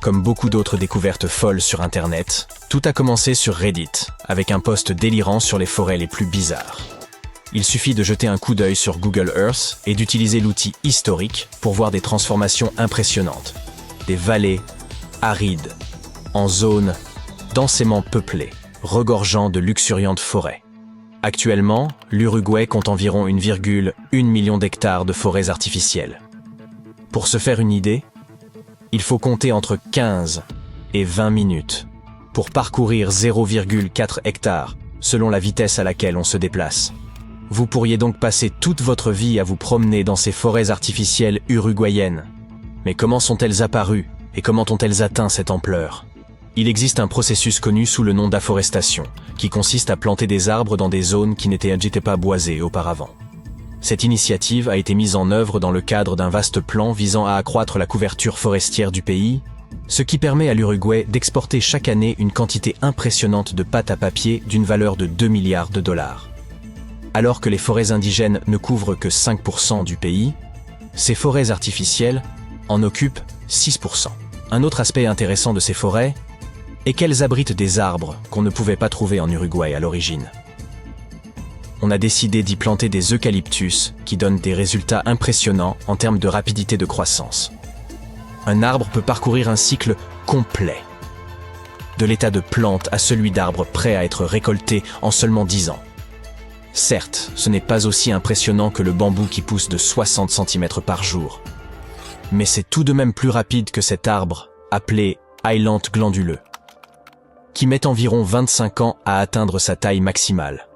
Comme beaucoup d'autres découvertes folles sur Internet, tout a commencé sur Reddit, avec un post délirant sur les forêts les plus bizarres. Il suffit de jeter un coup d'œil sur Google Earth et d'utiliser l'outil historique pour voir des transformations impressionnantes. Des vallées arides, en zones densément peuplées, regorgeant de luxuriantes forêts. Actuellement, l'Uruguay compte environ 1,1 million d'hectares de forêts artificielles. Pour se faire une idée, il faut compter entre 15 et 20 minutes pour parcourir 0,4 hectares selon la vitesse à laquelle on se déplace. Vous pourriez donc passer toute votre vie à vous promener dans ces forêts artificielles uruguayennes. Mais comment sont-elles apparues et comment ont-elles atteint cette ampleur ? Il existe un processus connu sous le nom d'afforestation, qui consiste à planter des arbres dans des zones qui n'étaient pas boisées auparavant. Cette initiative a été mise en œuvre dans le cadre d'un vaste plan visant à accroître la couverture forestière du pays, ce qui permet à l'Uruguay d'exporter chaque année une quantité impressionnante de pâte à papier d'une valeur de 2 milliards de dollars. Alors que les forêts indigènes ne couvrent que 5% du pays, ces forêts artificielles en occupent 6%. Un autre aspect intéressant de ces forêts est qu'elles abritent des arbres qu'on ne pouvait pas trouver en Uruguay à l'origine. On a décidé d'y planter des eucalyptus qui donnent des résultats impressionnants en termes de rapidité de croissance. Un arbre peut parcourir un cycle complet, de l'état de plante à celui d'arbre prêt à être récolté en seulement 10 ans. Certes, ce n'est pas aussi impressionnant que le bambou qui pousse de 60 cm par jour, mais c'est tout de même plus rapide que cet arbre, appelé Highland glanduleux, qui met environ 25 ans à atteindre sa taille maximale.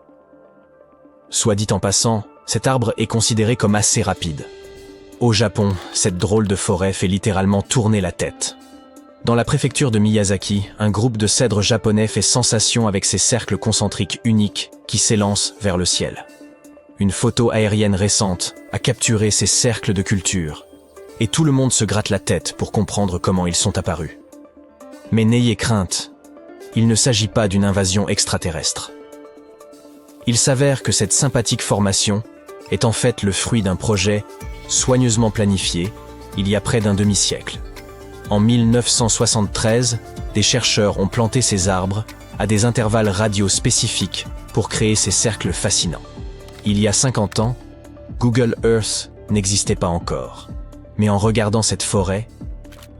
Soit dit en passant, cet arbre est considéré comme assez rapide. Au Japon, cette drôle de forêt fait littéralement tourner la tête. Dans la préfecture de Miyazaki, un groupe de cèdres japonais fait sensation avec ses cercles concentriques uniques qui s'élancent vers le ciel. Une photo aérienne récente a capturé ces cercles de culture, et tout le monde se gratte la tête pour comprendre comment ils sont apparus. Mais n'ayez crainte, il ne s'agit pas d'une invasion extraterrestre. Il s'avère que cette sympathique formation est en fait le fruit d'un projet soigneusement planifié il y a près d'un demi-siècle. En 1973, des chercheurs ont planté ces arbres à des intervalles radio spécifiques pour créer ces cercles fascinants. Il y a 50 ans, Google Earth n'existait pas encore. Mais en regardant cette forêt,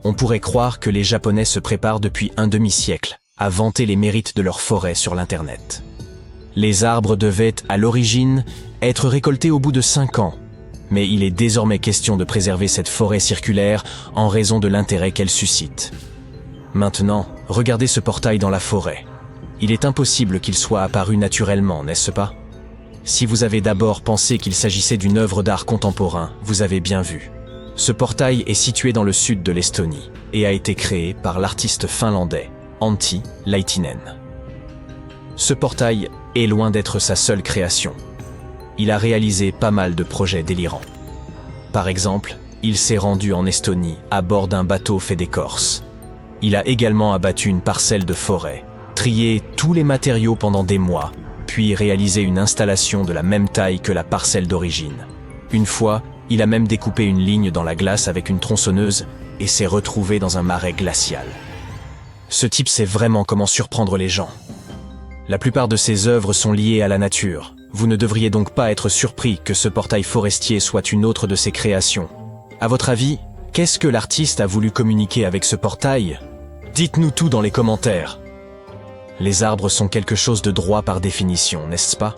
on pourrait croire que les Japonais se préparent depuis un demi-siècle à vanter les mérites de leur forêt sur l'Internet. Les arbres devaient, à l'origine, être récoltés au bout de 5 ans. Mais il est désormais question de préserver cette forêt circulaire en raison de l'intérêt qu'elle suscite. Maintenant, regardez ce portail dans la forêt. Il est impossible qu'il soit apparu naturellement, n'est-ce pas? Si vous avez d'abord pensé qu'il s'agissait d'une œuvre d'art contemporain, vous avez bien vu. Ce portail est situé dans le sud de l'Estonie et a été créé par l'artiste finlandais Antti Laitinen. Ce portail est loin d'être sa seule création. Il a réalisé pas mal de projets délirants. Par exemple, il s'est rendu en Estonie à bord d'un bateau fait d'écorce. Il a également abattu une parcelle de forêt, trié tous les matériaux pendant des mois, puis réalisé une installation de la même taille que la parcelle d'origine. Une fois, il a même découpé une ligne dans la glace avec une tronçonneuse et s'est retrouvé dans un marais glacial. Ce type sait vraiment comment surprendre les gens. La plupart de ses œuvres sont liées à la nature. Vous ne devriez donc pas être surpris que ce portail forestier soit une autre de ses créations. À votre avis, qu'est-ce que l'artiste a voulu communiquer avec ce portail? Dites-nous tout dans les commentaires. Les arbres sont quelque chose de droit par définition, n'est-ce pas?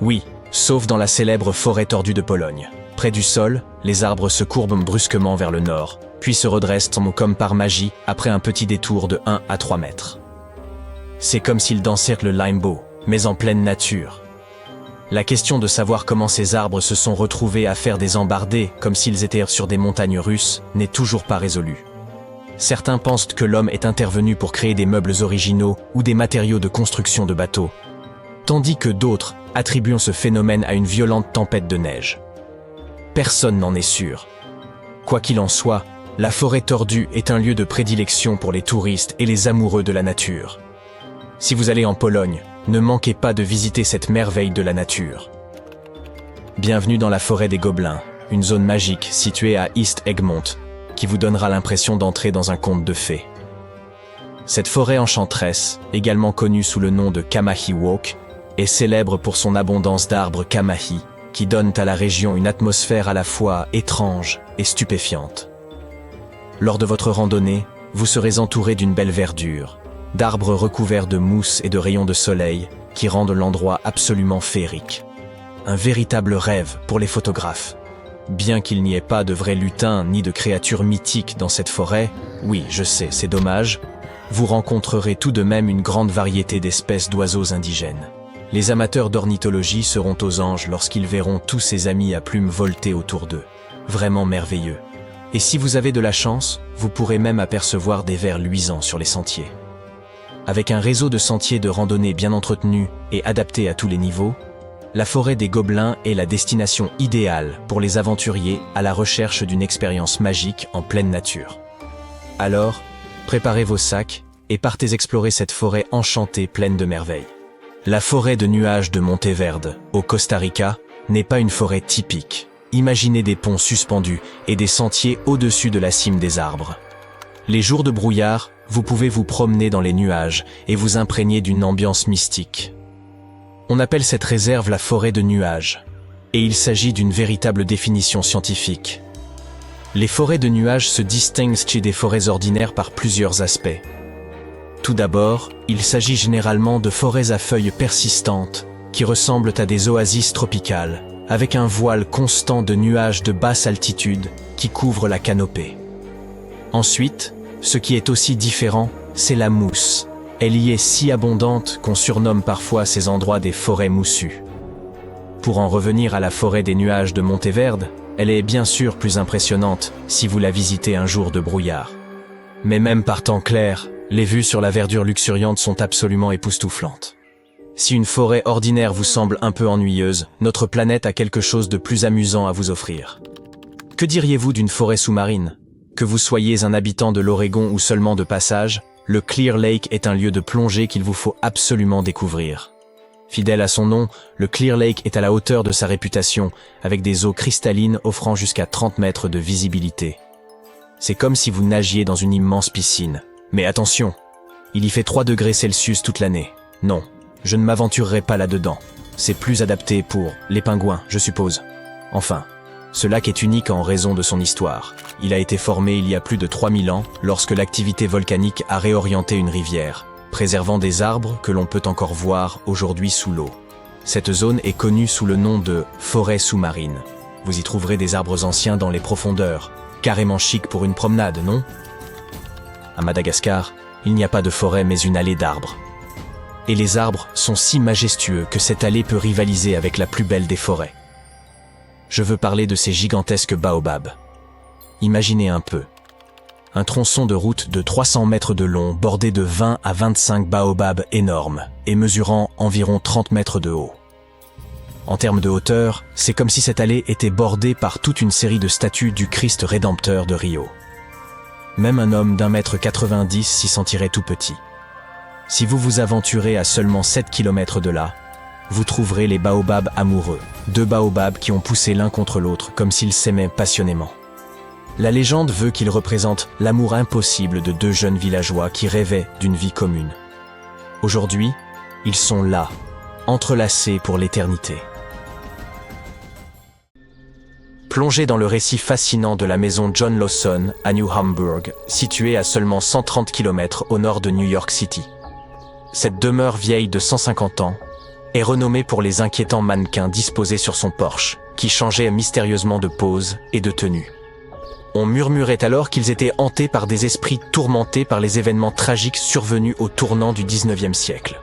Oui, sauf dans la célèbre forêt tordue de Pologne. Près du sol, les arbres se courbent brusquement vers le nord, puis se redressent comme par magie après un petit détour de 1 à 3 mètres. C'est comme s'ils dansaient le limbo, mais en pleine nature. La question de savoir comment ces arbres se sont retrouvés à faire des embardées comme s'ils étaient sur des montagnes russes n'est toujours pas résolue. Certains pensent que l'homme est intervenu pour créer des meubles originaux ou des matériaux de construction de bateaux, tandis que d'autres attribuent ce phénomène à une violente tempête de neige. Personne n'en est sûr. Quoi qu'il en soit, la forêt tordue est un lieu de prédilection pour les touristes et les amoureux de la nature. Si vous allez en Pologne, ne manquez pas de visiter cette merveille de la nature. Bienvenue dans la forêt des Gobelins, une zone magique située à East Egmont, qui vous donnera l'impression d'entrer dans un conte de fées. Cette forêt enchanteresse, également connue sous le nom de Kamahi Walk, est célèbre pour son abondance d'arbres Kamahi, qui donnent à la région une atmosphère à la fois étrange et stupéfiante. Lors de votre randonnée, vous serez entouré d'une belle verdure, d'arbres recouverts de mousse et de rayons de soleil qui rendent l'endroit absolument féerique. Un véritable rêve pour les photographes. Bien qu'il n'y ait pas de vrais lutins ni de créatures mythiques dans cette forêt, oui, je sais, c'est dommage, vous rencontrerez tout de même une grande variété d'espèces d'oiseaux indigènes. Les amateurs d'ornithologie seront aux anges lorsqu'ils verront tous ces amis à plumes volter autour d'eux. Vraiment merveilleux. Et si vous avez de la chance, vous pourrez même apercevoir des vers luisants sur les sentiers. Avec un réseau de sentiers de randonnée bien entretenu et adapté à tous les niveaux, la forêt des Gobelins est la destination idéale pour les aventuriers à la recherche d'une expérience magique en pleine nature. Alors, préparez vos sacs et partez explorer cette forêt enchantée pleine de merveilles. La forêt de nuages de Monteverde, au Costa Rica, n'est pas une forêt typique. Imaginez des ponts suspendus et des sentiers au-dessus de la cime des arbres. Les jours de brouillard, vous pouvez vous promener dans les nuages et vous imprégner d'une ambiance mystique. On appelle cette réserve la forêt de nuages, et il s'agit d'une véritable définition scientifique. Les forêts de nuages se distinguent des forêts ordinaires par plusieurs aspects. Tout d'abord, il s'agit généralement de forêts à feuilles persistantes qui ressemblent à des oasis tropicales, avec un voile constant de nuages de basse altitude qui couvrent la canopée. Ensuite, ce qui est aussi différent, c'est la mousse. Elle y est si abondante qu'on surnomme parfois ces endroits des forêts moussues. Pour en revenir à la forêt des nuages de Monteverde, elle est bien sûr plus impressionnante si vous la visitez un jour de brouillard. Mais même par temps clair, les vues sur la verdure luxuriante sont absolument époustouflantes. Si une forêt ordinaire vous semble un peu ennuyeuse, notre planète a quelque chose de plus amusant à vous offrir. Que diriez-vous d'une forêt sous-marine ? Que vous soyez un habitant de l'Oregon ou seulement de passage, le Clear Lake est un lieu de plongée qu'il vous faut absolument découvrir. Fidèle à son nom, le Clear Lake est à la hauteur de sa réputation, avec des eaux cristallines offrant jusqu'à 30 mètres de visibilité. C'est comme si vous nagiez dans une immense piscine. Mais attention, il y fait 3 degrés Celsius toute l'année. Non, je ne m'aventurerai pas là-dedans. C'est plus adapté pour les pingouins, je suppose. Enfin, ce lac est unique en raison de son histoire. Il a été formé il y a plus de 3000 ans, lorsque l'activité volcanique a réorienté une rivière, préservant des arbres que l'on peut encore voir aujourd'hui sous l'eau. Cette zone est connue sous le nom de forêt sous-marine. Vous y trouverez des arbres anciens dans les profondeurs, carrément chic pour une promenade, non ? À Madagascar, il n'y a pas de forêt mais une allée d'arbres. Et les arbres sont si majestueux que cette allée peut rivaliser avec la plus belle des forêts. Je veux parler de ces gigantesques baobabs. Imaginez un peu. Un tronçon de route de 300 mètres de long bordé de 20 à 25 baobabs énormes et mesurant environ 30 mètres de haut. En termes de hauteur, c'est comme si cette allée était bordée par toute une série de statues du Christ rédempteur de Rio. Même un homme d'1,90 m s'y sentirait tout petit. Si vous vous aventurez à seulement 7 km de là, vous trouverez les baobabs amoureux, 2 baobabs qui ont poussé l'un contre l'autre comme s'ils s'aimaient passionnément. La légende veut qu'ils représentent l'amour impossible de 2 jeunes villageois qui rêvaient d'une vie commune. Aujourd'hui, ils sont là, entrelacés pour l'éternité. Plongez dans le récit fascinant de la maison John Lawson à New Hamburg, située à seulement 130 km au nord de New York City. Cette demeure vieille de 150 ans est renommée pour les inquiétants mannequins disposés sur son porche, qui changeaient mystérieusement de pose et de tenue. On murmurait alors qu'ils étaient hantés par des esprits tourmentés par les événements tragiques survenus au tournant du 19e siècle.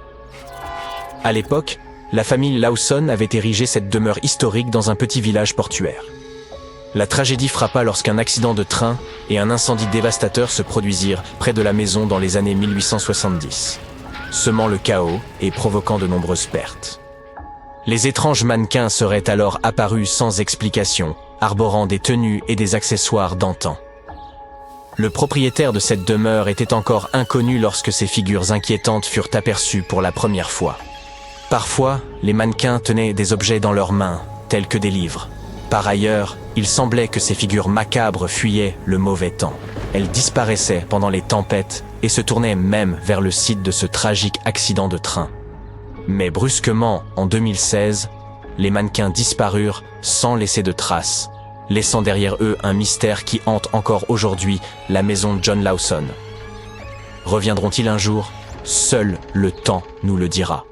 À l'époque, la famille Lawson avait érigé cette demeure historique dans un petit village portuaire. La tragédie frappa lorsqu'un accident de train et un incendie dévastateur se produisirent près de la maison dans les années 1870, semant le chaos et provoquant de nombreuses pertes. Les étranges mannequins seraient alors apparus sans explication, arborant des tenues et des accessoires d'antan. Le propriétaire de cette demeure était encore inconnu lorsque ces figures inquiétantes furent aperçues pour la première fois. Parfois, les mannequins tenaient des objets dans leurs mains, tels que des livres. Par ailleurs, il semblait que ces figures macabres fuyaient le mauvais temps. Elles disparaissaient pendant les tempêtes et se tournaient même vers le site de ce tragique accident de train. Mais brusquement, en 2016, les mannequins disparurent sans laisser de traces, laissant derrière eux un mystère qui hante encore aujourd'hui la maison John Lawson. Reviendront-ils un jour? Seul le temps nous le dira.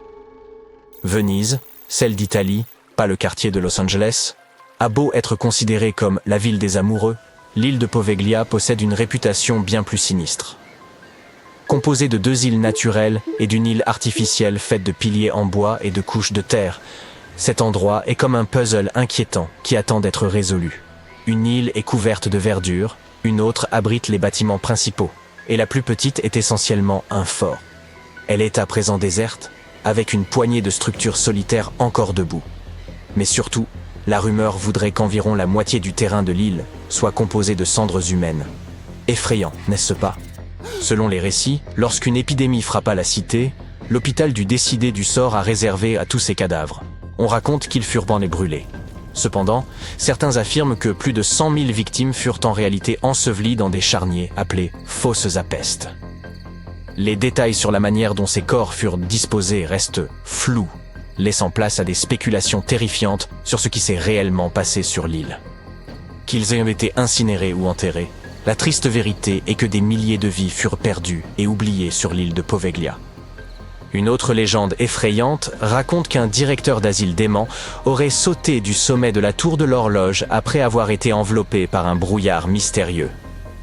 Venise, celle d'Italie, pas le quartier de Los Angeles, a beau être considérée comme la ville des amoureux, l'île de Poveglia possède une réputation bien plus sinistre. Composée de 2 îles naturelles et d'une île artificielle faite de piliers en bois et de couches de terre, cet endroit est comme un puzzle inquiétant qui attend d'être résolu. Une île est couverte de verdure, une autre abrite les bâtiments principaux, et la plus petite est essentiellement un fort. Elle est à présent déserte, avec une poignée de structures solitaires encore debout. Mais surtout, la rumeur voudrait qu'environ la moitié du terrain de l'île soit composé de cendres humaines. Effrayant, n'est-ce pas? Selon les récits, lorsqu'une épidémie frappa la cité, l'hôpital dut décider du sort à réserver à tous ces cadavres. On raconte qu'ils furent brûlés et brûlés. Cependant, certains affirment que plus de 100 000 victimes furent en réalité ensevelies dans des charniers appelés fosses à peste. Les détails sur la manière dont ces corps furent disposés restent flous, laissant place à des spéculations terrifiantes sur ce qui s'est réellement passé sur l'île. Qu'ils aient été incinérés ou enterrés, la triste vérité est que des milliers de vies furent perdues et oubliées sur l'île de Poveglia. Une autre légende effrayante raconte qu'un directeur d'asile dément aurait sauté du sommet de la tour de l'horloge après avoir été enveloppé par un brouillard mystérieux.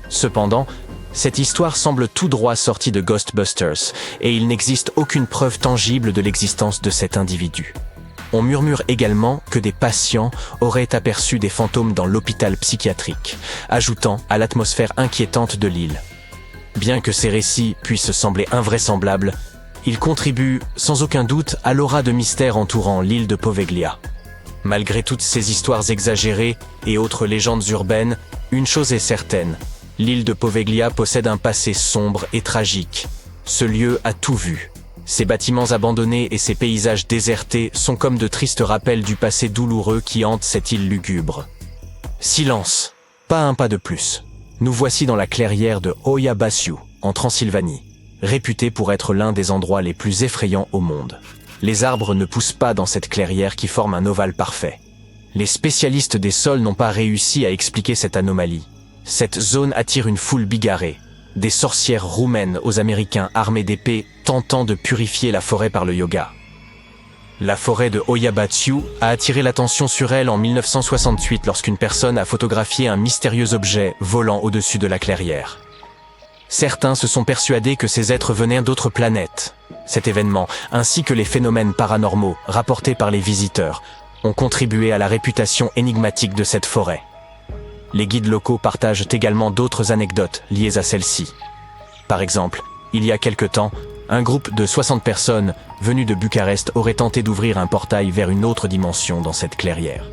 Cependant, cette histoire semble tout droit sortie de Ghostbusters et il n'existe aucune preuve tangible de l'existence de cet individu. On murmure également que des patients auraient aperçu des fantômes dans l'hôpital psychiatrique, ajoutant à l'atmosphère inquiétante de l'île. Bien que ces récits puissent sembler invraisemblables, ils contribuent sans aucun doute à l'aura de mystère entourant l'île de Poveglia. Malgré toutes ces histoires exagérées et autres légendes urbaines, une chose est certaine, l'île de Poveglia possède un passé sombre et tragique. Ce lieu a tout vu. Ses bâtiments abandonnés et ses paysages désertés sont comme de tristes rappels du passé douloureux qui hante cette île lugubre. Silence, pas un pas de plus. Nous voici dans la clairière de Oyabasiu, en Transylvanie, réputée pour être l'un des endroits les plus effrayants au monde. Les arbres ne poussent pas dans cette clairière qui forme un ovale parfait. Les spécialistes des sols n'ont pas réussi à expliquer cette anomalie. Cette zone attire une foule bigarrée, des sorcières roumaines aux Américains armés d'épées tentant de purifier la forêt par le yoga. La forêt de Oyabasiu a attiré l'attention sur elle en 1968 lorsqu'une personne a photographié un mystérieux objet volant au-dessus de la clairière. Certains se sont persuadés que ces êtres venaient d'autres planètes. Cet événement, ainsi que les phénomènes paranormaux rapportés par les visiteurs, ont contribué à la réputation énigmatique de cette forêt. Les guides locaux partagent également d'autres anecdotes liées à celle-ci. Par exemple, il y a quelque temps, un groupe de 60 personnes venues de Bucarest aurait tenté d'ouvrir un portail vers une autre dimension dans cette clairière.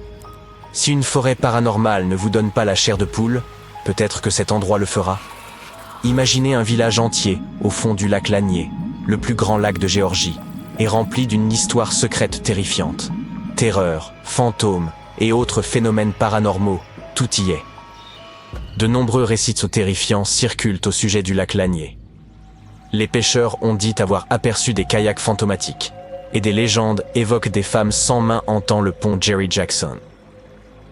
Si une forêt paranormale ne vous donne pas la chair de poule, peut-être que cet endroit le fera. Imaginez un village entier au fond du lac Lanier, le plus grand lac de Géorgie, et rempli d'une histoire secrète terrifiante. Terreur, fantômes et autres phénomènes paranormaux, tout y est. De nombreux récits terrifiants circulent au sujet du lac Lanier. Les pêcheurs ont dit avoir aperçu des kayaks fantomatiques, et des légendes évoquent des femmes sans main hantant le pont Jerry Jackson.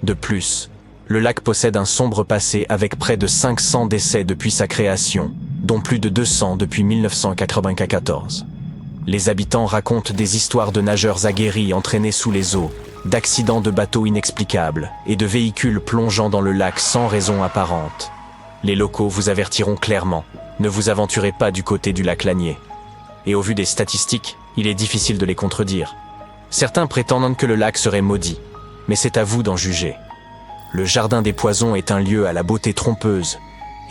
De plus, le lac possède un sombre passé avec près de 500 décès depuis sa création, dont plus de 200 depuis 1994. Les habitants racontent des histoires de nageurs aguerris entraînés sous les eaux, d'accidents de bateaux inexplicables et de véhicules plongeant dans le lac sans raison apparente. Les locaux vous avertiront clairement, ne vous aventurez pas du côté du lac Lanier. Et au vu des statistiques, il est difficile de les contredire. Certains prétendent que le lac serait maudit, mais c'est à vous d'en juger. Le jardin des poisons est un lieu à la beauté trompeuse,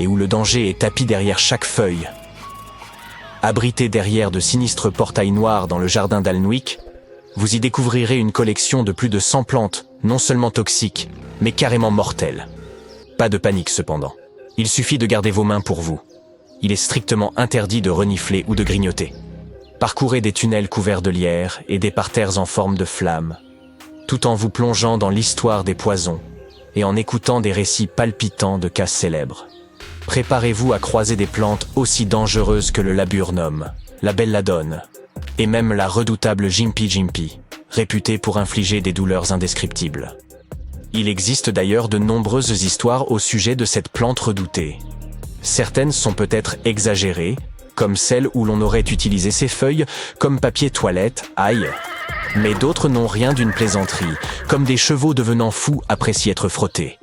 et où le danger est tapi derrière chaque feuille. Abrité derrière de sinistres portails noirs dans le jardin d'Alnwick, vous y découvrirez une collection de plus de 100 plantes, non seulement toxiques, mais carrément mortelles. Pas de panique cependant. Il suffit de garder vos mains pour vous. Il est strictement interdit de renifler ou de grignoter. Parcourez des tunnels couverts de lierre et des parterres en forme de flammes, tout en vous plongeant dans l'histoire des poisons, et en écoutant des récits palpitants de cas célèbres. Préparez-vous à croiser des plantes aussi dangereuses que le laburnum, la belladone, et même la redoutable Gympie Gympie, réputée pour infliger des douleurs indescriptibles. Il existe d'ailleurs de nombreuses histoires au sujet de cette plante redoutée. Certaines sont peut-être exagérées, comme celle où l'on aurait utilisé ses feuilles comme papier toilette, aïe. Mais d'autres n'ont rien d'une plaisanterie, comme des chevaux devenant fous après s'y être frottés.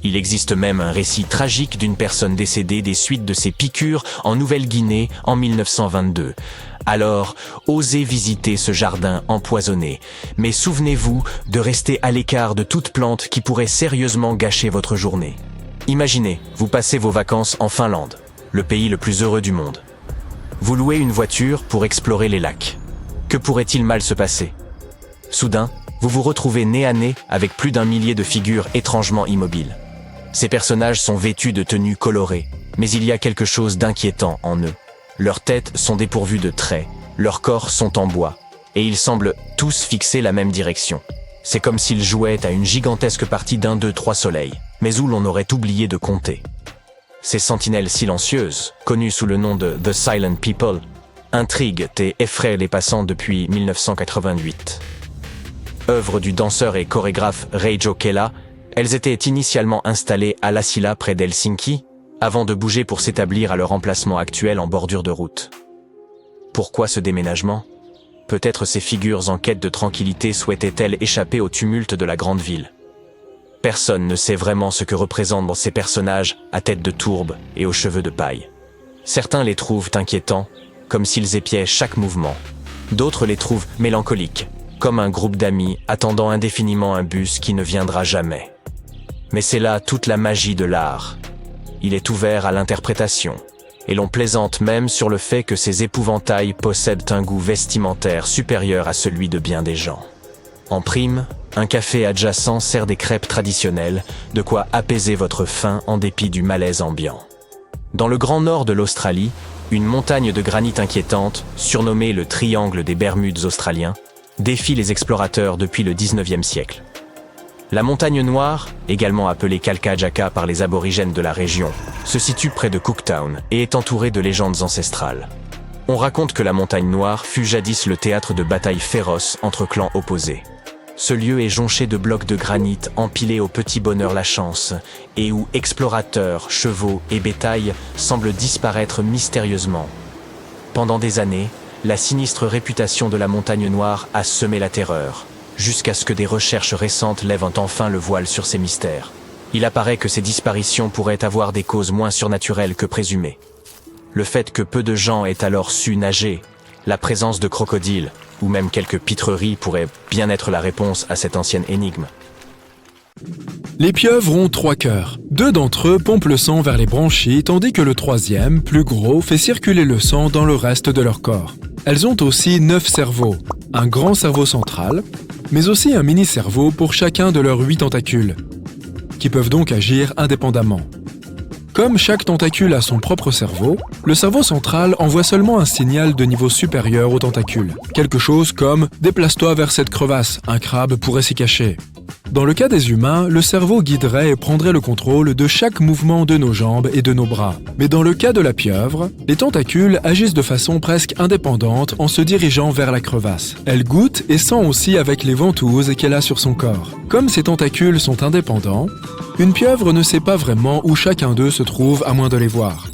Il existe même un récit tragique d'une personne décédée des suites de ses piqûres en Nouvelle-Guinée en 1922. Alors, osez visiter ce jardin empoisonné, mais souvenez-vous de rester à l'écart de toute plante qui pourrait sérieusement gâcher votre journée. Imaginez, vous passez vos vacances en Finlande, le pays le plus heureux du monde. Vous louez une voiture pour explorer les lacs. Que pourrait-il mal se passer? Soudain, vous vous retrouvez nez à nez avec plus d'1 millier de figures étrangement immobiles. Ces personnages sont vêtus de tenues colorées, mais il y a quelque chose d'inquiétant en eux. Leurs têtes sont dépourvues de traits, leurs corps sont en bois, et ils semblent tous fixer la même direction. C'est comme s'ils jouaient à une gigantesque partie d'1, 2, 3 soleils, mais où l'on aurait oublié de compter. Ces sentinelles silencieuses, connues sous le nom de The Silent People, intriguent et effraient les passants depuis 1988. Œuvre du danseur et chorégraphe Reijo Kela, elles étaient initialement installées à Lassila près d'Helsinki, avant de bouger pour s'établir à leur emplacement actuel en bordure de route. Pourquoi ce déménagement? Peut-être ces figures en quête de tranquillité souhaitaient-elles échapper au tumulte de la grande ville. Personne ne sait vraiment ce que représentent ces personnages à tête de tourbe et aux cheveux de paille. Certains les trouvent inquiétants, comme s'ils épiaient chaque mouvement. D'autres les trouvent mélancoliques, comme un groupe d'amis attendant indéfiniment un bus qui ne viendra jamais. Mais c'est là toute la magie de l'art. Il est ouvert à l'interprétation, et l'on plaisante même sur le fait que ces épouvantails possèdent un goût vestimentaire supérieur à celui de bien des gens. En prime, un café adjacent sert des crêpes traditionnelles, de quoi apaiser votre faim en dépit du malaise ambiant. Dans le grand nord de l'Australie, une montagne de granit inquiétante, surnommée le Triangle des Bermudes australiens, défie les explorateurs depuis le 19e siècle. La montagne noire, également appelée Kalkajaka par les aborigènes de la région, se situe près de Cooktown et est entourée de légendes ancestrales. On raconte que la montagne noire fut jadis le théâtre de batailles féroces entre clans opposés. Ce lieu est jonché de blocs de granit empilés au petit bonheur la chance et où explorateurs, chevaux et bétail semblent disparaître mystérieusement. Pendant des années, la sinistre réputation de la montagne noire a semé la terreur, jusqu'à ce que des recherches récentes lèvent enfin le voile sur ces mystères. Il apparaît que ces disparitions pourraient avoir des causes moins surnaturelles que présumées. Le fait que peu de gens aient alors su nager, la présence de crocodiles, ou même quelques pitreries pourraient bien être la réponse à cette ancienne énigme. Les pieuvres ont 3 cœurs. 2 d'entre eux pompent le sang vers les branchies, tandis que le 3e, plus gros, fait circuler le sang dans le reste de leur corps. Elles ont aussi 9 cerveaux, un grand cerveau central, mais aussi un mini-cerveau pour chacun de leurs 8 tentacules, qui peuvent donc agir indépendamment. Comme chaque tentacule a son propre cerveau, le cerveau central envoie seulement un signal de niveau supérieur aux tentacules. Quelque chose comme « déplace-toi vers cette crevasse, un crabe pourrait s'y cacher ». Dans le cas des humains, le cerveau guiderait et prendrait le contrôle de chaque mouvement de nos jambes et de nos bras. Mais dans le cas de la pieuvre, les tentacules agissent de façon presque indépendante en se dirigeant vers la crevasse. Elle goûte et sent aussi avec les ventouses qu'elle a sur son corps. Comme ces tentacules sont indépendants, une pieuvre ne sait pas vraiment où chacun d'eux se trouve à moins de les voir.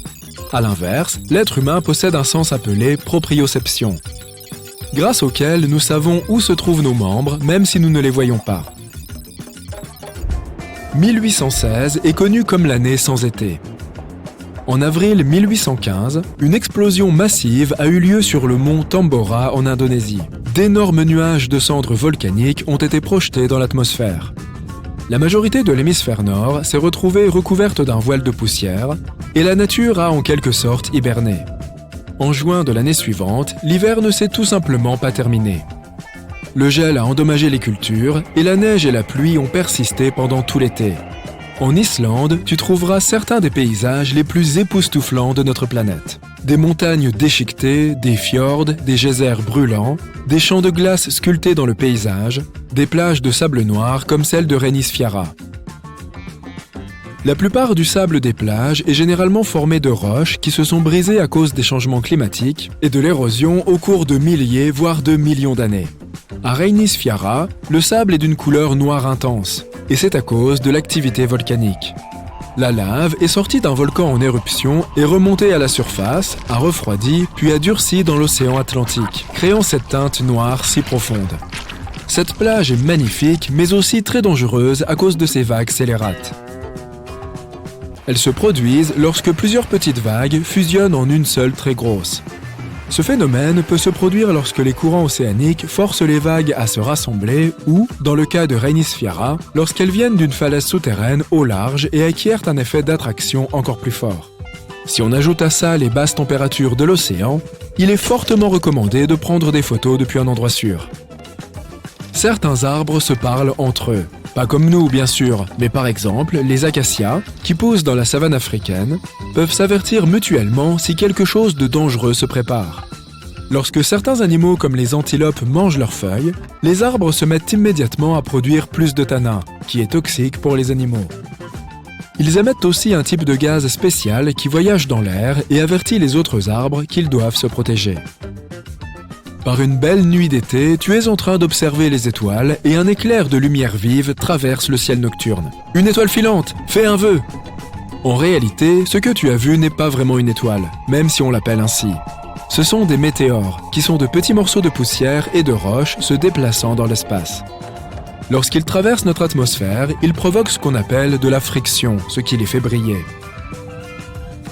À l'inverse, l'être humain possède un sens appelé proprioception, grâce auquel nous savons où se trouvent nos membres même si nous ne les voyons pas. 1816 est connu comme l'année sans été. En avril 1815, une explosion massive a eu lieu sur le mont Tambora en Indonésie. D'énormes nuages de cendres volcaniques ont été projetés dans l'atmosphère. La majorité de l'hémisphère nord s'est retrouvée recouverte d'un voile de poussière et la nature a en quelque sorte hiberné. En juin de l'année suivante, l'hiver ne s'est tout simplement pas terminé. Le gel a endommagé les cultures et la neige et la pluie ont persisté pendant tout l'été. En Islande, tu trouveras certains des paysages les plus époustouflants de notre planète. Des montagnes déchiquetées, des fjords, des geysers brûlants, des champs de glace sculptés dans le paysage, des plages de sable noir comme celle de Reynisfjara. La plupart du sable des plages est généralement formé de roches qui se sont brisées à cause des changements climatiques et de l'érosion au cours de milliers, voire de millions d'années. À Reynis Fiara, le sable est d'une couleur noire intense, et c'est à cause de l'activité volcanique. La lave est sortie d'un volcan en éruption et remontée à la surface, a refroidi, puis a durci dans l'océan Atlantique, créant cette teinte noire si profonde. Cette plage est magnifique, mais aussi très dangereuse à cause de ses vagues scélérates. Elles se produisent lorsque plusieurs petites vagues fusionnent en une seule très grosse. Ce phénomène peut se produire lorsque les courants océaniques forcent les vagues à se rassembler ou, dans le cas de Reynis Fiara, lorsqu'elles viennent d'une falaise souterraine au large et acquièrent un effet d'attraction encore plus fort. Si on ajoute à ça les basses températures de l'océan, il est fortement recommandé de prendre des photos depuis un endroit sûr. Certains arbres se parlent entre eux. Pas comme nous, bien sûr, mais par exemple, les acacias, qui poussent dans la savane africaine, peuvent s'avertir mutuellement si quelque chose de dangereux se prépare. Lorsque certains animaux comme les antilopes mangent leurs feuilles, les arbres se mettent immédiatement à produire plus de tanin, qui est toxique pour les animaux. Ils émettent aussi un type de gaz spécial qui voyage dans l'air et avertit les autres arbres qu'ils doivent se protéger. Par une belle nuit d'été, tu es en train d'observer les étoiles et un éclair de lumière vive traverse le ciel nocturne. Une étoile filante, fais un vœu! En réalité, ce que tu as vu n'est pas vraiment une étoile, même si on l'appelle ainsi. Ce sont des météores, qui sont de petits morceaux de poussière et de roches se déplaçant dans l'espace. Lorsqu'ils traversent notre atmosphère, ils provoquent ce qu'on appelle de la friction, ce qui les fait briller.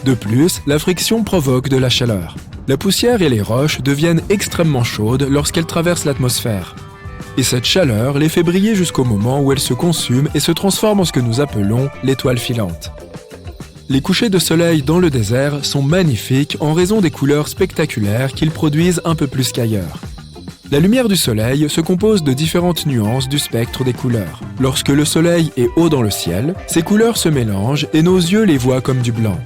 De plus, la friction provoque de la chaleur. La poussière et les roches deviennent extrêmement chaudes lorsqu'elles traversent l'atmosphère. Et cette chaleur les fait briller jusqu'au moment où elles se consument et se transforment en ce que nous appelons l'étoile filante. Les couchers de soleil dans le désert sont magnifiques en raison des couleurs spectaculaires qu'ils produisent un peu plus qu'ailleurs. La lumière du soleil se compose de différentes nuances du spectre des couleurs. Lorsque le soleil est haut dans le ciel, ces couleurs se mélangent et nos yeux les voient comme du blanc.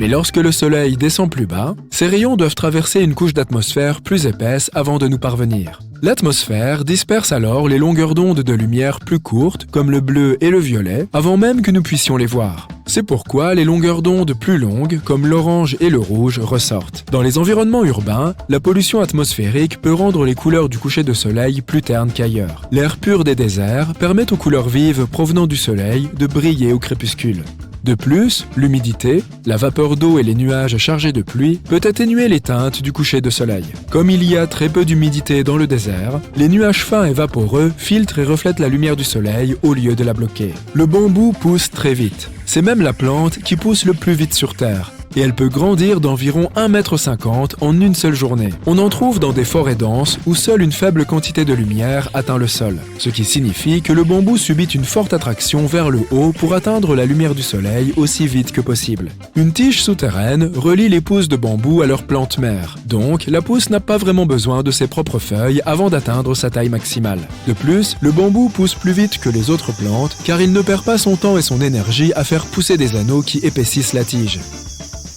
Mais lorsque le soleil descend plus bas, ces rayons doivent traverser une couche d'atmosphère plus épaisse avant de nous parvenir. L'atmosphère disperse alors les longueurs d'onde de lumière plus courtes, comme le bleu et le violet, avant même que nous puissions les voir. C'est pourquoi les longueurs d'onde plus longues, comme l'orange et le rouge, ressortent. Dans les environnements urbains, la pollution atmosphérique peut rendre les couleurs du coucher de soleil plus ternes qu'ailleurs. L'air pur des déserts permet aux couleurs vives provenant du soleil de briller au crépuscule. De plus, l'humidité, la vapeur d'eau et les nuages chargés de pluie peut atténuer les teintes du coucher de soleil. Comme il y a très peu d'humidité dans le désert, les nuages fins et vaporeux filtrent et reflètent la lumière du soleil au lieu de la bloquer. Le bambou pousse très vite. C'est même la plante qui pousse le plus vite sur Terre. Et elle peut grandir d'environ 1,50 m en une seule journée. On en trouve dans des forêts denses où seule une faible quantité de lumière atteint le sol, ce qui signifie que le bambou subit une forte attraction vers le haut pour atteindre la lumière du soleil aussi vite que possible. Une tige souterraine relie les pousses de bambou à leur plante mère, donc la pousse n'a pas vraiment besoin de ses propres feuilles avant d'atteindre sa taille maximale. De plus, le bambou pousse plus vite que les autres plantes car il ne perd pas son temps et son énergie à faire pousser des anneaux qui épaississent la tige.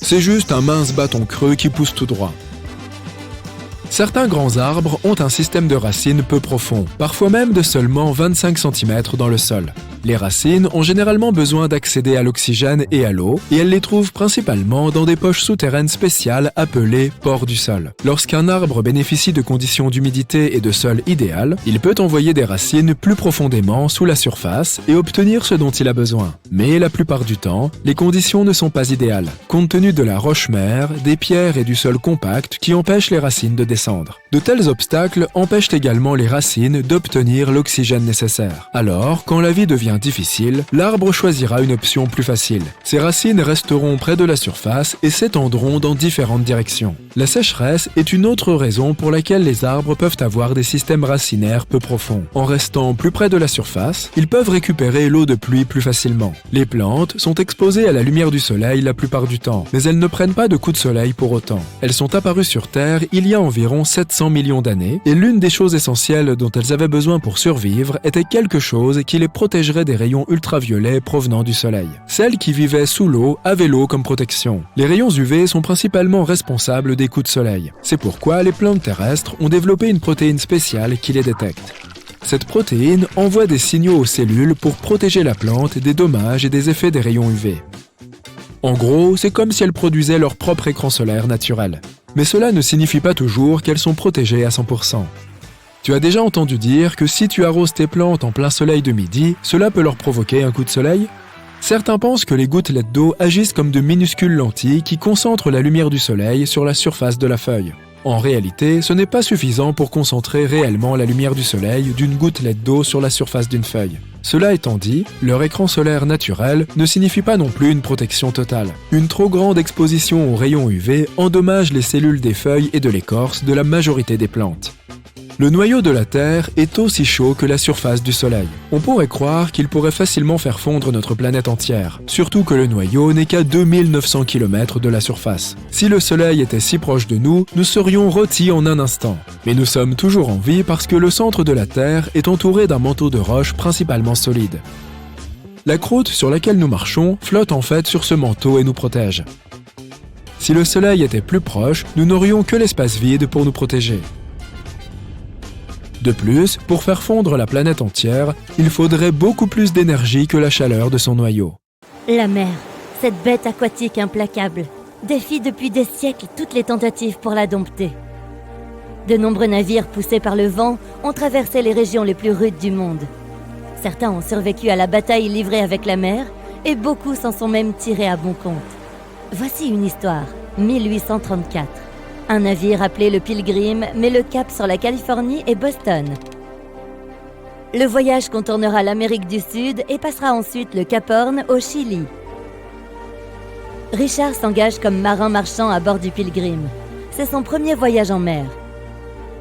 C'est juste un mince bâton creux qui pousse tout droit. Certains grands arbres ont un système de racines peu profond, parfois même de seulement 25 cm dans le sol. Les racines ont généralement besoin d'accéder à l'oxygène et à l'eau, et elles les trouvent principalement dans des poches souterraines spéciales appelées pores du sol. Lorsqu'un arbre bénéficie de conditions d'humidité et de sol idéales, il peut envoyer des racines plus profondément sous la surface et obtenir ce dont il a besoin. Mais la plupart du temps, les conditions ne sont pas idéales, compte tenu de la roche-mère, des pierres et du sol compact qui empêchent les racines de descendre. De tels obstacles empêchent également les racines d'obtenir l'oxygène nécessaire. Alors, quand la vie devient difficile, l'arbre choisira une option plus facile. Ses racines resteront près de la surface et s'étendront dans différentes directions. La sécheresse est une autre raison pour laquelle les arbres peuvent avoir des systèmes racinaires peu profonds. En restant plus près de la surface, ils peuvent récupérer l'eau de pluie plus facilement. Les plantes sont exposées à la lumière du soleil la plupart du temps, mais elles ne prennent pas de coups de soleil pour autant. Elles sont apparues sur Terre il y a environ 700 millions d'années, et l'une des choses essentielles dont elles avaient besoin pour survivre était quelque chose qui les protégerait des rayons ultraviolets provenant du soleil. Celles qui vivaient sous l'eau avaient l'eau comme protection. Les rayons UV sont principalement responsables des coups de soleil. C'est pourquoi les plantes terrestres ont développé une protéine spéciale qui les détecte. Cette protéine envoie des signaux aux cellules pour protéger la plante des dommages et des effets des rayons UV. En gros, c'est comme si elles produisaient leur propre écran solaire naturel. Mais cela ne signifie pas toujours qu'elles sont protégées à 100%. Tu as déjà entendu dire que si tu arroses tes plantes en plein soleil de midi, cela peut leur provoquer un coup de soleil? Certains pensent que les gouttelettes d'eau agissent comme de minuscules lentilles qui concentrent la lumière du soleil sur la surface de la feuille. En réalité, ce n'est pas suffisant pour concentrer réellement la lumière du soleil d'une gouttelette d'eau sur la surface d'une feuille. Cela étant dit, leur écran solaire naturel ne signifie pas non plus une protection totale. Une trop grande exposition aux rayons UV endommage les cellules des feuilles et de l'écorce de la majorité des plantes. Le noyau de la Terre est aussi chaud que la surface du Soleil. On pourrait croire qu'il pourrait facilement faire fondre notre planète entière, surtout que le noyau n'est qu'à 2900 km de la surface. Si le Soleil était si proche de nous, nous serions rôtis en un instant. Mais nous sommes toujours en vie parce que le centre de la Terre est entouré d'un manteau de roches principalement solide. La croûte sur laquelle nous marchons flotte en fait sur ce manteau et nous protège. Si le Soleil était plus proche, nous n'aurions que l'espace vide pour nous protéger. De plus, pour faire fondre la planète entière, il faudrait beaucoup plus d'énergie que la chaleur de son noyau. La mer, cette bête aquatique implacable, défie depuis des siècles toutes les tentatives pour la dompter. De nombreux navires poussés par le vent ont traversé les régions les plus rudes du monde. Certains ont survécu à la bataille livrée avec la mer et beaucoup s'en sont même tirés à bon compte. Voici une histoire, 1834. Un navire appelé le Pilgrim met le cap sur la Californie et Boston. Le voyage contournera l'Amérique du Sud et passera ensuite le Cap Horn au Chili. Richard s'engage comme marin marchand à bord du Pilgrim. C'est son premier voyage en mer.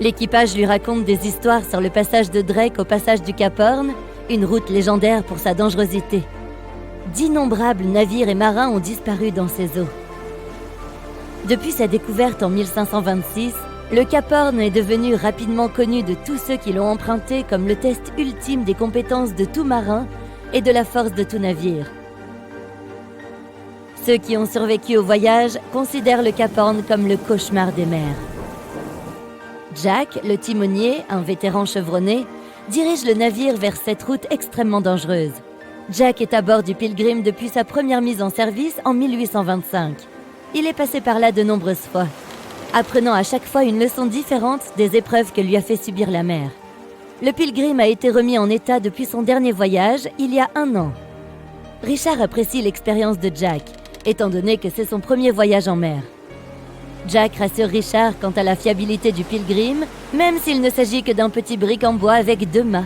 L'équipage lui raconte des histoires sur le passage de Drake au passage du Cap Horn, une route légendaire pour sa dangerosité. D'innombrables navires et marins ont disparu dans ces eaux. Depuis sa découverte en 1526, le Cap Horn est devenu rapidement connu de tous ceux qui l'ont emprunté comme le test ultime des compétences de tout marin et de la force de tout navire. Ceux qui ont survécu au voyage considèrent le Cap Horn comme le cauchemar des mers. Jack, le timonier, un vétéran chevronné, dirige le navire vers cette route extrêmement dangereuse. Jack est à bord du Pilgrim depuis sa première mise en service en 1825. Il est passé par là de nombreuses fois, apprenant à chaque fois une leçon différente des épreuves que lui a fait subir la mer. Le Pilgrim a été remis en état depuis son dernier voyage, il y a 1 an. Richard apprécie l'expérience de Jack, étant donné que c'est son premier voyage en mer. Jack rassure Richard quant à la fiabilité du Pilgrim, même s'il ne s'agit que d'un petit brick en bois avec 2 mâts.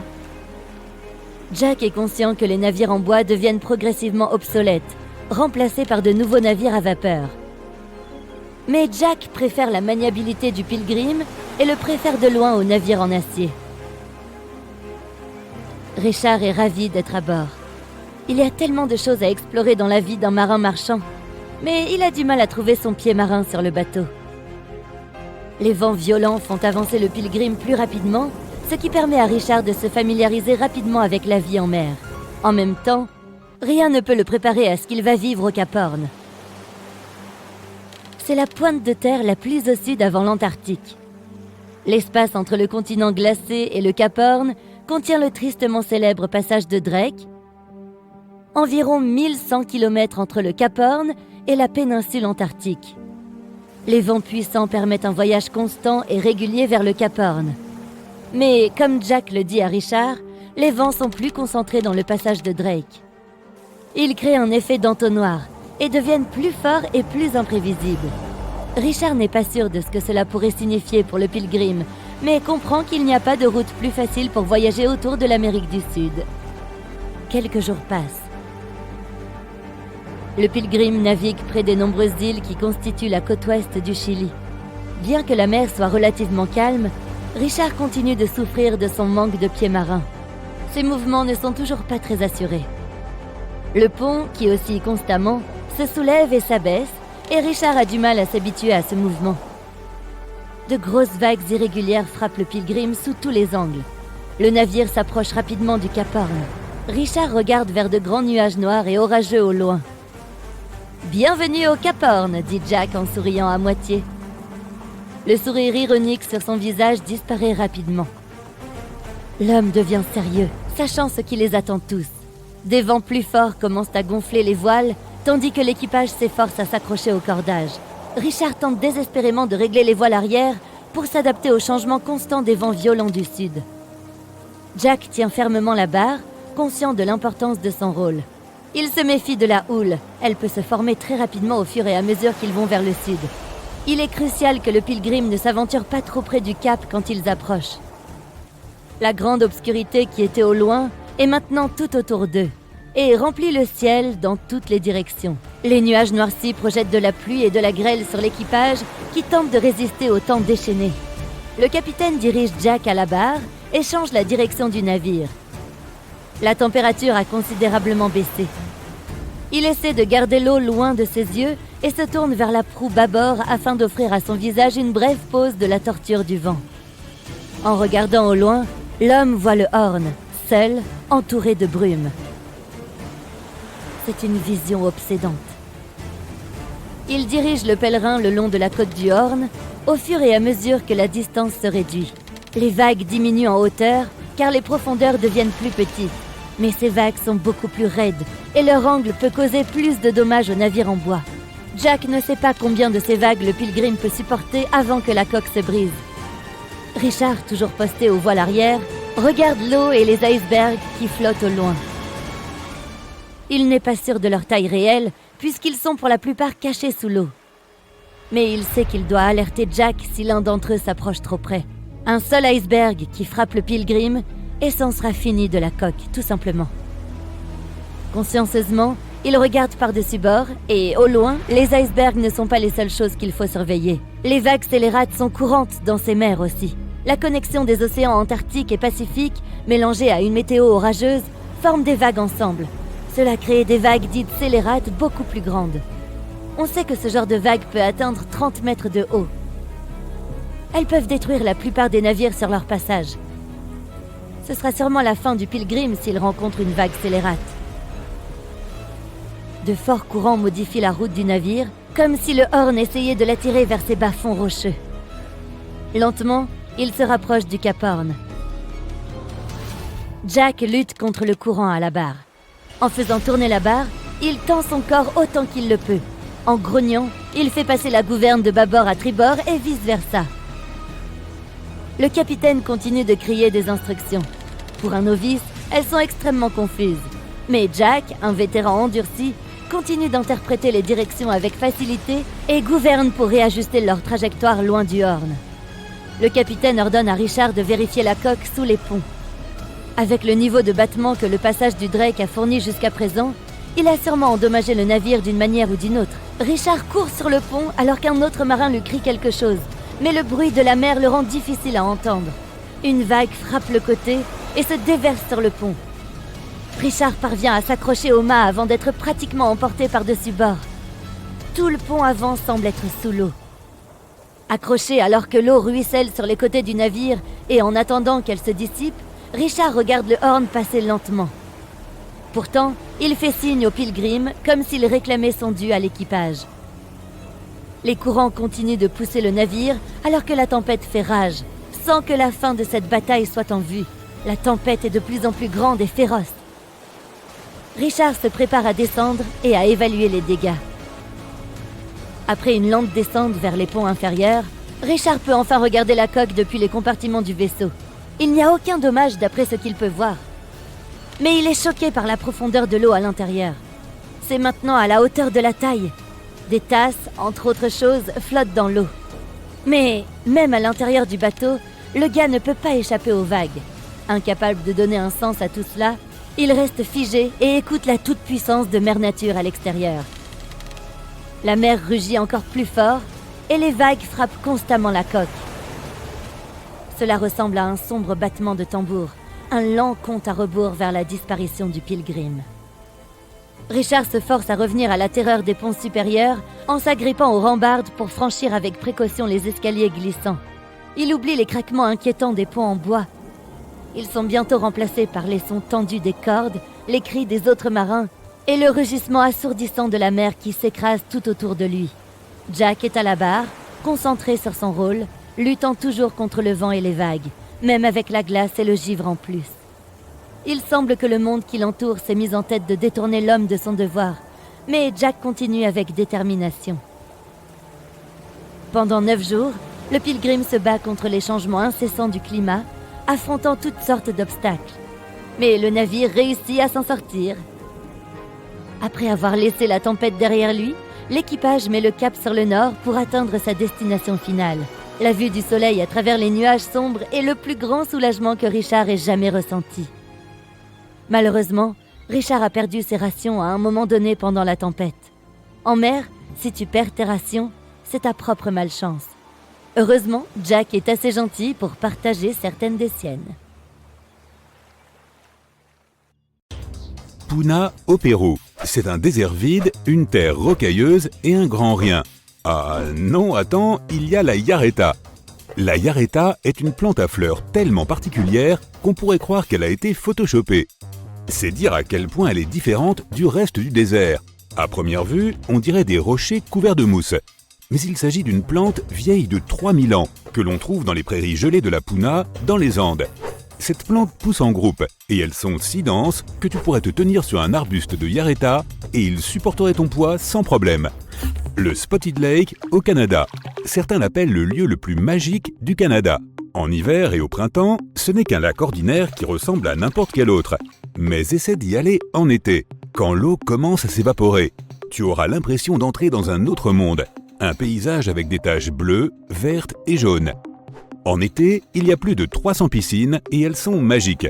Jack est conscient que les navires en bois deviennent progressivement obsolètes, remplacés par de nouveaux navires à vapeur. Mais Jack préfère la maniabilité du Pilgrim et le préfère de loin aux navires en acier. Richard est ravi d'être à bord. Il y a tellement de choses à explorer dans la vie d'un marin marchand, mais il a du mal à trouver son pied marin sur le bateau. Les vents violents font avancer le Pilgrim plus rapidement, ce qui permet à Richard de se familiariser rapidement avec la vie en mer. En même temps, rien ne peut le préparer à ce qu'il va vivre au Cap Horn. C'est la pointe de terre la plus au sud avant l'Antarctique. L'espace entre le continent glacé et le Cap Horn contient le tristement célèbre passage de Drake. Environ 1100 km entre le Cap Horn et la péninsule antarctique. Les vents puissants permettent un voyage constant et régulier vers le Cap Horn. Mais comme Jack le dit à Richard, les vents sont plus concentrés dans le passage de Drake. Ils créent un effet d'entonnoir et deviennent plus forts et plus imprévisibles. Richard n'est pas sûr de ce que cela pourrait signifier pour le Pilgrim, mais comprend qu'il n'y a pas de route plus facile pour voyager autour de l'Amérique du Sud. Quelques jours passent. Le Pilgrim navigue près des nombreuses îles qui constituent la côte ouest du Chili. Bien que la mer soit relativement calme, Richard continue de souffrir de son manque de pieds marins. Ses mouvements ne sont toujours pas très assurés. Le pont, qui oscille constamment, se soulève et s'abaisse, et Richard a du mal à s'habituer à ce mouvement. De grosses vagues irrégulières frappent le Pilgrim sous tous les angles. Le navire s'approche rapidement du Cap Horn. Richard regarde vers de grands nuages noirs et orageux au loin. « Bienvenue au Cap Horn », dit Jack en souriant à moitié. Le sourire ironique sur son visage disparaît rapidement. L'homme devient sérieux, sachant ce qui les attend tous. Des vents plus forts commencent à gonfler les voiles, tandis que l'équipage s'efforce à s'accrocher au cordage. Richard tente désespérément de régler les voiles arrière pour s'adapter au changement constant des vents violents du sud. Jack tient fermement la barre, conscient de l'importance de son rôle. Il se méfie de la houle, elle peut se former très rapidement au fur et à mesure qu'ils vont vers le sud. Il est crucial que le Pilgrim ne s'aventure pas trop près du cap quand ils approchent. La grande obscurité qui était au loin est maintenant tout autour d'eux et remplit le ciel dans toutes les directions. Les nuages noircis projettent de la pluie et de la grêle sur l'équipage qui tente de résister au temps déchaîné. Le capitaine dirige Jack à la barre et change la direction du navire. La température a considérablement baissé. Il essaie de garder l'eau loin de ses yeux et se tourne vers la proue bâbord afin d'offrir à son visage une brève pause de la torture du vent. En regardant au loin, l'homme voit le Horn, seul, entouré de brume. C'est une vision obsédante. Il dirige le pèlerin le long de la côte du Horn, au fur et à mesure que la distance se réduit. Les vagues diminuent en hauteur, car les profondeurs deviennent plus petites. Mais ces vagues sont beaucoup plus raides, et leur angle peut causer plus de dommages au navire en bois. Jack ne sait pas combien de ces vagues le Pilgrim peut supporter avant que la coque se brise. Richard, toujours posté aux voiles arrière, regarde l'eau et les icebergs qui flottent au loin. Il n'est pas sûr de leur taille réelle, puisqu'ils sont pour la plupart cachés sous l'eau. Mais il sait qu'il doit alerter Jack si l'un d'entre eux s'approche trop près. Un seul iceberg qui frappe le Pilgrim, et c'en sera fini de la coque, tout simplement. Consciencieusement, il regarde par-dessus bord, et au loin, les icebergs ne sont pas les seules choses qu'il faut surveiller. Les vagues scélérates sont courantes dans ces mers aussi. La connexion des océans Antarctique et Pacifique, mélangée à une météo orageuse, forme des vagues ensemble. Cela crée des vagues dites scélérates beaucoup plus grandes. On sait que ce genre de vague peut atteindre 30 mètres de haut. Elles peuvent détruire la plupart des navires sur leur passage. Ce sera sûrement la fin du Pilgrim s'il rencontre une vague scélérate. De forts courants modifient la route du navire, comme si le Horn essayait de l'attirer vers ses bas-fonds rocheux. Lentement, il se rapproche du Cap Horn. Jack lutte contre le courant à la barre. En faisant tourner la barre, il tend son corps autant qu'il le peut. En grognant, il fait passer la gouverne de bâbord à tribord et vice-versa. Le capitaine continue de crier des instructions. Pour un novice, elles sont extrêmement confuses. Mais Jack, un vétéran endurci, continue d'interpréter les directions avec facilité et gouverne pour réajuster leur trajectoire loin du Horn. Le capitaine ordonne à Richard de vérifier la coque sous les ponts. Avec le niveau de battement que le passage du Drake a fourni jusqu'à présent, il a sûrement endommagé le navire d'une manière ou d'une autre. Richard court sur le pont alors qu'un autre marin lui crie quelque chose, mais le bruit de la mer le rend difficile à entendre. Une vague frappe le côté et se déverse sur le pont. Richard parvient à s'accrocher au mât avant d'être pratiquement emporté par-dessus bord. Tout le pont avant semble être sous l'eau. Accroché alors que l'eau ruisselle sur les côtés du navire et en attendant qu'elle se dissipe, Richard regarde le Horn passer lentement. Pourtant, il fait signe au Pilgrim comme s'il réclamait son dû à l'équipage. Les courants continuent de pousser le navire alors que la tempête fait rage, sans que la fin de cette bataille soit en vue. La tempête est de plus en plus grande et féroce. Richard se prépare à descendre et à évaluer les dégâts. Après une lente descente vers les ponts inférieurs, Richard peut enfin regarder la coque depuis les compartiments du vaisseau. Il n'y a aucun dommage d'après ce qu'il peut voir. Mais il est choqué par la profondeur de l'eau à l'intérieur. C'est maintenant à la hauteur de la taille. Des tasses, entre autres choses, flottent dans l'eau. Mais, même à l'intérieur du bateau, le gars ne peut pas échapper aux vagues. Incapable de donner un sens à tout cela, il reste figé et écoute la toute-puissance de Mère Nature à l'extérieur. La mer rugit encore plus fort et les vagues frappent constamment la coque. Cela ressemble à un sombre battement de tambour, un lent compte à rebours vers la disparition du Pilgrim. Richard se force à revenir à la terreur des ponts supérieurs en s'agrippant aux rambardes pour franchir avec précaution les escaliers glissants. Il oublie les craquements inquiétants des ponts en bois. Ils sont bientôt remplacés par les sons tendus des cordes, les cris des autres marins et le rugissement assourdissant de la mer qui s'écrase tout autour de lui. Jack est à la barre, concentré sur son rôle, luttant toujours contre le vent et les vagues, même avec la glace et le givre en plus. Il semble que le monde qui l'entoure s'est mis en tête de détourner l'homme de son devoir, mais Jack continue avec détermination. Pendant 9 jours, le Pilgrim se bat contre les changements incessants du climat, affrontant toutes sortes d'obstacles. Mais le navire réussit à s'en sortir. Après avoir laissé la tempête derrière lui, l'équipage met le cap sur le nord pour atteindre sa destination finale. La vue du soleil à travers les nuages sombres est le plus grand soulagement que Richard ait jamais ressenti. Malheureusement, Richard a perdu ses rations à un moment donné pendant la tempête. En mer, si tu perds tes rations, c'est ta propre malchance. Heureusement, Jack est assez gentil pour partager certaines des siennes. Puna au Pérou. C'est un désert vide, une terre rocailleuse et un grand rien. Ah non, attends, il y a la yareta. La yareta est une plante à fleurs tellement particulière qu'on pourrait croire qu'elle a été photoshopée. C'est dire à quel point elle est différente du reste du désert. À première vue, on dirait des rochers couverts de mousse. Mais il s'agit d'une plante vieille de 3000 ans, que l'on trouve dans les prairies gelées de la Puna, dans les Andes. Cette plante pousse en groupe, et elles sont si denses que tu pourrais te tenir sur un arbuste de yareta et il supporterait ton poids sans problème. Le Spotted Lake au Canada. Certains l'appellent le lieu le plus magique du Canada. En hiver et au printemps, ce n'est qu'un lac ordinaire qui ressemble à n'importe quel autre. Mais essaie d'y aller en été, quand l'eau commence à s'évaporer. Tu auras l'impression d'entrer dans un autre monde. Un paysage avec des taches bleues, vertes et jaunes. En été, il y a plus de 300 piscines et elles sont magiques.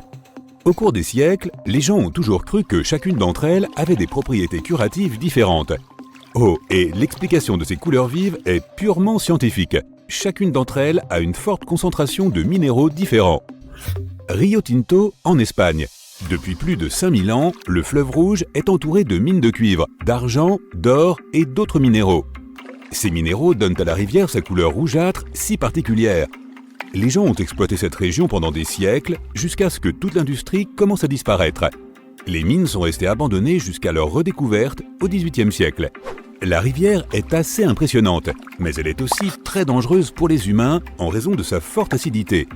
Au cours des siècles, les gens ont toujours cru que chacune d'entre elles avait des propriétés curatives différentes. Oh, et l'explication de ces couleurs vives est purement scientifique. Chacune d'entre elles a une forte concentration de minéraux différents. Rio Tinto en Espagne. Depuis plus de 5000 ans, le fleuve Rouge est entouré de mines de cuivre, d'argent, d'or et d'autres minéraux. Ces minéraux donnent à la rivière sa couleur rougeâtre si particulière. Les gens ont exploité cette région pendant des siècles, jusqu'à ce que toute l'industrie commence à disparaître. Les mines sont restées abandonnées jusqu'à leur redécouverte au XVIIIe siècle. La rivière est assez impressionnante, mais elle est aussi très dangereuse pour les humains en raison de sa forte acidité.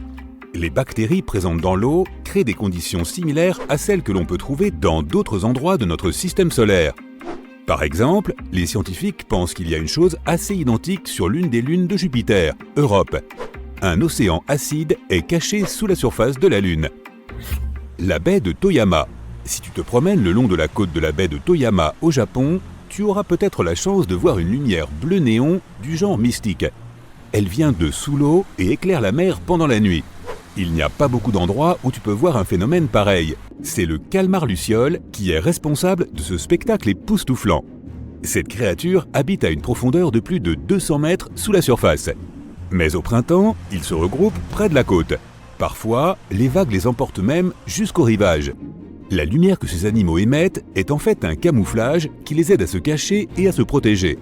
Les bactéries présentes dans l'eau créent des conditions similaires à celles que l'on peut trouver dans d'autres endroits de notre système solaire. Par exemple, les scientifiques pensent qu'il y a une chose assez identique sur l'une des lunes de Jupiter, Europe. Un océan acide est caché sous la surface de la Lune. La baie de Toyama. Si tu te promènes le long de la côte de la baie de Toyama au Japon, tu auras peut-être la chance de voir une lumière bleu néon du genre mystique. Elle vient de sous l'eau et éclaire la mer pendant la nuit. Il n'y a pas beaucoup d'endroits où tu peux voir un phénomène pareil. C'est le calmar luciole qui est responsable de ce spectacle époustouflant. Cette créature habite à une profondeur de plus de 200 mètres sous la surface. Mais au printemps, ils se regroupent près de la côte. Parfois, les vagues les emportent même jusqu'au rivage. La lumière que ces animaux émettent est en fait un camouflage qui les aide à se cacher et à se protéger.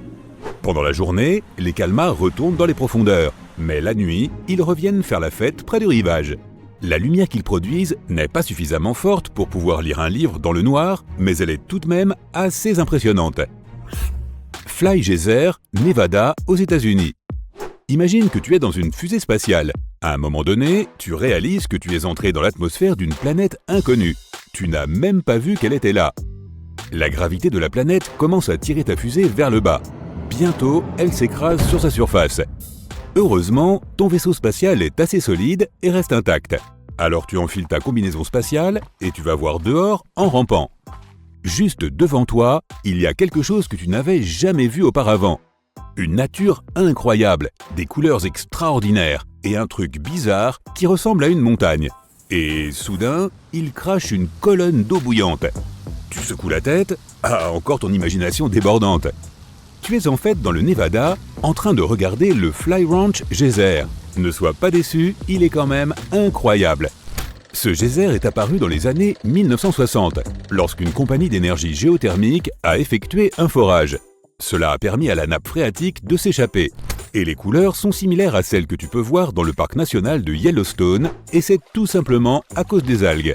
Pendant la journée, les calmars retournent dans les profondeurs, mais la nuit, ils reviennent faire la fête près du rivage. La lumière qu'ils produisent n'est pas suffisamment forte pour pouvoir lire un livre dans le noir, mais elle est tout de même assez impressionnante. Fly Geyser, Nevada, aux États-Unis. Imagine que tu es dans une fusée spatiale. À un moment donné, tu réalises que tu es entré dans l'atmosphère d'une planète inconnue. Tu n'as même pas vu qu'elle était là. La gravité de la planète commence à tirer ta fusée vers le bas. Bientôt, elle s'écrase sur sa surface. Heureusement, ton vaisseau spatial est assez solide et reste intact. Alors tu enfiles ta combinaison spatiale et tu vas voir dehors en rampant. Juste devant toi, il y a quelque chose que tu n'avais jamais vu auparavant. Une nature incroyable, des couleurs extraordinaires et un truc bizarre qui ressemble à une montagne. Et soudain, il crache une colonne d'eau bouillante. Tu secoues la tête, encore ton imagination débordante. Tu es en fait dans le Nevada, en train de regarder le Fly Ranch Geyser. Ne sois pas déçu, il est quand même incroyable. Ce geyser est apparu dans les années 1960, lorsqu'une compagnie d'énergie géothermique a effectué un forage. Cela a permis à la nappe phréatique de s'échapper. Et les couleurs sont similaires à celles que tu peux voir dans le parc national de Yellowstone, et c'est tout simplement à cause des algues.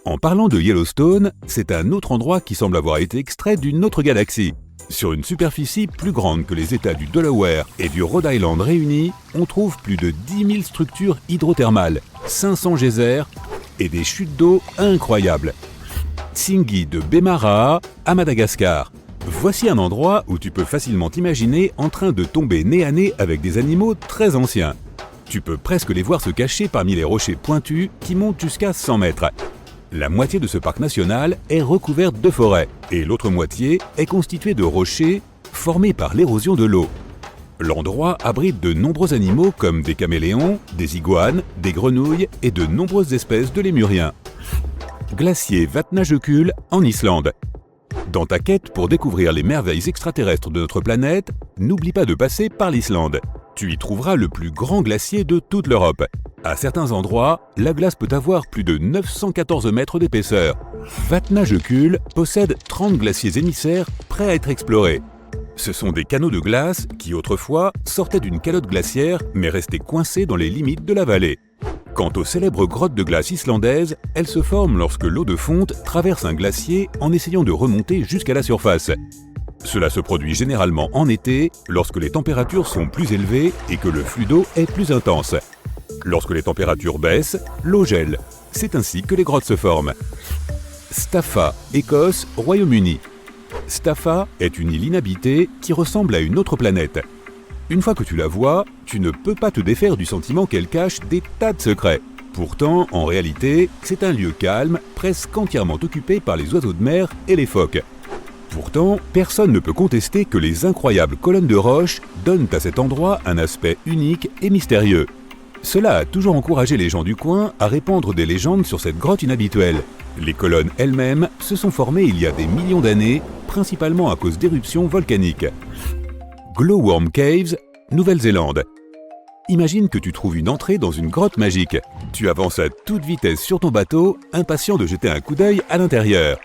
En parlant de Yellowstone, c'est un autre endroit qui semble avoir été extrait d'une autre galaxie. Sur une superficie plus grande que les États du Delaware et du Rhode Island réunis, on trouve plus de 10 000 structures hydrothermales. 500 geysers et des chutes d'eau incroyables. Tsingy de Bemaraha à Madagascar. Voici un endroit où tu peux facilement t'imaginer en train de tomber nez à nez avec des animaux très anciens. Tu peux presque les voir se cacher parmi les rochers pointus qui montent jusqu'à 100 mètres. La moitié de ce parc national est recouverte de forêt et l'autre moitié est constituée de rochers formés par l'érosion de l'eau. L'endroit abrite de nombreux animaux comme des caméléons, des iguanes, des grenouilles et de nombreuses espèces de lémuriens. Glacier Vatnajökull en Islande. Dans ta quête pour découvrir les merveilles extraterrestres de notre planète, n'oublie pas de passer par l'Islande. Tu y trouveras le plus grand glacier de toute l'Europe. À certains endroits, la glace peut avoir plus de 914 mètres d'épaisseur. Vatnajökull possède 30 glaciers émissaires prêts à être explorés. Ce sont des canaux de glace qui autrefois sortaient d'une calotte glaciaire mais restaient coincés dans les limites de la vallée. Quant aux célèbres grottes de glace islandaises, elles se forment lorsque l'eau de fonte traverse un glacier en essayant de remonter jusqu'à la surface. Cela se produit généralement en été, lorsque les températures sont plus élevées et que le flux d'eau est plus intense. Lorsque les températures baissent, l'eau gèle. C'est ainsi que les grottes se forment. Staffa, Écosse, Royaume-Uni. Staffa est une île inhabitée qui ressemble à une autre planète. Une fois que tu la vois, tu ne peux pas te défaire du sentiment qu'elle cache des tas de secrets. Pourtant, en réalité, c'est un lieu calme, presque entièrement occupé par les oiseaux de mer et les phoques. Pourtant, personne ne peut contester que les incroyables colonnes de roches donnent à cet endroit un aspect unique et mystérieux. Cela a toujours encouragé les gens du coin à répandre des légendes sur cette grotte inhabituelle. Les colonnes elles-mêmes se sont formées il y a des millions d'années, principalement à cause d'éruptions volcaniques. Glowworm Caves, Nouvelle-Zélande. Imagine que tu trouves une entrée dans une grotte magique. Tu avances à toute vitesse sur ton bateau, impatient de jeter un coup d'œil à l'intérieur.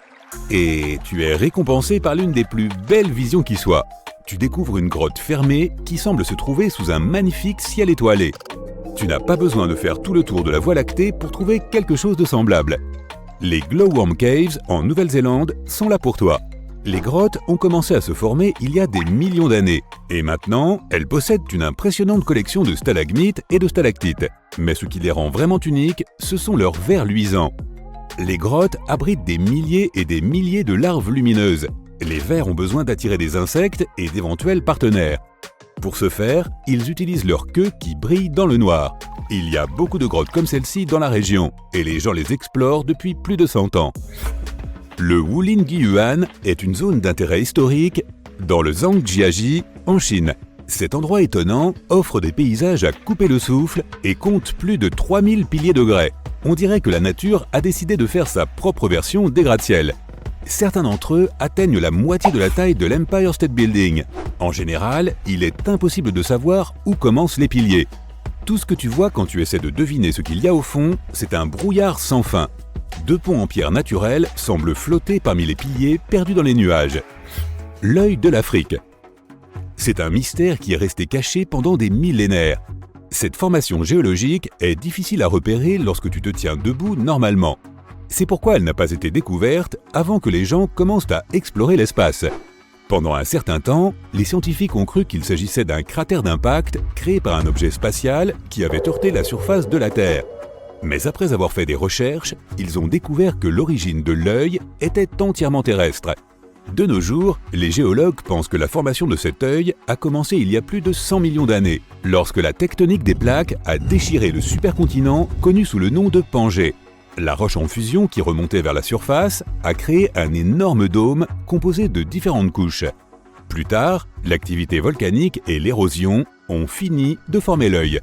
Et tu es récompensé par l'une des plus belles visions qui soit. Tu découvres une grotte fermée qui semble se trouver sous un magnifique ciel étoilé. Tu n'as pas besoin de faire tout le tour de la Voie lactée pour trouver quelque chose de semblable. Les Glowworm Caves en Nouvelle-Zélande sont là pour toi. Les grottes ont commencé à se former il y a des millions d'années. Et maintenant, elles possèdent une impressionnante collection de stalagmites et de stalactites. Mais ce qui les rend vraiment uniques, ce sont leurs verres luisants. Les grottes abritent des milliers et des milliers de larves lumineuses. Les vers ont besoin d'attirer des insectes et d'éventuels partenaires. Pour ce faire, ils utilisent leur queue qui brille dans le noir. Il y a beaucoup de grottes comme celle-ci dans la région, et les gens les explorent depuis plus de 100 ans. Le Wulingyuan est une zone d'intérêt historique dans le Zhangjiajie, en Chine. Cet endroit étonnant offre des paysages à couper le souffle et compte plus de 3000 piliers de grès. On dirait que la nature a décidé de faire sa propre version des gratte-ciel. Certains d'entre eux atteignent la moitié de la taille de l'Empire State Building. En général, il est impossible de savoir où commencent les piliers. Tout ce que tu vois quand tu essaies de deviner ce qu'il y a au fond, c'est un brouillard sans fin. 2 ponts en pierre naturelle semblent flotter parmi les piliers perdus dans les nuages. L'œil de l'Afrique. C'est un mystère qui est resté caché pendant des millénaires. Cette formation géologique est difficile à repérer lorsque tu te tiens debout normalement. C'est pourquoi elle n'a pas été découverte avant que les gens commencent à explorer l'espace. Pendant un certain temps, les scientifiques ont cru qu'il s'agissait d'un cratère d'impact créé par un objet spatial qui avait heurté la surface de la Terre. Mais après avoir fait des recherches, ils ont découvert que l'origine de l'œil était entièrement terrestre. De nos jours, les géologues pensent que la formation de cet œil a commencé il y a plus de 100 millions d'années, lorsque la tectonique des plaques a déchiré le supercontinent connu sous le nom de Pangée. La roche en fusion qui remontait vers la surface a créé un énorme dôme composé de différentes couches. Plus tard, l'activité volcanique et l'érosion ont fini de former l'œil.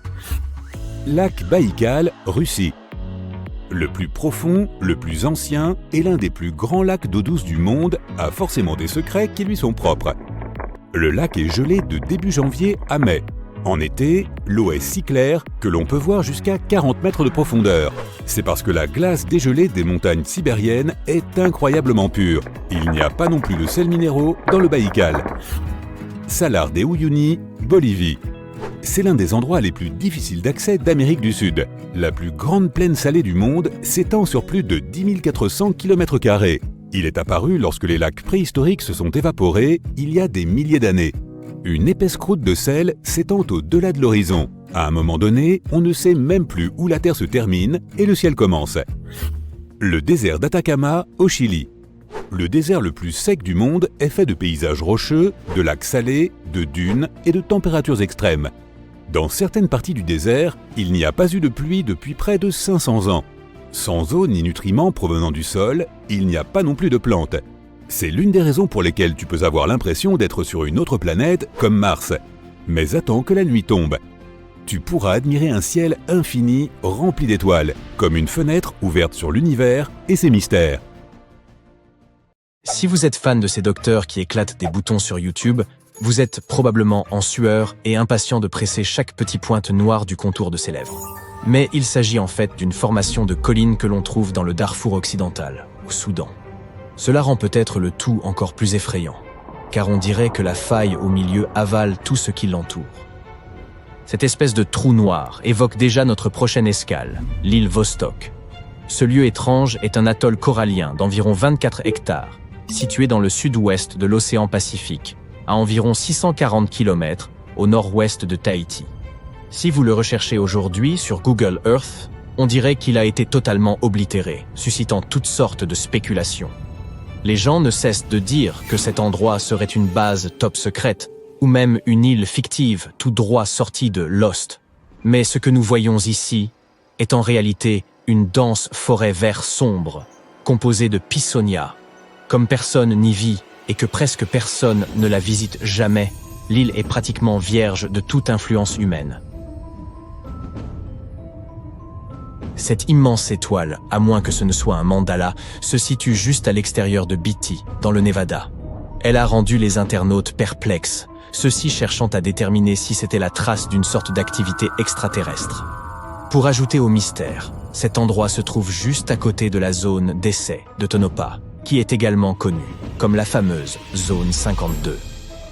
Lac Baïkal, Russie. Le plus profond, le plus ancien et l'un des plus grands lacs d'eau douce du monde a forcément des secrets qui lui sont propres. Le lac est gelé de début janvier à mai. En été, l'eau est si claire que l'on peut voir jusqu'à 40 mètres de profondeur. C'est parce que la glace dégelée des montagnes sibériennes est incroyablement pure. Il n'y a pas non plus de sels minéraux dans le Baïkal. Salar de Uyuni, Bolivie. C'est l'un des endroits les plus difficiles d'accès d'Amérique du Sud. La plus grande plaine salée du monde s'étend sur plus de 10 400 km². Il est apparu lorsque les lacs préhistoriques se sont évaporés il y a des milliers d'années. Une épaisse croûte de sel s'étend au-delà de l'horizon. À un moment donné, on ne sait même plus où la Terre se termine et le ciel commence. Le désert d'Atacama, au Chili. Le désert le plus sec du monde est fait de paysages rocheux, de lacs salés, de dunes et de températures extrêmes. Dans certaines parties du désert, il n'y a pas eu de pluie depuis près de 500 ans. Sans eau ni nutriments provenant du sol, il n'y a pas non plus de plantes. C'est l'une des raisons pour lesquelles tu peux avoir l'impression d'être sur une autre planète comme Mars. Mais attends que la nuit tombe. Tu pourras admirer un ciel infini rempli d'étoiles, comme une fenêtre ouverte sur l'univers et ses mystères. Si vous êtes fan de ces docteurs qui éclatent des boutons sur YouTube, vous êtes probablement en sueur et impatient de presser chaque petite pointe noire du contour de ses lèvres. Mais il s'agit en fait d'une formation de collines que l'on trouve dans le Darfour occidental, au Soudan. Cela rend peut-être le tout encore plus effrayant, car on dirait que la faille au milieu avale tout ce qui l'entoure. Cette espèce de trou noir évoque déjà notre prochaine escale, l'île Vostok. Ce lieu étrange est un atoll corallien d'environ 24 hectares, situé dans le sud-ouest de l'océan Pacifique, à environ 640 km au nord-ouest de Tahiti. Si vous le recherchez aujourd'hui sur Google Earth, on dirait qu'il a été totalement oblitéré, suscitant toutes sortes de spéculations. Les gens ne cessent de dire que cet endroit serait une base top secrète, ou même une île fictive tout droit sortie de Lost. Mais ce que nous voyons ici est en réalité une dense forêt vert sombre, composée de Pisonia. Comme personne n'y vit et que presque personne ne la visite jamais, l'île est pratiquement vierge de toute influence humaine. Cette immense étoile, à moins que ce ne soit un mandala, se situe juste à l'extérieur de Beatty, dans le Nevada. Elle a rendu les internautes perplexes, ceux-ci cherchant à déterminer si c'était la trace d'une sorte d'activité extraterrestre. Pour ajouter au mystère, cet endroit se trouve juste à côté de la zone d'essai de Tonopah, qui est également connue comme la fameuse zone 52.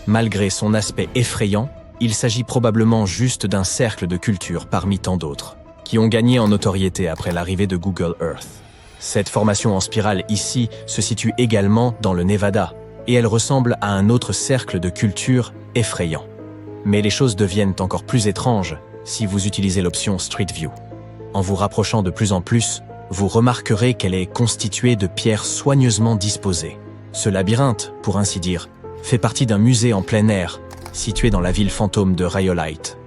Malgré son aspect effrayant, il s'agit probablement juste d'un cercle de culture parmi tant d'autres, qui ont gagné en notoriété après l'arrivée de Google Earth. Cette formation en spirale ici se situe également dans le Nevada, et elle ressemble à un autre cercle de culture effrayant. Mais les choses deviennent encore plus étranges si vous utilisez l'option Street View. En vous rapprochant de plus en plus, vous remarquerez qu'elle est constituée de pierres soigneusement disposées. Ce labyrinthe, pour ainsi dire, fait partie d'un musée en plein air, situé dans la ville fantôme de Rhyolite.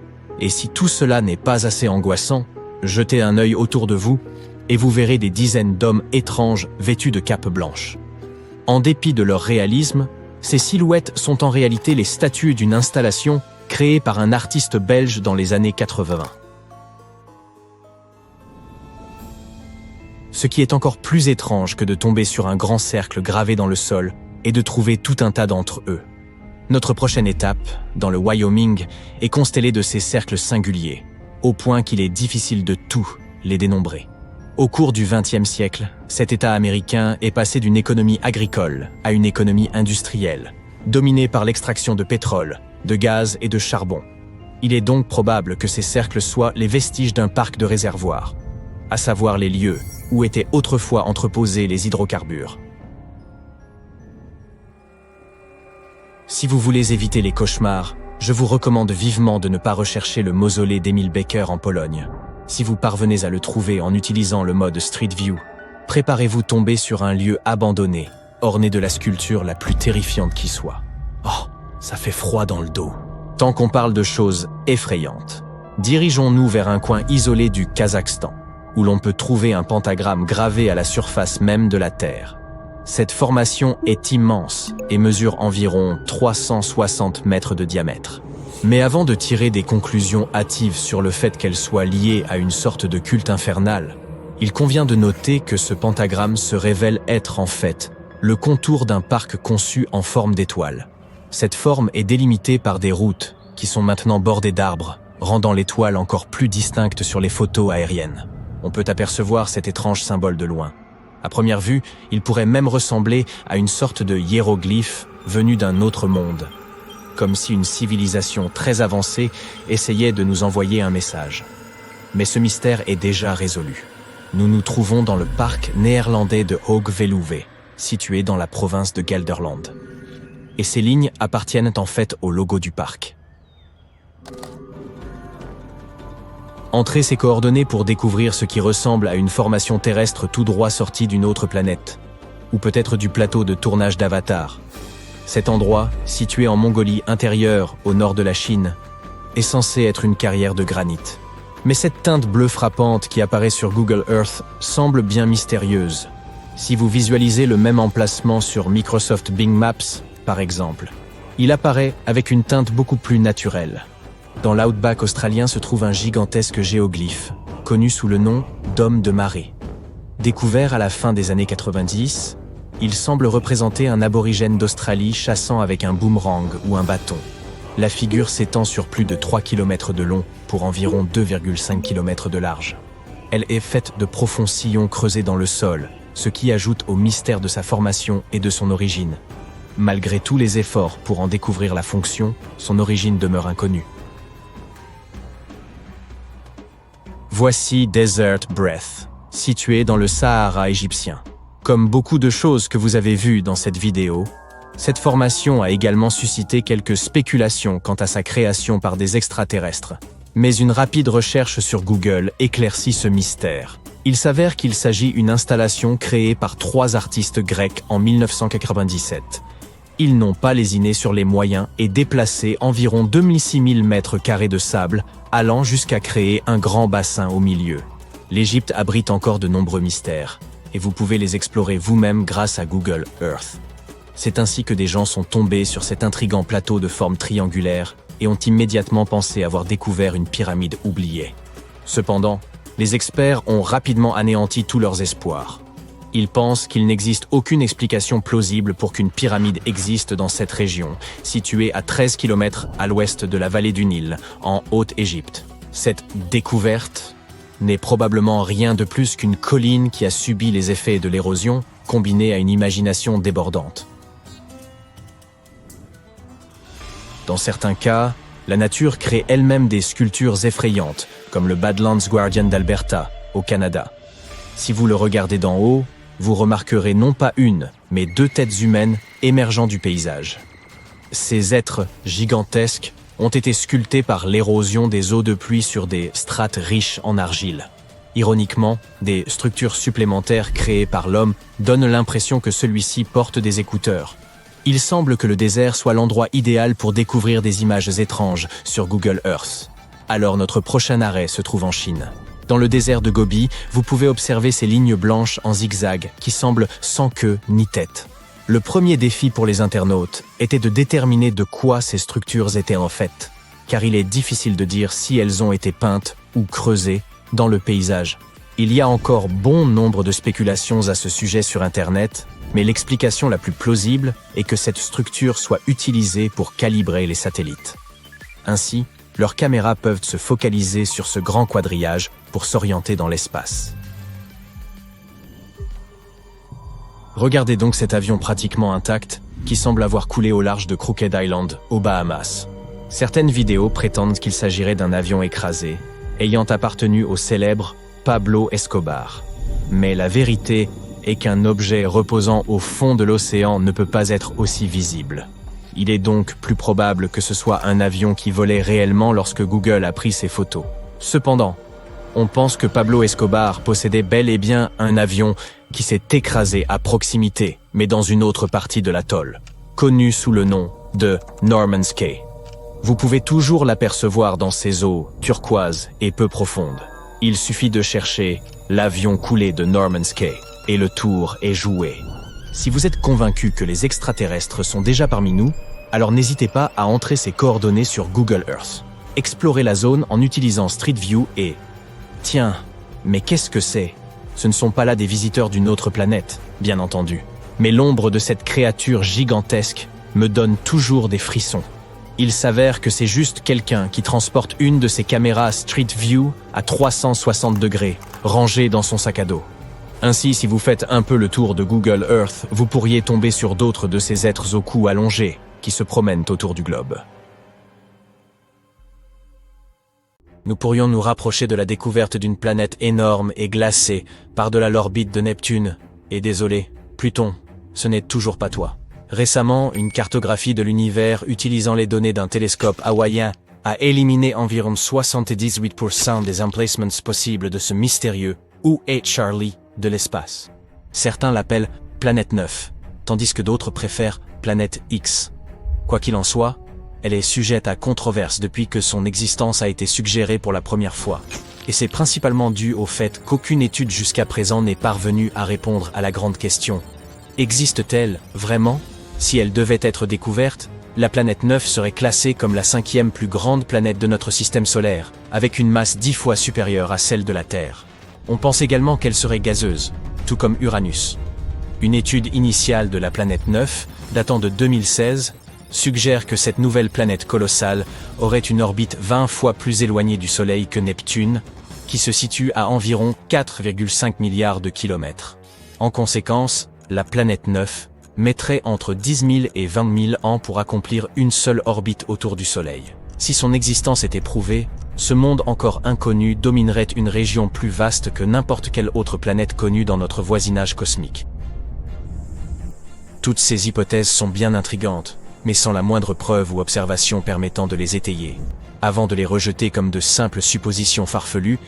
Et si tout cela n'est pas assez angoissant, jetez un œil autour de vous et vous verrez des dizaines d'hommes étranges vêtus de capes blanches. En dépit de leur réalisme, ces silhouettes sont en réalité les statues d'une installation créée par un artiste belge dans les années 80. Ce qui est encore plus étrange que de tomber sur un grand cercle gravé dans le sol et de trouver tout un tas d'entre eux. Notre prochaine étape, dans le Wyoming, est constellée de ces cercles singuliers, au point qu'il est difficile de tout les dénombrer. Au cours du XXe siècle, cet État américain est passé d'une économie agricole à une économie industrielle, dominée par l'extraction de pétrole, de gaz et de charbon. Il est donc probable que ces cercles soient les vestiges d'un parc de réservoirs, à savoir les lieux où étaient autrefois entreposés les hydrocarbures. Si vous voulez éviter les cauchemars, je vous recommande vivement de ne pas rechercher le mausolée d'Emil Becker en Pologne. Si vous parvenez à le trouver en utilisant le mode Street View, préparez-vous tomber sur un lieu abandonné, orné de la sculpture la plus terrifiante qui soit. Oh, ça fait froid dans le dos. Tant qu'on parle de choses effrayantes, dirigeons-nous vers un coin isolé du Kazakhstan, où l'on peut trouver un pentagramme gravé à la surface même de la Terre. Cette formation est immense et mesure environ 360 mètres de diamètre. Mais avant de tirer des conclusions hâtives sur le fait qu'elle soit liée à une sorte de culte infernal, il convient de noter que ce pentagramme se révèle être en fait le contour d'un parc conçu en forme d'étoile. Cette forme est délimitée par des routes qui sont maintenant bordées d'arbres, rendant l'étoile encore plus distincte sur les photos aériennes. On peut apercevoir cet étrange symbole de loin. À première vue, il pourrait même ressembler à une sorte de hiéroglyphe venu d'un autre monde, comme si une civilisation très avancée essayait de nous envoyer un message. Mais ce mystère est déjà résolu. Nous nous trouvons dans le parc néerlandais de Hoogveluwe, situé dans la province de Gelderland. Et ces lignes appartiennent en fait au logo du parc. Entrez ces coordonnées pour découvrir ce qui ressemble à une formation terrestre tout droit sortie d'une autre planète, ou peut-être du plateau de tournage d'Avatar. Cet endroit, situé en Mongolie intérieure, au nord de la Chine, est censé être une carrière de granit. Mais cette teinte bleue frappante qui apparaît sur Google Earth semble bien mystérieuse. Si vous visualisez le même emplacement sur Microsoft Bing Maps, par exemple, il apparaît avec une teinte beaucoup plus naturelle. Dans l'outback australien se trouve un gigantesque géoglyphe, connu sous le nom d'homme de marée. Découvert à la fin des années 90, il semble représenter un aborigène d'Australie chassant avec un boomerang ou un bâton. La figure s'étend sur plus de 3 km de long pour environ 2,5 km de large. Elle est faite de profonds sillons creusés dans le sol, ce qui ajoute au mystère de sa formation et de son origine. Malgré tous les efforts pour en découvrir la fonction, son origine demeure inconnue. Voici Desert Breath, situé dans le Sahara égyptien. Comme beaucoup de choses que vous avez vues dans cette vidéo, cette formation a également suscité quelques spéculations quant à sa création par des extraterrestres. Mais une rapide recherche sur Google éclaircit ce mystère. Il s'avère qu'il s'agit d'une installation créée par 3 artistes grecs en 1997. Ils n'ont pas lésiné sur les moyens et déplacé environ 26 000 mètres carrés de sable, allant jusqu'à créer un grand bassin au milieu. L'Égypte abrite encore de nombreux mystères, et vous pouvez les explorer vous-même grâce à Google Earth. C'est ainsi que des gens sont tombés sur cet intrigant plateau de forme triangulaire et ont immédiatement pensé avoir découvert une pyramide oubliée. Cependant, les experts ont rapidement anéanti tous leurs espoirs. Ils pensent qu'il n'existe aucune explication plausible pour qu'une pyramide existe dans cette région, située à 13 km à l'ouest de la vallée du Nil, en Haute-Égypte. Cette découverte n'est probablement rien de plus qu'une colline qui a subi les effets de l'érosion, combinée à une imagination débordante. Dans certains cas, la nature crée elle-même des sculptures effrayantes, comme le Badlands Guardian d'Alberta, au Canada. Si vous le regardez d'en haut, vous remarquerez non pas une, mais 2 têtes humaines émergeant du paysage. Ces êtres gigantesques ont été sculptés par l'érosion des eaux de pluie sur des strates riches en argile. Ironiquement, des structures supplémentaires créées par l'homme donnent l'impression que celui-ci porte des écouteurs. Il semble que le désert soit l'endroit idéal pour découvrir des images étranges sur Google Earth. Alors notre prochain arrêt se trouve en Chine. Dans le désert de Gobi, vous pouvez observer ces lignes blanches en zigzag qui semblent sans queue ni tête. Le premier défi pour les internautes était de déterminer de quoi ces structures étaient en fait, car il est difficile de dire si elles ont été peintes ou creusées dans le paysage. Il y a encore bon nombre de spéculations à ce sujet sur Internet, mais l'explication la plus plausible est que cette structure soit utilisée pour calibrer les satellites. Ainsi, leurs caméras peuvent se focaliser sur ce grand quadrillage pour s'orienter dans l'espace. Regardez donc cet avion pratiquement intact qui semble avoir coulé au large de Crooked Island, aux Bahamas. Certaines vidéos prétendent qu'il s'agirait d'un avion écrasé, ayant appartenu au célèbre Pablo Escobar. Mais la vérité est qu'un objet reposant au fond de l'océan ne peut pas être aussi visible. Il est donc plus probable que ce soit un avion qui volait réellement lorsque Google a pris ces photos. Cependant, on pense que Pablo Escobar possédait bel et bien un avion qui s'est écrasé à proximité, mais dans une autre partie de l'atoll, connu sous le nom de Norman's Cay. Vous pouvez toujours l'apercevoir dans ces eaux turquoises et peu profondes. Il suffit de chercher l'avion coulé de Norman's Cay et le tour est joué. Si vous êtes convaincu que les extraterrestres sont déjà parmi nous, alors n'hésitez pas à entrer ces coordonnées sur Google Earth. Explorez la zone en utilisant Street View et... Tiens, mais qu'est-ce que c'est ? Ce ne sont pas là des visiteurs d'une autre planète, bien entendu. Mais l'ombre de cette créature gigantesque me donne toujours des frissons. Il s'avère que c'est juste quelqu'un qui transporte une de ses caméras Street View à 360 degrés, rangée dans son sac à dos. Ainsi, si vous faites un peu le tour de Google Earth, vous pourriez tomber sur d'autres de ces êtres au cou allongé qui se promènent autour du globe. Nous pourrions nous rapprocher de la découverte d'une planète énorme et glacée par-delà l'orbite de Neptune. Et désolé, Pluton, ce n'est toujours pas toi. Récemment, une cartographie de l'univers utilisant les données d'un télescope hawaïen a éliminé environ 78% des emplacements possibles de ce mystérieux UH Charlie de l'espace. Certains l'appellent Planète 9, tandis que d'autres préfèrent Planète X. Quoi qu'il en soit, elle est sujette à controverse depuis que son existence a été suggérée pour la première fois. Et c'est principalement dû au fait qu'aucune étude jusqu'à présent n'est parvenue à répondre à la grande question. Existe-t-elle vraiment? Si elle devait être découverte, la planète 9 serait classée comme la 5e plus grande planète de notre système solaire, avec une masse 10 fois supérieure à celle de la Terre. On pense également qu'elle serait gazeuse, tout comme Uranus. Une étude initiale de la planète 9, datant de 2016, suggère que cette nouvelle planète colossale aurait une orbite 20 fois plus éloignée du Soleil que Neptune, qui se situe à environ 4,5 milliards de kilomètres. En conséquence, la planète 9 mettrait entre 10 000 et 20 000 ans pour accomplir une seule orbite autour du Soleil. Si son existence était prouvée, ce monde encore inconnu dominerait une région plus vaste que n'importe quelle autre planète connue dans notre voisinage cosmique. Toutes ces hypothèses sont bien intrigantes, mais sans la moindre preuve ou observation permettant de les étayer. Avant de les rejeter comme de simples suppositions farfelues,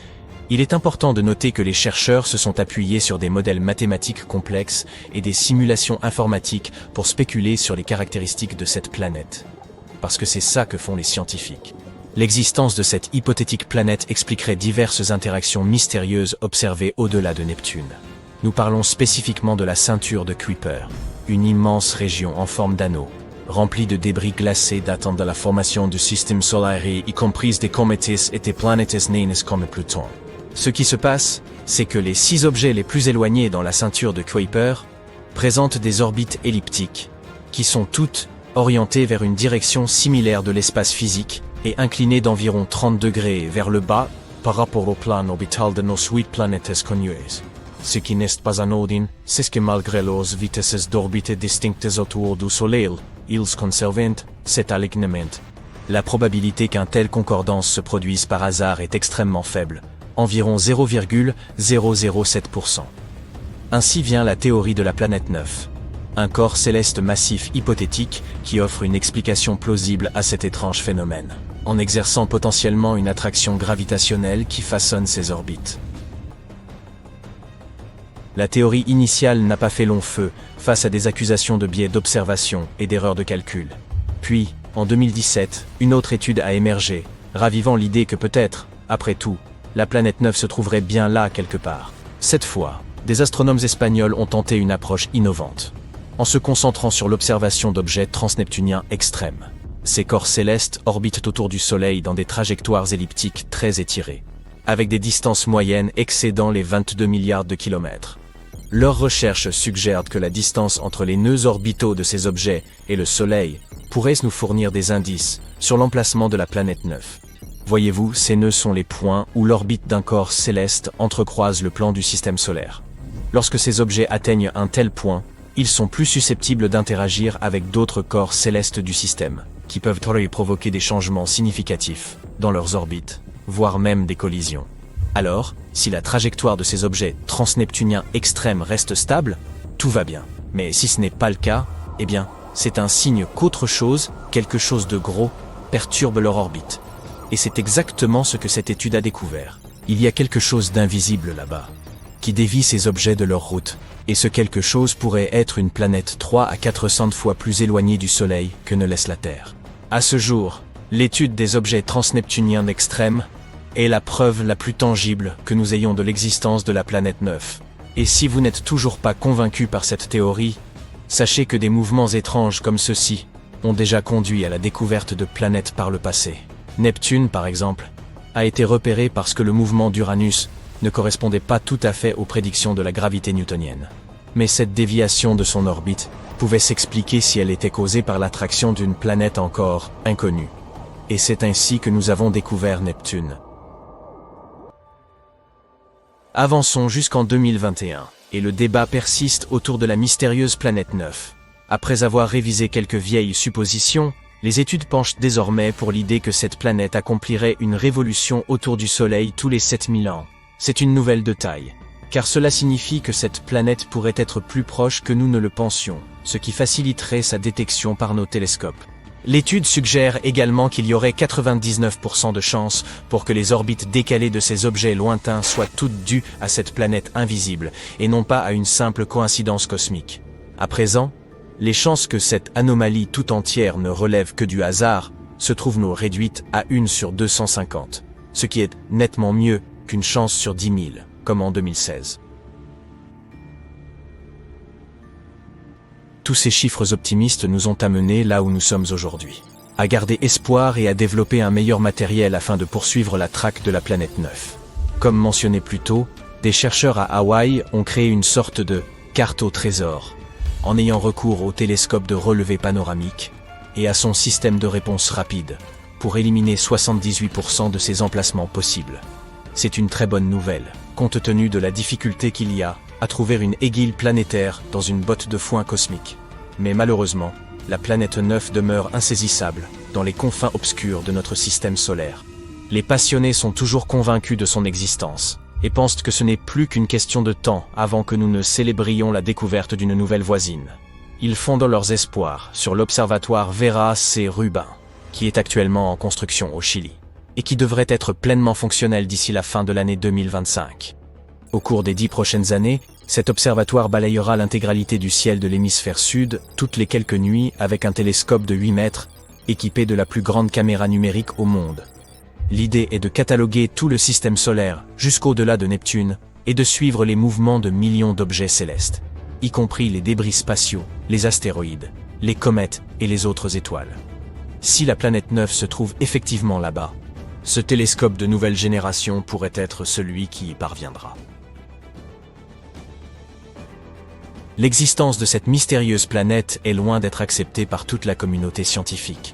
il est important de noter que les chercheurs se sont appuyés sur des modèles mathématiques complexes et des simulations informatiques pour spéculer sur les caractéristiques de cette planète. Parce que c'est ça que font les scientifiques. L'existence de cette hypothétique planète expliquerait diverses interactions mystérieuses observées au-delà de Neptune. Nous parlons spécifiquement de la ceinture de Kuiper, une immense région en forme d'anneau, remplie de débris glacés datant de la formation du système solaire, y compris des comètes et des planètes naines comme Pluton. Ce qui se passe, c'est que les 6 objets les plus éloignés dans la ceinture de Kuiper présentent des orbites elliptiques, qui sont toutes orientées vers une direction similaire de l'espace physique et inclinées d'environ 30 degrés vers le bas par rapport au plan orbital de nos 8 planètes connues. Ce qui n'est pas anodin, c'est que malgré leurs vitesses d'orbite distinctes autour du Soleil, ils conservent cet alignement. La probabilité qu'un tel concordance se produise par hasard est extrêmement faible, environ 0,007%. Ainsi vient la théorie de la planète 9, un corps céleste massif hypothétique qui offre une explication plausible à cet étrange phénomène, en exerçant potentiellement une attraction gravitationnelle qui façonne ses orbites. La théorie initiale n'a pas fait long feu face à des accusations de biais d'observation et d'erreurs de calcul. Puis, en 2017, une autre étude a émergé, ravivant l'idée que peut-être, après tout, la planète 9 se trouverait bien là quelque part. Cette fois, des astronomes espagnols ont tenté une approche innovante, en se concentrant sur l'observation d'objets transneptuniens extrêmes. Ces corps célestes orbitent autour du Soleil dans des trajectoires elliptiques très étirées, avec des distances moyennes excédant les 22 milliards de kilomètres. Leurs recherches suggèrent que la distance entre les nœuds orbitaux de ces objets et le Soleil pourrait nous fournir des indices sur l'emplacement de la planète 9. Voyez-vous, ces nœuds sont les points où l'orbite d'un corps céleste entrecroise le plan du système solaire. Lorsque ces objets atteignent un tel point, ils sont plus susceptibles d'interagir avec d'autres corps célestes du système, qui peuvent provoquer des changements significatifs dans leurs orbites, voire même des collisions. Alors, si la trajectoire de ces objets transneptuniens extrêmes reste stable, tout va bien. Mais si ce n'est pas le cas, eh bien, c'est un signe qu'autre chose, quelque chose de gros, perturbe leur orbite. Et c'est exactement ce que cette étude a découvert. Il y a quelque chose d'invisible là-bas, qui dévie ces objets de leur route, et ce quelque chose pourrait être une planète 3 à 400 fois plus éloignée du Soleil que ne laisse la Terre. À ce jour, l'étude des objets transneptuniens extrêmes est la preuve la plus tangible que nous ayons de l'existence de la planète 9. Et si vous n'êtes toujours pas convaincu par cette théorie, sachez que des mouvements étranges comme ceux-ci ont déjà conduit à la découverte de planètes par le passé. Neptune, par exemple, a été repéré parce que le mouvement d'Uranus ne correspondait pas tout à fait aux prédictions de la gravité newtonienne. Mais cette déviation de son orbite pouvait s'expliquer si elle était causée par l'attraction d'une planète encore inconnue. Et c'est ainsi que nous avons découvert Neptune. Avançons jusqu'en 2021, et le débat persiste autour de la mystérieuse planète 9. Après avoir révisé quelques vieilles suppositions, les études penchent désormais pour l'idée que cette planète accomplirait une révolution autour du Soleil tous les 7000 ans. C'est une nouvelle de taille, car cela signifie que cette planète pourrait être plus proche que nous ne le pensions, ce qui faciliterait sa détection par nos télescopes. L'étude suggère également qu'il y aurait 99% de chances pour que les orbites décalées de ces objets lointains soient toutes dues à cette planète invisible et non pas à une simple coïncidence cosmique. À présent, les chances que cette anomalie tout entière ne relève que du hasard se trouvent nous réduites à 1 sur 250, ce qui est nettement mieux qu'une chance sur 10 000, comme en 2016. Tous ces chiffres optimistes nous ont amenés là où nous sommes aujourd'hui, à garder espoir et à développer un meilleur matériel afin de poursuivre la traque de la planète 9. Comme mentionné plus tôt, des chercheurs à Hawaï ont créé une sorte de carte au trésor, en ayant recours au télescope de relevé panoramique et à son système de réponse rapide, pour éliminer 78% de ces emplacements possibles. C'est une très bonne nouvelle, compte tenu de la difficulté qu'il y a à trouver une aiguille planétaire dans une botte de foin cosmique. Mais malheureusement, la planète 9 demeure insaisissable dans les confins obscurs de notre système solaire. Les passionnés sont toujours convaincus de son existence et pensent que ce n'est plus qu'une question de temps avant que nous ne célébrions la découverte d'une nouvelle voisine. Ils fondent leurs espoirs sur l'observatoire Vera C. Rubin, qui est actuellement en construction au Chili, et qui devrait être pleinement fonctionnel d'ici la fin de l'année 2025. Au cours des 10 prochaines années, cet observatoire balayera l'intégralité du ciel de l'hémisphère sud toutes les quelques nuits avec un télescope de 8 mètres, équipé de la plus grande caméra numérique au monde. L'idée est de cataloguer tout le système solaire jusqu'au-delà de Neptune et de suivre les mouvements de millions d'objets célestes, y compris les débris spatiaux, les astéroïdes, les comètes et les autres étoiles. Si la planète 9 se trouve effectivement là-bas, ce télescope de nouvelle génération pourrait être celui qui y parviendra. L'existence de cette mystérieuse planète est loin d'être acceptée par toute la communauté scientifique.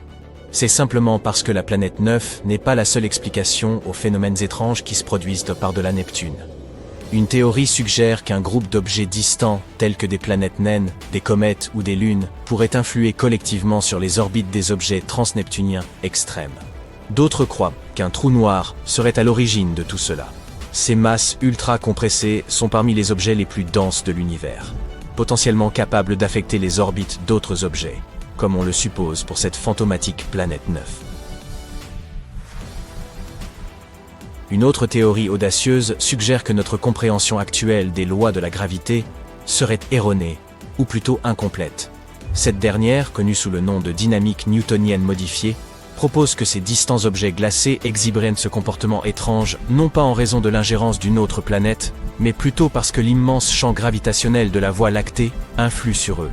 C'est simplement parce que la planète 9 n'est pas la seule explication aux phénomènes étranges qui se produisent par-delà Neptune. Une théorie suggère qu'un groupe d'objets distants, tels que des planètes naines, des comètes ou des lunes, pourrait influer collectivement sur les orbites des objets transneptuniens extrêmes. D'autres croient qu'un trou noir serait à l'origine de tout cela. Ces masses ultra compressées sont parmi les objets les plus denses de l'univers, potentiellement capables d'affecter les orbites d'autres objets, comme on le suppose pour cette fantomatique planète 9. Une autre théorie audacieuse suggère que notre compréhension actuelle des lois de la gravité serait erronée, ou plutôt incomplète. Cette dernière, connue sous le nom de dynamique newtonienne modifiée, propose que ces distants objets glacés exhiberaient ce comportement étrange, non pas en raison de l'ingérence d'une autre planète, mais plutôt parce que l'immense champ gravitationnel de la Voie lactée influe sur eux.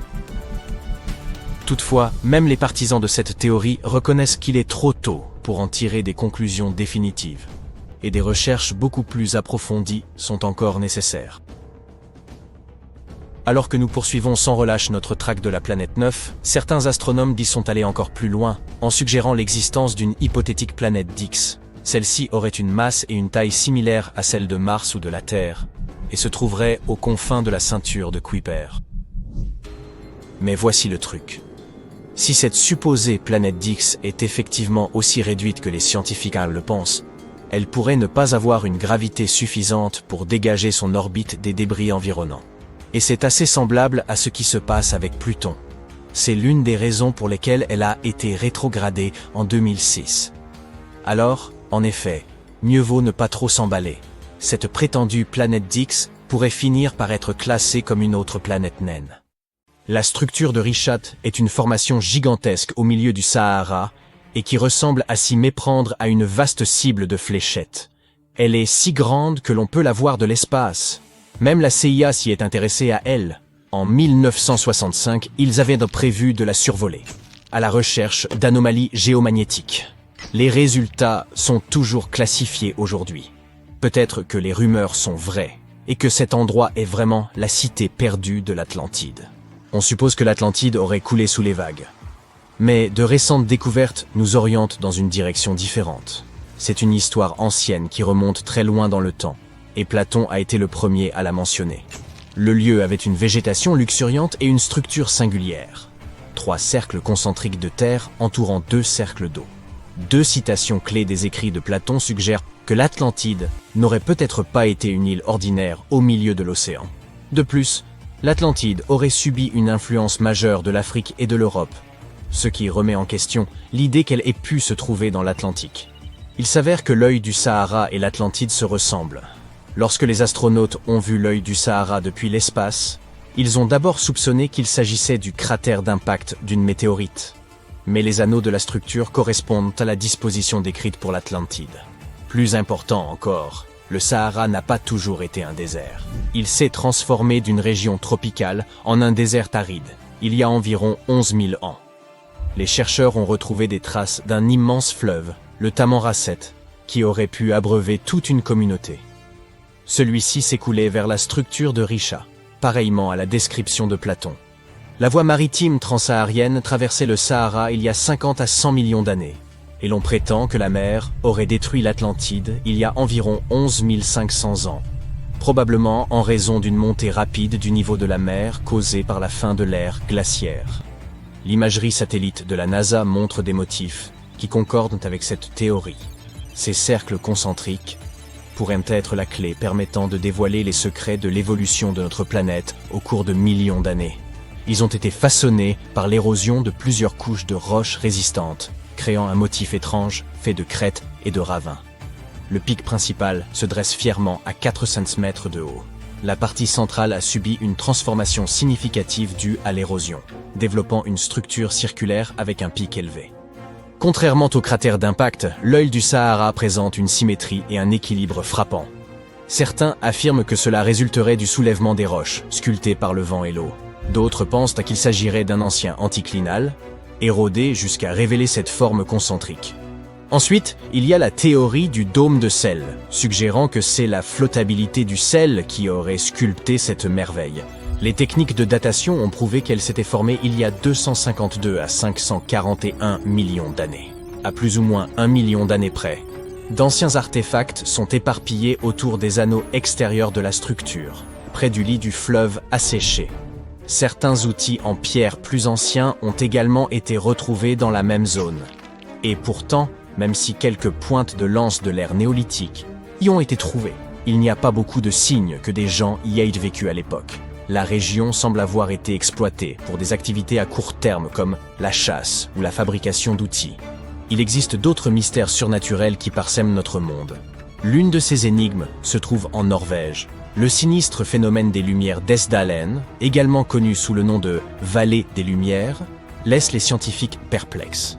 Toutefois, même les partisans de cette théorie reconnaissent qu'il est trop tôt pour en tirer des conclusions définitives, et des recherches beaucoup plus approfondies sont encore nécessaires. Alors que nous poursuivons sans relâche notre traque de la planète 9, certains astronomes y sont allés encore plus loin, en suggérant l'existence d'une hypothétique planète Dix. Celle-ci aurait une masse et une taille similaires à celle de Mars ou de la Terre, et se trouverait aux confins de la ceinture de Kuiper. Mais voici le truc. Si cette supposée planète Dix est effectivement aussi réduite que les scientifiques le pensent, elle pourrait ne pas avoir une gravité suffisante pour dégager son orbite des débris environnants. Et c'est assez semblable à ce qui se passe avec Pluton. C'est l'une des raisons pour lesquelles elle a été rétrogradée en 2006. Alors, en effet, mieux vaut ne pas trop s'emballer. Cette prétendue planète Dix pourrait finir par être classée comme une autre planète naine. La structure de Richat est une formation gigantesque au milieu du Sahara et qui ressemble à s'y méprendre à une vaste cible de fléchettes. Elle est si grande que l'on peut la voir de l'espace. Même la CIA s'y est intéressée à elle. En 1965, ils avaient prévu de la survoler, à la recherche d'anomalies géomagnétiques. Les résultats sont toujours classifiés aujourd'hui. Peut-être que les rumeurs sont vraies, et que cet endroit est vraiment la cité perdue de l'Atlantide. On suppose que l'Atlantide aurait coulé sous les vagues. Mais de récentes découvertes nous orientent dans une direction différente. C'est une histoire ancienne qui remonte très loin dans le temps, et Platon a été le premier à la mentionner. Le lieu avait une végétation luxuriante et une structure singulière. 3 cercles concentriques de terre entourant 2 cercles d'eau. 2 citations clés des écrits de Platon suggèrent que l'Atlantide n'aurait peut-être pas été une île ordinaire au milieu de l'océan. De plus, l'Atlantide aurait subi une influence majeure de l'Afrique et de l'Europe, ce qui remet en question l'idée qu'elle ait pu se trouver dans l'Atlantique. Il s'avère que l'œil du Sahara et l'Atlantide se ressemblent. Lorsque les astronautes ont vu l'œil du Sahara depuis l'espace, ils ont d'abord soupçonné qu'il s'agissait du cratère d'impact d'une météorite. Mais les anneaux de la structure correspondent à la disposition décrite pour l'Atlantide. Plus important encore, le Sahara n'a pas toujours été un désert. Il s'est transformé d'une région tropicale en un désert aride, il y a environ 11 000 ans. Les chercheurs ont retrouvé des traces d'un immense fleuve, le Tamanrasset, qui aurait pu abreuver toute une communauté. Celui-ci s'écoulait vers la structure de Risha, pareillement à la description de Platon. La voie maritime transsaharienne traversait le Sahara il y a 50 à 100 millions d'années, et l'on prétend que la mer aurait détruit l'Atlantide il y a environ 11 500 ans, probablement en raison d'une montée rapide du niveau de la mer causée par la fin de l'ère glaciaire. L'imagerie satellite de la NASA montre des motifs qui concordent avec cette théorie. Ces cercles concentriques pourraient être la clé permettant de dévoiler les secrets de l'évolution de notre planète au cours de millions d'années. Ils ont été façonnés par l'érosion de plusieurs couches de roches résistantes, créant un motif étrange fait de crêtes et de ravins. Le pic principal se dresse fièrement à 400 mètres de haut. La partie centrale a subi une transformation significative due à l'érosion, développant une structure circulaire avec un pic élevé. Contrairement au cratère d'impact, l'œil du Sahara présente une symétrie et un équilibre frappants. Certains affirment que cela résulterait du soulèvement des roches, sculptées par le vent et l'eau. D'autres pensent qu'il s'agirait d'un ancien anticlinal, érodé jusqu'à révéler cette forme concentrique. Ensuite, il y a la théorie du dôme de sel, suggérant que c'est la flottabilité du sel qui aurait sculpté cette merveille. Les techniques de datation ont prouvé qu'elle s'était formée il y a 252 à 541 millions d'années. À plus ou moins 1 million d'années près, d'anciens artefacts sont éparpillés autour des anneaux extérieurs de la structure, près du lit du fleuve asséché. Certains outils en pierre plus anciens ont également été retrouvés dans la même zone. Et pourtant, même si quelques pointes de lance de l'ère néolithique y ont été trouvées, il n'y a pas beaucoup de signes que des gens y aient vécu à l'époque. La région semble avoir été exploitée pour des activités à court terme comme la chasse ou la fabrication d'outils. Il existe d'autres mystères surnaturels qui parsèment notre monde. L'une de ces énigmes se trouve en Norvège. Le sinistre phénomène des lumières d'Esdalen, également connu sous le nom de vallée des lumières, laisse les scientifiques perplexes.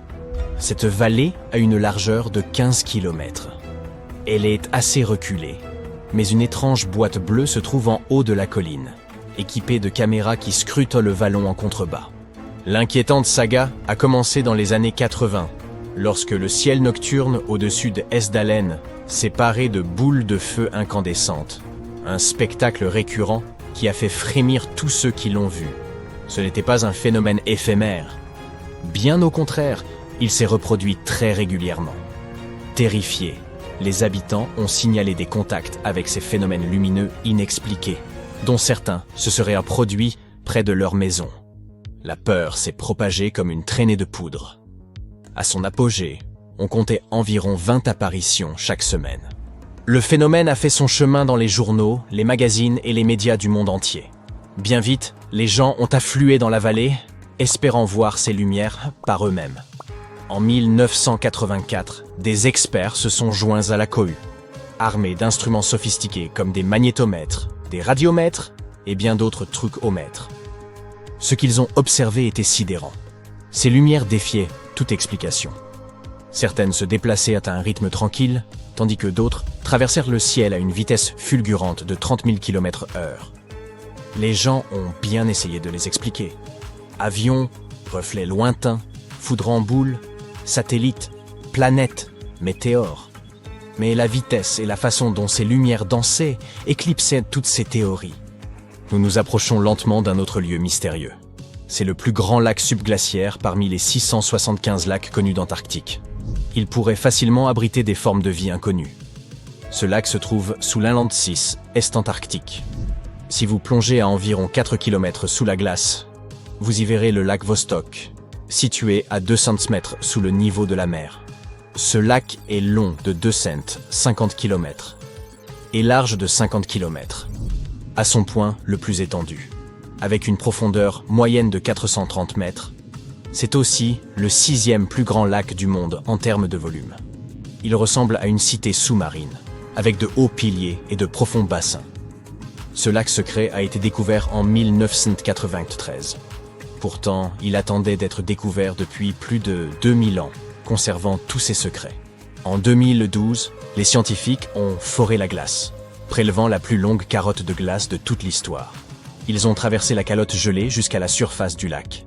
Cette vallée a une largeur de 15 km. Elle est assez reculée, mais une étrange boîte bleue se trouve en haut de la colline, équipée de caméras qui scrutent le vallon en contrebas. L'inquiétante saga a commencé dans les années 80, lorsque le ciel nocturne au-dessus de Esdalen s'est paré de boules de feu incandescentes. Un spectacle récurrent qui a fait frémir tous ceux qui l'ont vu. Ce n'était pas un phénomène éphémère. Bien au contraire, il s'est reproduit très régulièrement. Terrifiés, les habitants ont signalé des contacts avec ces phénomènes lumineux inexpliqués, dont certains se seraient produits près de leur maison. La peur s'est propagée comme une traînée de poudre. À son apogée, on comptait environ 20 apparitions chaque semaine. Le phénomène a fait son chemin dans les journaux, les magazines et les médias du monde entier. Bien vite, les gens ont afflué dans la vallée, espérant voir ces lumières par eux-mêmes. En 1984, des experts se sont joints à la cohue, armés d'instruments sophistiqués comme des magnétomètres, des radiomètres et bien d'autres trucomètres. Ce qu'ils ont observé était sidérant. Ces lumières défiaient toute explication. Certaines se déplaçaient à un rythme tranquille, tandis que d'autres traversèrent le ciel à une vitesse fulgurante de 30 000 km/h. Les gens ont bien essayé de les expliquer. Avions, reflets lointains, foudre en boule, satellites, planètes, météores. Mais la vitesse et la façon dont ces lumières dansaient éclipsaient toutes ces théories. Nous nous approchons lentement d'un autre lieu mystérieux. C'est le plus grand lac subglaciaire parmi les 675 lacs connus d'Antarctique. Il pourrait facilement abriter des formes de vie inconnues. Ce lac se trouve sous l'Inland 6, est-antarctique. Si vous plongez à environ 4 km sous la glace, vous y verrez le lac Vostok, situé à 200 mètres sous le niveau de la mer. Ce lac est long de 200, 50 km, et large de 50 km, à son point le plus étendu. Avec une profondeur moyenne de 430 mètres, C'est aussi le 6e plus grand lac du monde en termes de volume. Il ressemble à une cité sous-marine, avec de hauts piliers et de profonds bassins. Ce lac secret a été découvert en 1993. Pourtant, il attendait d'être découvert depuis plus de 2000 ans, conservant tous ses secrets. En 2012, les scientifiques ont foré la glace, prélevant la plus longue carotte de glace de toute l'histoire. Ils ont traversé la calotte gelée jusqu'à la surface du lac.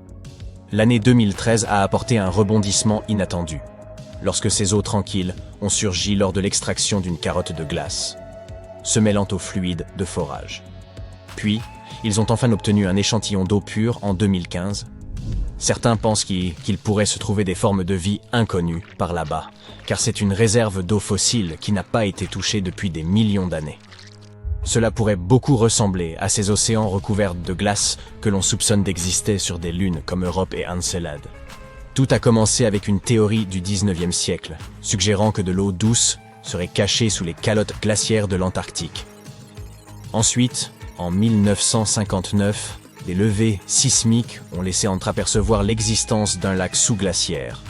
L'année 2013 a apporté un rebondissement inattendu, lorsque ces eaux tranquilles ont surgi lors de l'extraction d'une carotte de glace, se mêlant au fluide de forage. Puis, ils ont enfin obtenu un échantillon d'eau pure en 2015. Certains pensent qu'il pourrait se trouver des formes de vie inconnues par là-bas, car c'est une réserve d'eau fossile qui n'a pas été touchée depuis des millions d'années. Cela pourrait beaucoup ressembler à ces océans recouverts de glace que l'on soupçonne d'exister sur des lunes comme Europe et Encelade. Tout a commencé avec une théorie du 19e siècle, suggérant que de l'eau douce serait cachée sous les calottes glaciaires de l'Antarctique. Ensuite, en 1959, des levées sismiques ont laissé entreapercevoir l'existence d'un lac sous-glaciaire.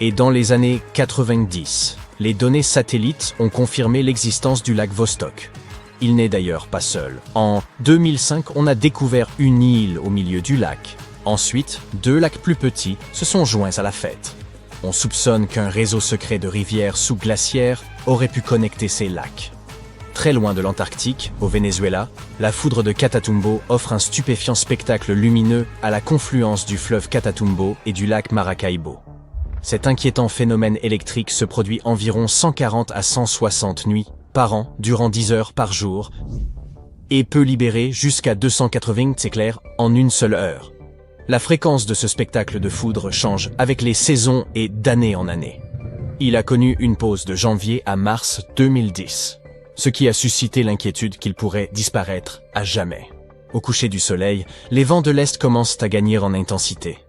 Et dans les années 90, les données satellites ont confirmé l'existence du lac Vostok. Il n'est d'ailleurs pas seul. En 2005, on a découvert une île au milieu du lac. Ensuite, 2 lacs plus petits se sont joints à la fête. On soupçonne qu'un réseau secret de rivières sous-glaciaires aurait pu connecter ces lacs. Très loin de l'Antarctique, au Venezuela, la foudre de Catatumbo offre un stupéfiant spectacle lumineux à la confluence du fleuve Catatumbo et du lac Maracaibo. Cet inquiétant phénomène électrique se produit environ 140 à 160 nuits par an durant 10 heures par jour et peut libérer jusqu'à 280 éclairs en une seule heure. La fréquence de ce spectacle de foudre change avec les saisons et d'année en année. Il a connu une pause de janvier à mars 2010, ce qui a suscité l'inquiétude qu'il pourrait disparaître à jamais. Au coucher du soleil, les vents de l'Est commencent à gagner en intensité.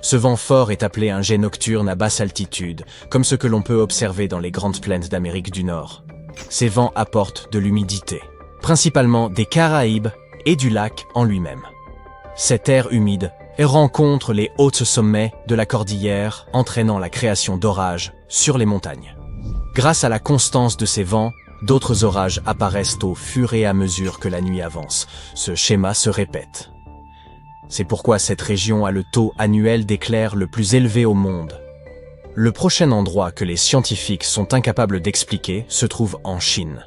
Ce vent fort est appelé un jet nocturne à basse altitude, comme ce que l'on peut observer dans les grandes plaines d'Amérique du Nord. Ces vents apportent de l'humidité, principalement des Caraïbes et du lac en lui-même. Cet air humide rencontre les hauts sommets de la cordillère, entraînant la création d'orages sur les montagnes. Grâce à la constance de ces vents, d'autres orages apparaissent au fur et à mesure que la nuit avance. Ce schéma se répète. C'est pourquoi cette région a le taux annuel d'éclairs le plus élevé au monde. Le prochain endroit que les scientifiques sont incapables d'expliquer se trouve en Chine.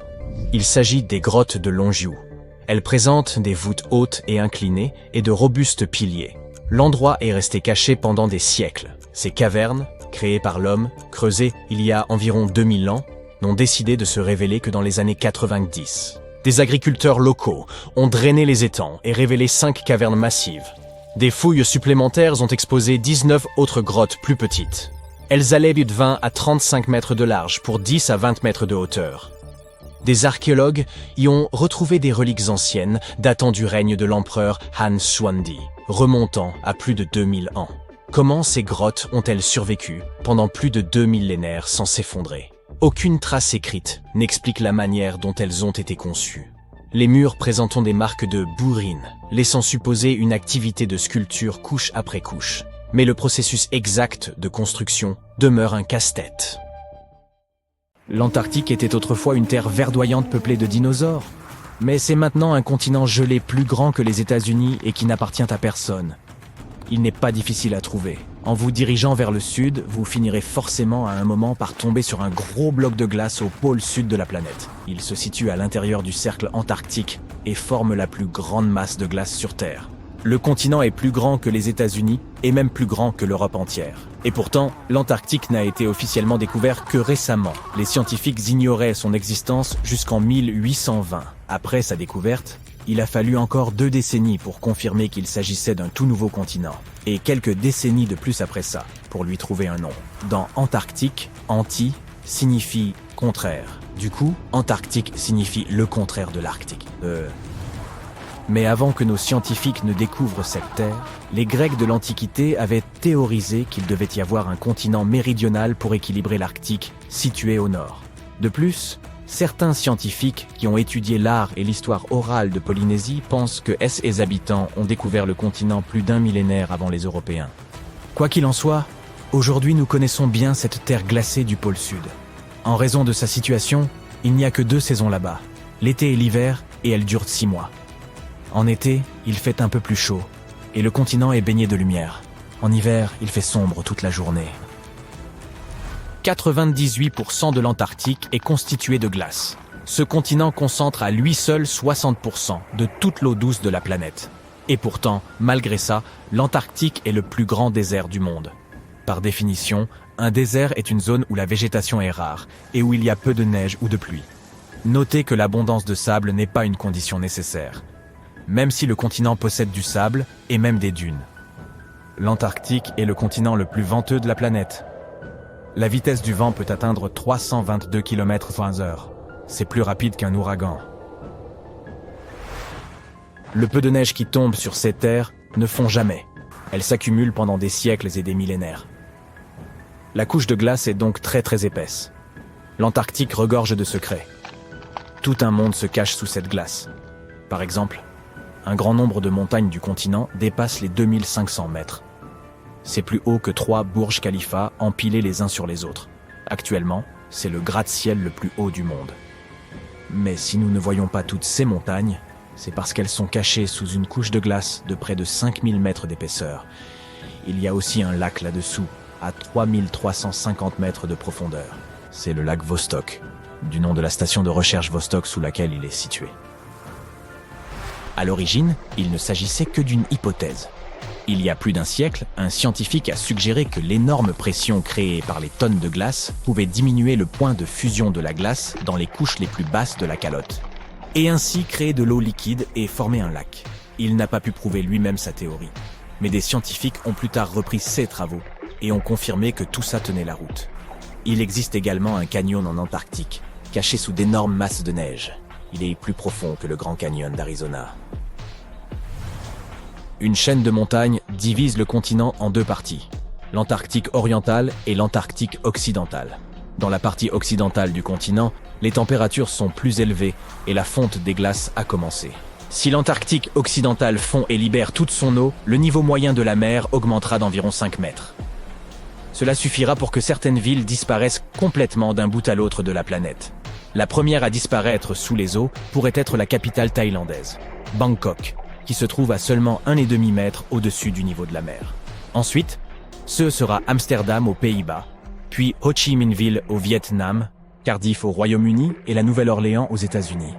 Il s'agit des grottes de Longjiu. Elles présentent des voûtes hautes et inclinées et de robustes piliers. L'endroit est resté caché pendant des siècles. Ces cavernes, créées par l'homme, creusées il y a environ 2000 ans, n'ont décidé de se révéler que dans les années 90. Des agriculteurs locaux ont drainé les étangs et révélé 5 cavernes massives. Des fouilles supplémentaires ont exposé 19 autres grottes plus petites. Elles allaient de 20 à 35 mètres de large pour 10 à 20 mètres de hauteur. Des archéologues y ont retrouvé des reliques anciennes datant du règne de l'empereur Han Xuandi, remontant à plus de 2000 ans. Comment ces grottes ont-elles survécu pendant plus de 2 millénaires sans s'effondrer? Aucune trace écrite n'explique la manière dont elles ont été conçues. Les murs présentent des marques de bourrines, laissant supposer une activité de sculpture couche après couche. Mais le processus exact de construction demeure un casse-tête. L'Antarctique était autrefois une terre verdoyante peuplée de dinosaures. Mais c'est maintenant un continent gelé plus grand que les États-Unis et qui n'appartient à personne. Il n'est pas difficile à trouver. En vous dirigeant vers le sud, vous finirez forcément à un moment par tomber sur un gros bloc de glace au pôle sud de la planète. Il se situe à l'intérieur du cercle antarctique et forme la plus grande masse de glace sur Terre. Le continent est plus grand que les États-Unis et même plus grand que l'Europe entière. Et pourtant, l'Antarctique n'a été officiellement découvert que récemment. Les scientifiques ignoraient son existence jusqu'en 1820. Après sa découverte, il a fallu encore 2 décennies pour confirmer qu'il s'agissait d'un tout nouveau continent. Et quelques décennies de plus après ça, pour lui trouver un nom. Dans Antarctique, anti signifie contraire. Du coup, Antarctique signifie le contraire de l'Arctique. Mais avant que nos scientifiques ne découvrent cette terre, les Grecs de l'Antiquité avaient théorisé qu'il devait y avoir un continent méridional pour équilibrer l'Arctique, situé au nord. De plus, certains scientifiques qui ont étudié l'art et l'histoire orale de Polynésie pensent que ses habitants ont découvert le continent plus d'1 millénaire avant les Européens. Quoi qu'il en soit, aujourd'hui nous connaissons bien cette terre glacée du pôle sud. En raison de sa situation, il n'y a que 2 saisons là-bas, l'été et l'hiver, et elles durent 6 mois. En été, il fait un peu plus chaud, et le continent est baigné de lumière. En hiver, il fait sombre toute la journée. 98% de l'Antarctique est constitué de glace. Ce continent concentre à lui seul 60% de toute l'eau douce de la planète. Et pourtant, malgré ça, l'Antarctique est le plus grand désert du monde. Par définition, un désert est une zone où la végétation est rare et où il y a peu de neige ou de pluie. Notez que l'abondance de sable n'est pas une condition nécessaire, même si le continent possède du sable et même des dunes. L'Antarctique est le continent le plus venteux de la planète. La vitesse du vent peut atteindre 322 km/h. C'est plus rapide qu'un ouragan. Le peu de neige qui tombe sur ces terres ne fond jamais. Elle s'accumule pendant des siècles et des millénaires. La couche de glace est donc très épaisse. L'Antarctique regorge de secrets. Tout un monde se cache sous cette glace. Par exemple, un grand nombre de montagnes du continent dépassent les 2500 mètres. C'est plus haut que 3 Burj Khalifa empilés les uns sur les autres. Actuellement, c'est le gratte-ciel le plus haut du monde. Mais si nous ne voyons pas toutes ces montagnes, c'est parce qu'elles sont cachées sous une couche de glace de près de 5000 mètres d'épaisseur. Il y a aussi un lac là-dessous, à 3350 mètres de profondeur. C'est le lac Vostok, du nom de la station de recherche Vostok sous laquelle il est situé. À l'origine, il ne s'agissait que d'une hypothèse. Il y a plus d'un siècle, un scientifique a suggéré que l'énorme pression créée par les tonnes de glace pouvait diminuer le point de fusion de la glace dans les couches les plus basses de la calotte, et ainsi créer de l'eau liquide et former un lac. Il n'a pas pu prouver lui-même sa théorie, mais des scientifiques ont plus tard repris ses travaux et ont confirmé que tout ça tenait la route. Il existe également un canyon en Antarctique, caché sous d'énormes masses de neige. Il est plus profond que le Grand Canyon d'Arizona. Une chaîne de montagnes divise le continent en 2 parties, l'Antarctique oriental et l'Antarctique occidental. Dans la partie occidentale du continent, les températures sont plus élevées et la fonte des glaces a commencé. Si l'Antarctique occidental fond et libère toute son eau, le niveau moyen de la mer augmentera d'environ 5 mètres. Cela suffira pour que certaines villes disparaissent complètement d'un bout à l'autre de la planète. La première à disparaître sous les eaux pourrait être la capitale thaïlandaise, Bangkok, qui se trouve à seulement 1,5 mètre au-dessus du niveau de la mer. Ensuite, ce sera Amsterdam aux Pays-Bas, puis Ho Chi Minh Ville au Vietnam, Cardiff au Royaume-Uni et la Nouvelle-Orléans aux États-Unis.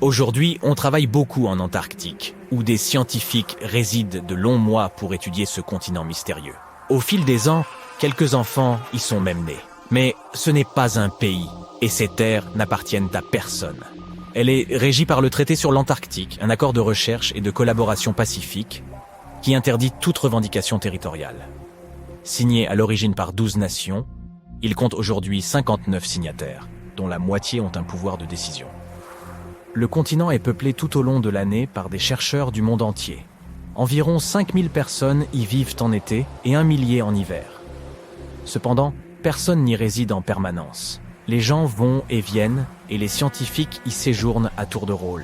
Aujourd'hui, on travaille beaucoup en Antarctique, où des scientifiques résident de longs mois pour étudier ce continent mystérieux. Au fil des ans, quelques enfants y sont même nés. Mais ce n'est pas un pays, et ces terres n'appartiennent à personne. Elle est régie par le traité sur l'Antarctique, un accord de recherche et de collaboration pacifique qui interdit toute revendication territoriale. Signé à l'origine par 12 nations, il compte aujourd'hui 59 signataires, dont la moitié ont un pouvoir de décision. Le continent est peuplé tout au long de l'année par des chercheurs du monde entier. Environ 5000 personnes y vivent en été et 1 millier en hiver. Cependant, personne n'y réside en permanence. Les gens vont et viennent, et les scientifiques y séjournent à tour de rôle.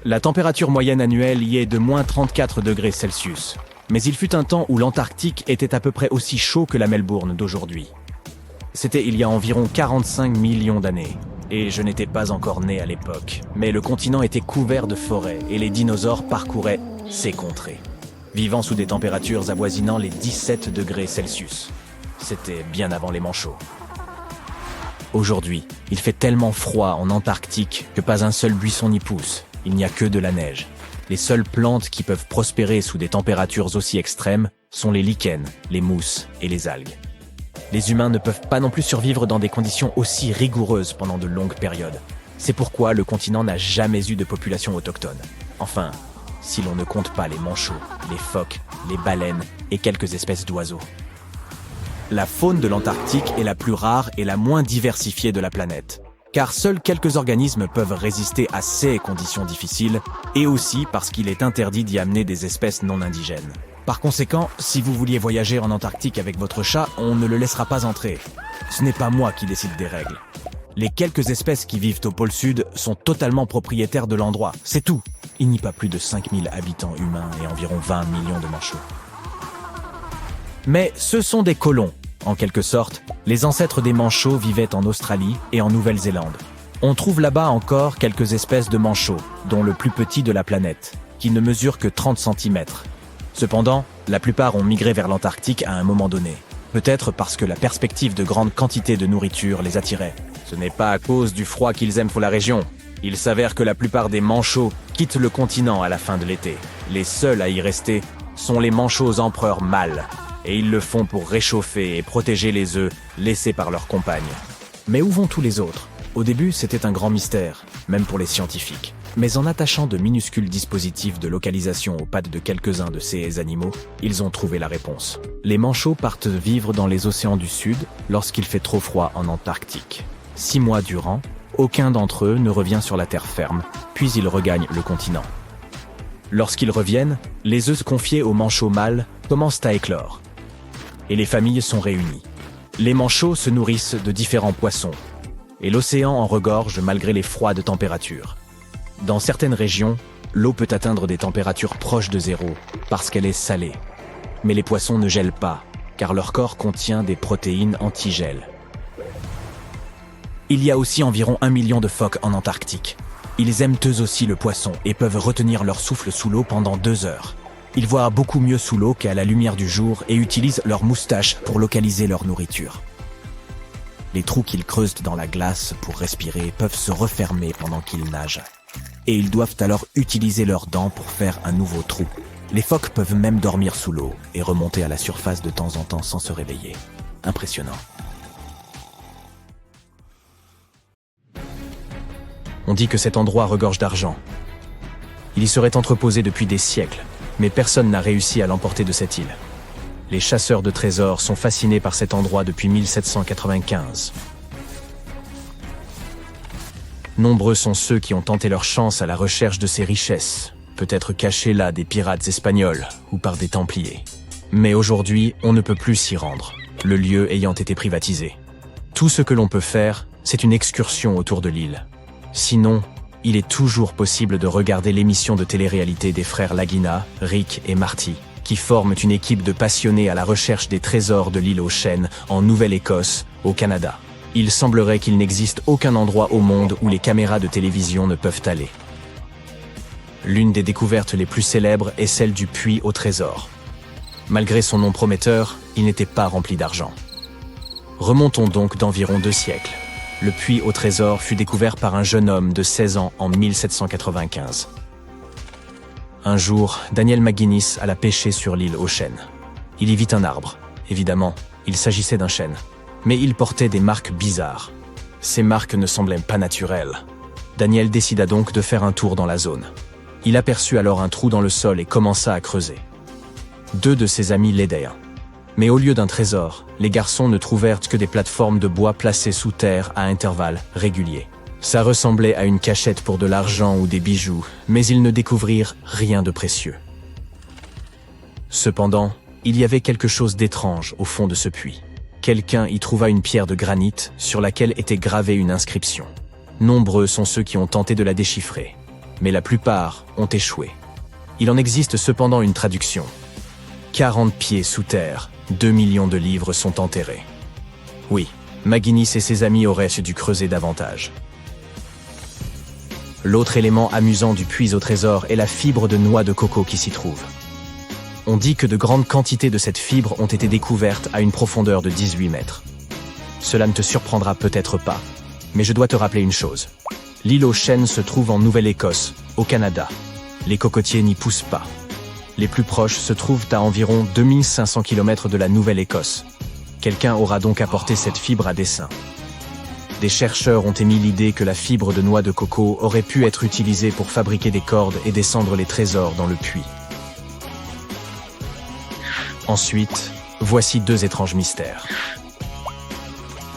La température moyenne annuelle y est de moins 34 degrés Celsius. Mais il fut un temps où l'Antarctique était à peu près aussi chaud que la Melbourne d'aujourd'hui. C'était il y a environ 45 millions d'années. Et je n'étais pas encore né à l'époque. Mais le continent était couvert de forêts, et les dinosaures parcouraient ces contrées, vivant sous des températures avoisinant les 17 degrés Celsius. C'était bien avant les manchots. Aujourd'hui, il fait tellement froid en Antarctique que pas un seul buisson n'y pousse. Il n'y a que de la neige. Les seules plantes qui peuvent prospérer sous des températures aussi extrêmes sont les lichens, les mousses et les algues. Les humains ne peuvent pas non plus survivre dans des conditions aussi rigoureuses pendant de longues périodes. C'est pourquoi le continent n'a jamais eu de population autochtone. Enfin, si l'on ne compte pas les manchots, les phoques, les baleines et quelques espèces d'oiseaux. La faune de l'Antarctique est la plus rare et la moins diversifiée de la planète, car seuls quelques organismes peuvent résister à ces conditions difficiles, et aussi parce qu'il est interdit d'y amener des espèces non indigènes. Par conséquent, si vous vouliez voyager en Antarctique avec votre chat, on ne le laissera pas entrer. Ce n'est pas moi qui décide des règles. Les quelques espèces qui vivent au pôle sud sont totalement propriétaires de l'endroit, c'est tout. Il n'y a pas plus de 5000 habitants humains et environ 20 millions de manchots. Mais ce sont des colons. En quelque sorte, les ancêtres des manchots vivaient en Australie et en Nouvelle-Zélande. On trouve là-bas encore quelques espèces de manchots, dont le plus petit de la planète, qui ne mesure que 30 cm. Cependant, la plupart ont migré vers l'Antarctique à un moment donné. Peut-être parce que la perspective de grandes quantités de nourriture les attirait. Ce n'est pas à cause du froid qu'ils aiment pour la région. Il s'avère que la plupart des manchots quittent le continent à la fin de l'été. Les seuls à y rester sont les manchots empereurs mâles. Et ils le font pour réchauffer et protéger les œufs laissés par leurs compagnes. Mais où vont tous les autres ? Au début, c'était un grand mystère, même pour les scientifiques. Mais en attachant de minuscules dispositifs de localisation aux pattes de quelques-uns de ces animaux, ils ont trouvé la réponse. Les manchots partent vivre dans les océans du Sud lorsqu'il fait trop froid en Antarctique. 6 mois durant, aucun d'entre eux ne revient sur la terre ferme, puis ils regagnent le continent. Lorsqu'ils reviennent, les œufs confiés aux manchots mâles commencent à éclore. Et les familles sont réunies. Les manchots se nourrissent de différents poissons, et l'océan en regorge malgré les froides températures. Dans certaines régions, l'eau peut atteindre des températures proches de zéro, parce qu'elle est salée. Mais les poissons ne gèlent pas, car leur corps contient des protéines anti-gel. Il y a aussi environ 1 million de phoques en Antarctique. Ils aiment eux aussi le poisson et peuvent retenir leur souffle sous l'eau pendant 2 heures. Ils voient beaucoup mieux sous l'eau qu'à la lumière du jour et utilisent leurs moustaches pour localiser leur nourriture. Les trous qu'ils creusent dans la glace pour respirer peuvent se refermer pendant qu'ils nagent. Et ils doivent alors utiliser leurs dents pour faire un nouveau trou. Les phoques peuvent même dormir sous l'eau et remonter à la surface de temps en temps sans se réveiller. Impressionnant. On dit que cet endroit regorge d'argent. Il y serait entreposé depuis des siècles, mais personne n'a réussi à l'emporter de cette île. Les chasseurs de trésors sont fascinés par cet endroit depuis 1795. Nombreux sont ceux qui ont tenté leur chance à la recherche de ces richesses, peut-être cachées là des pirates espagnols ou par des templiers. Mais aujourd'hui, on ne peut plus s'y rendre, le lieu ayant été privatisé. Tout ce que l'on peut faire, c'est une excursion autour de l'île. Sinon, il est toujours possible de regarder l'émission de télé-réalité des frères Lagina, Rick et Marty, qui forment une équipe de passionnés à la recherche des trésors de l'île aux Chênes, en Nouvelle-Écosse, au Canada. Il semblerait qu'il n'existe aucun endroit au monde où les caméras de télévision ne peuvent aller. L'une des découvertes les plus célèbres est celle du puits au trésor. Malgré son nom prometteur, il n'était pas rempli d'argent. Remontons donc d'environ 2 siècles. Le puits au trésor fut découvert par un jeune homme de 16 ans en 1795. Un jour, Daniel McGuinness alla pêcher sur l'île aux Chênes. Il y vit un arbre. Évidemment, il s'agissait d'un chêne. Mais il portait des marques bizarres. Ces marques ne semblaient pas naturelles. Daniel décida donc de faire un tour dans la zone. Il aperçut alors un trou dans le sol et commença à creuser. 2 de ses amis l'aidèrent. Mais au lieu d'un trésor, les garçons ne trouvèrent que des plateformes de bois placées sous terre à intervalles réguliers. Ça ressemblait à une cachette pour de l'argent ou des bijoux, mais ils ne découvrirent rien de précieux. Cependant, il y avait quelque chose d'étrange au fond de ce puits. Quelqu'un y trouva une pierre de granit sur laquelle était gravée une inscription. Nombreux sont ceux qui ont tenté de la déchiffrer, mais la plupart ont échoué. Il en existe cependant une traduction. 40 pieds sous terre, 2 millions de livres sont enterrés. Oui, McGuinness et ses amis auraient dû creuser davantage. L'autre élément amusant du puits au trésor est la fibre de noix de coco qui s'y trouve. On dit que de grandes quantités de cette fibre ont été découvertes à une profondeur de 18 mètres. Cela ne te surprendra peut-être pas, mais je dois te rappeler une chose. L'île aux Chênes se trouve en Nouvelle-Écosse, au Canada. Les cocotiers n'y poussent pas. Les plus proches se trouvent à environ 2500 km de la Nouvelle-Écosse. Quelqu'un aura donc apporté cette fibre à dessein. Des chercheurs ont émis l'idée que la fibre de noix de coco aurait pu être utilisée pour fabriquer des cordes et descendre les trésors dans le puits. Ensuite, voici 2 étranges mystères.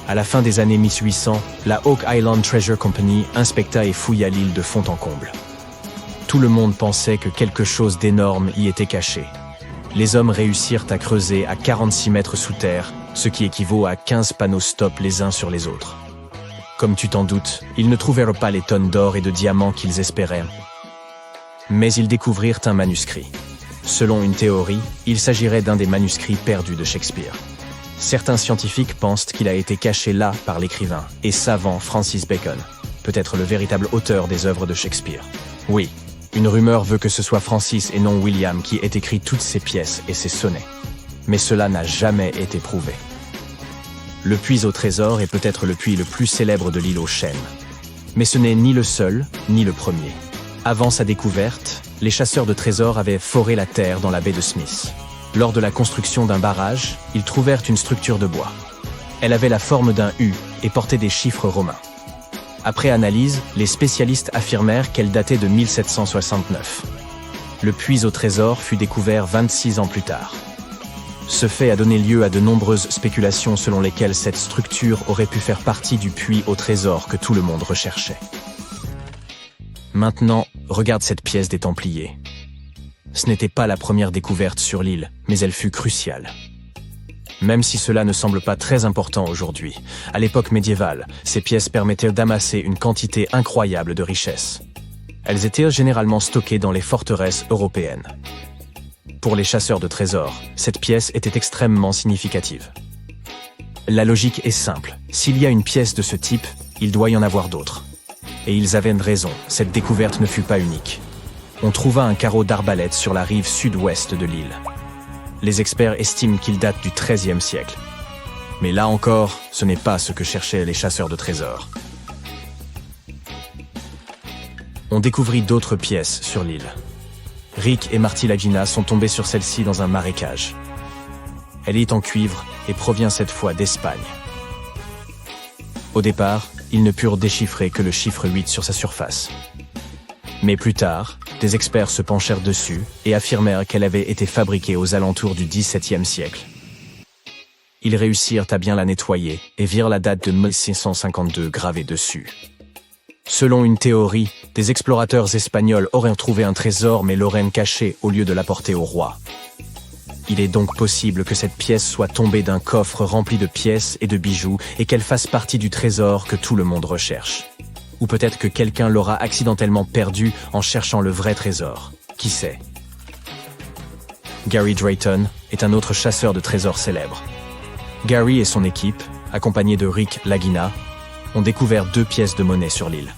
À la fin des années 1800, la Oak Island Treasure Company inspecta et fouilla l'île de fond en comble. Tout le monde pensait que quelque chose d'énorme y était caché. Les hommes réussirent à creuser à 46 mètres sous terre, ce qui équivaut à 15 panneaux stop les uns sur les autres. Comme tu t'en doutes, ils ne trouvèrent pas les tonnes d'or et de diamants qu'ils espéraient. Mais ils découvrirent un manuscrit. Selon une théorie, il s'agirait d'un des manuscrits perdus de Shakespeare. Certains scientifiques pensent qu'il a été caché là par l'écrivain et savant Francis Bacon, peut-être le véritable auteur des œuvres de Shakespeare. Oui, une rumeur veut que ce soit Francis et non William qui ait écrit toutes ces pièces et ces sonnets. Mais cela n'a jamais été prouvé. Le puits au trésor est peut-être le puits le plus célèbre de l'île aux chênes. Mais ce n'est ni le seul, ni le premier. Avant sa découverte, les chasseurs de trésors avaient foré la terre dans la baie de Smith. Lors de la construction d'un barrage, ils trouvèrent une structure de bois. Elle avait la forme d'un U et portait des chiffres romains. Après analyse, les spécialistes affirmèrent qu'elle datait de 1769. Le puits au trésor fut découvert 26 ans plus tard. Ce fait a donné lieu à de nombreuses spéculations selon lesquelles cette structure aurait pu faire partie du puits au trésor que tout le monde recherchait. Maintenant, regarde cette pièce des Templiers. Ce n'était pas la première découverte sur l'île, mais elle fut cruciale. Même si cela ne semble pas très important aujourd'hui, à l'époque médiévale, ces pièces permettaient d'amasser une quantité incroyable de richesses. Elles étaient généralement stockées dans les forteresses européennes. Pour les chasseurs de trésors, cette pièce était extrêmement significative. La logique est simple, s'il y a une pièce de ce type, il doit y en avoir d'autres. Et ils avaient raison, cette découverte ne fut pas unique. On trouva un carreau d'arbalète sur la rive sud-ouest de l'île. Les experts estiment qu'il date du XIIIe siècle. Mais là encore, ce n'est pas ce que cherchaient les chasseurs de trésors. On découvrit d'autres pièces sur l'île. Rick et Marty Lagina sont tombés sur celle-ci dans un marécage. Elle est en cuivre et provient cette fois d'Espagne. Au départ, ils ne purent déchiffrer que le chiffre 8 sur sa surface. Mais plus tard, des experts se penchèrent dessus et affirmèrent qu'elle avait été fabriquée aux alentours du XVIIe siècle. Ils réussirent à bien la nettoyer et virent la date de 1652 gravée dessus. Selon une théorie, des explorateurs espagnols auraient trouvé un trésor mais l'auraient caché au lieu de l'apporter au roi. Il est donc possible que cette pièce soit tombée d'un coffre rempli de pièces et de bijoux et qu'elle fasse partie du trésor que tout le monde recherche. Ou peut-être que quelqu'un l'aura accidentellement perdu en cherchant le vrai trésor. Qui sait? Gary Drayton est un autre chasseur de trésors célèbre. Gary et son équipe, accompagnés de Rick Lagina, ont découvert 2 pièces de monnaie sur l'île.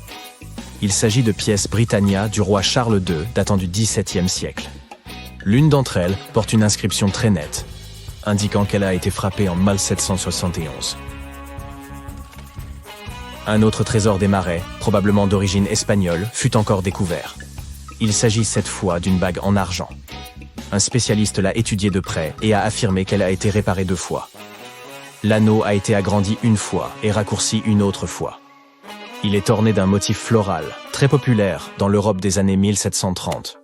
Il s'agit de pièces Britannia du roi Charles II datant du XVIIe siècle. L'une d'entre elles porte une inscription très nette, indiquant qu'elle a été frappée en 1771. Un autre trésor des marais, probablement d'origine espagnole, fut encore découvert. Il s'agit cette fois d'une bague en argent. Un spécialiste l'a étudiée de près et a affirmé qu'elle a été réparée 2 fois. L'anneau a été agrandi 1 fois et raccourci 1 autre fois. Il est orné d'un motif floral, très populaire dans l'Europe des années 1730.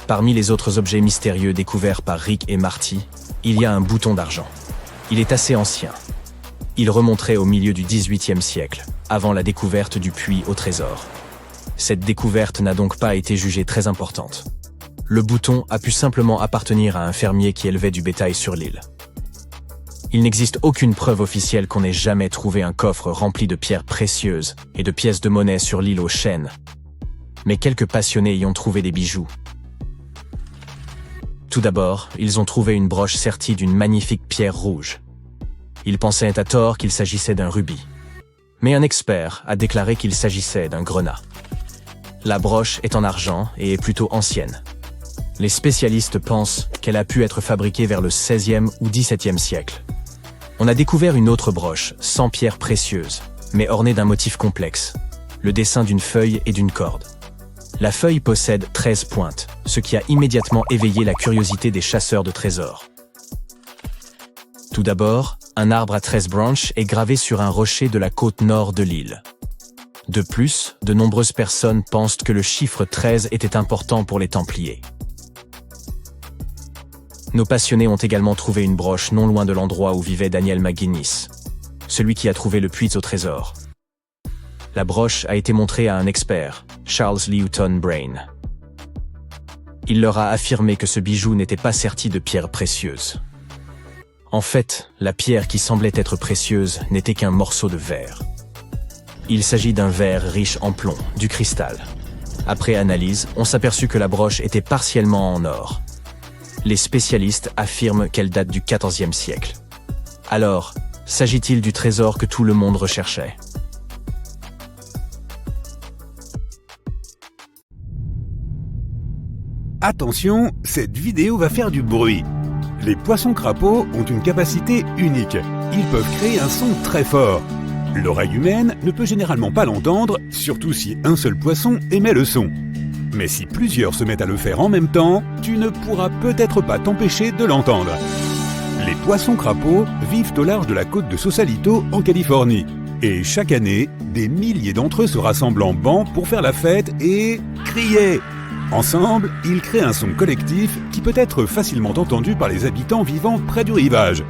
Parmi les autres objets mystérieux découverts par Rick et Marty, il y a un bouton d'argent. Il est assez ancien. Il remonterait au milieu du XVIIIe siècle, avant la découverte du puits au trésor. Cette découverte n'a donc pas été jugée très importante. Le bouton a pu simplement appartenir à un fermier qui élevait du bétail sur l'île. Il n'existe aucune preuve officielle qu'on ait jamais trouvé un coffre rempli de pierres précieuses et de pièces de monnaie sur l'île aux chênes. Mais quelques passionnés y ont trouvé des bijoux. Tout d'abord, ils ont trouvé une broche sertie d'une magnifique pierre rouge. Ils pensaient à tort qu'il s'agissait d'un rubis. Mais un expert a déclaré qu'il s'agissait d'un grenat. La broche est en argent et est plutôt ancienne. Les spécialistes pensent qu'elle a pu être fabriquée vers le XVIe ou XVIIe siècle. On a découvert une autre broche, sans pierres précieuses, mais ornée d'un motif complexe, le dessin d'une feuille et d'une corde. La feuille possède 13 pointes, ce qui a immédiatement éveillé la curiosité des chasseurs de trésors. Tout d'abord, un arbre à 13 branches est gravé sur un rocher de la côte nord de l'île. De plus, de nombreuses personnes pensent que le chiffre 13 était important pour les Templiers. Nos passionnés ont également trouvé une broche non loin de l'endroit où vivait Daniel McGuinness, celui qui a trouvé le puits au trésor. La broche a été montrée à un expert, Charles Lewton Brain. Il leur a affirmé que ce bijou n'était pas serti de pierres précieuses. En fait, la pierre qui semblait être précieuse n'était qu'un morceau de verre. Il s'agit d'un verre riche en plomb, du cristal. Après analyse, on s'aperçut que la broche était partiellement en or. Les spécialistes affirment qu'elle date du XIVe siècle. Alors, s'agit-il du trésor que tout le monde recherchait ? Attention, cette vidéo va faire du bruit. Les poissons-crapauds ont une capacité unique. Ils peuvent créer un son très fort. L'oreille humaine ne peut généralement pas l'entendre, surtout si un seul poisson émet le son. Mais si plusieurs se mettent à le faire en même temps, tu ne pourras peut-être pas t'empêcher de l'entendre. Les poissons-crapauds vivent au large de la côte de Sausalito en Californie. Et chaque année, des milliers d'entre eux se rassemblent en banc pour faire la fête et crier. Ensemble, ils créent un son collectif qui peut être facilement entendu par les habitants vivant près du rivage.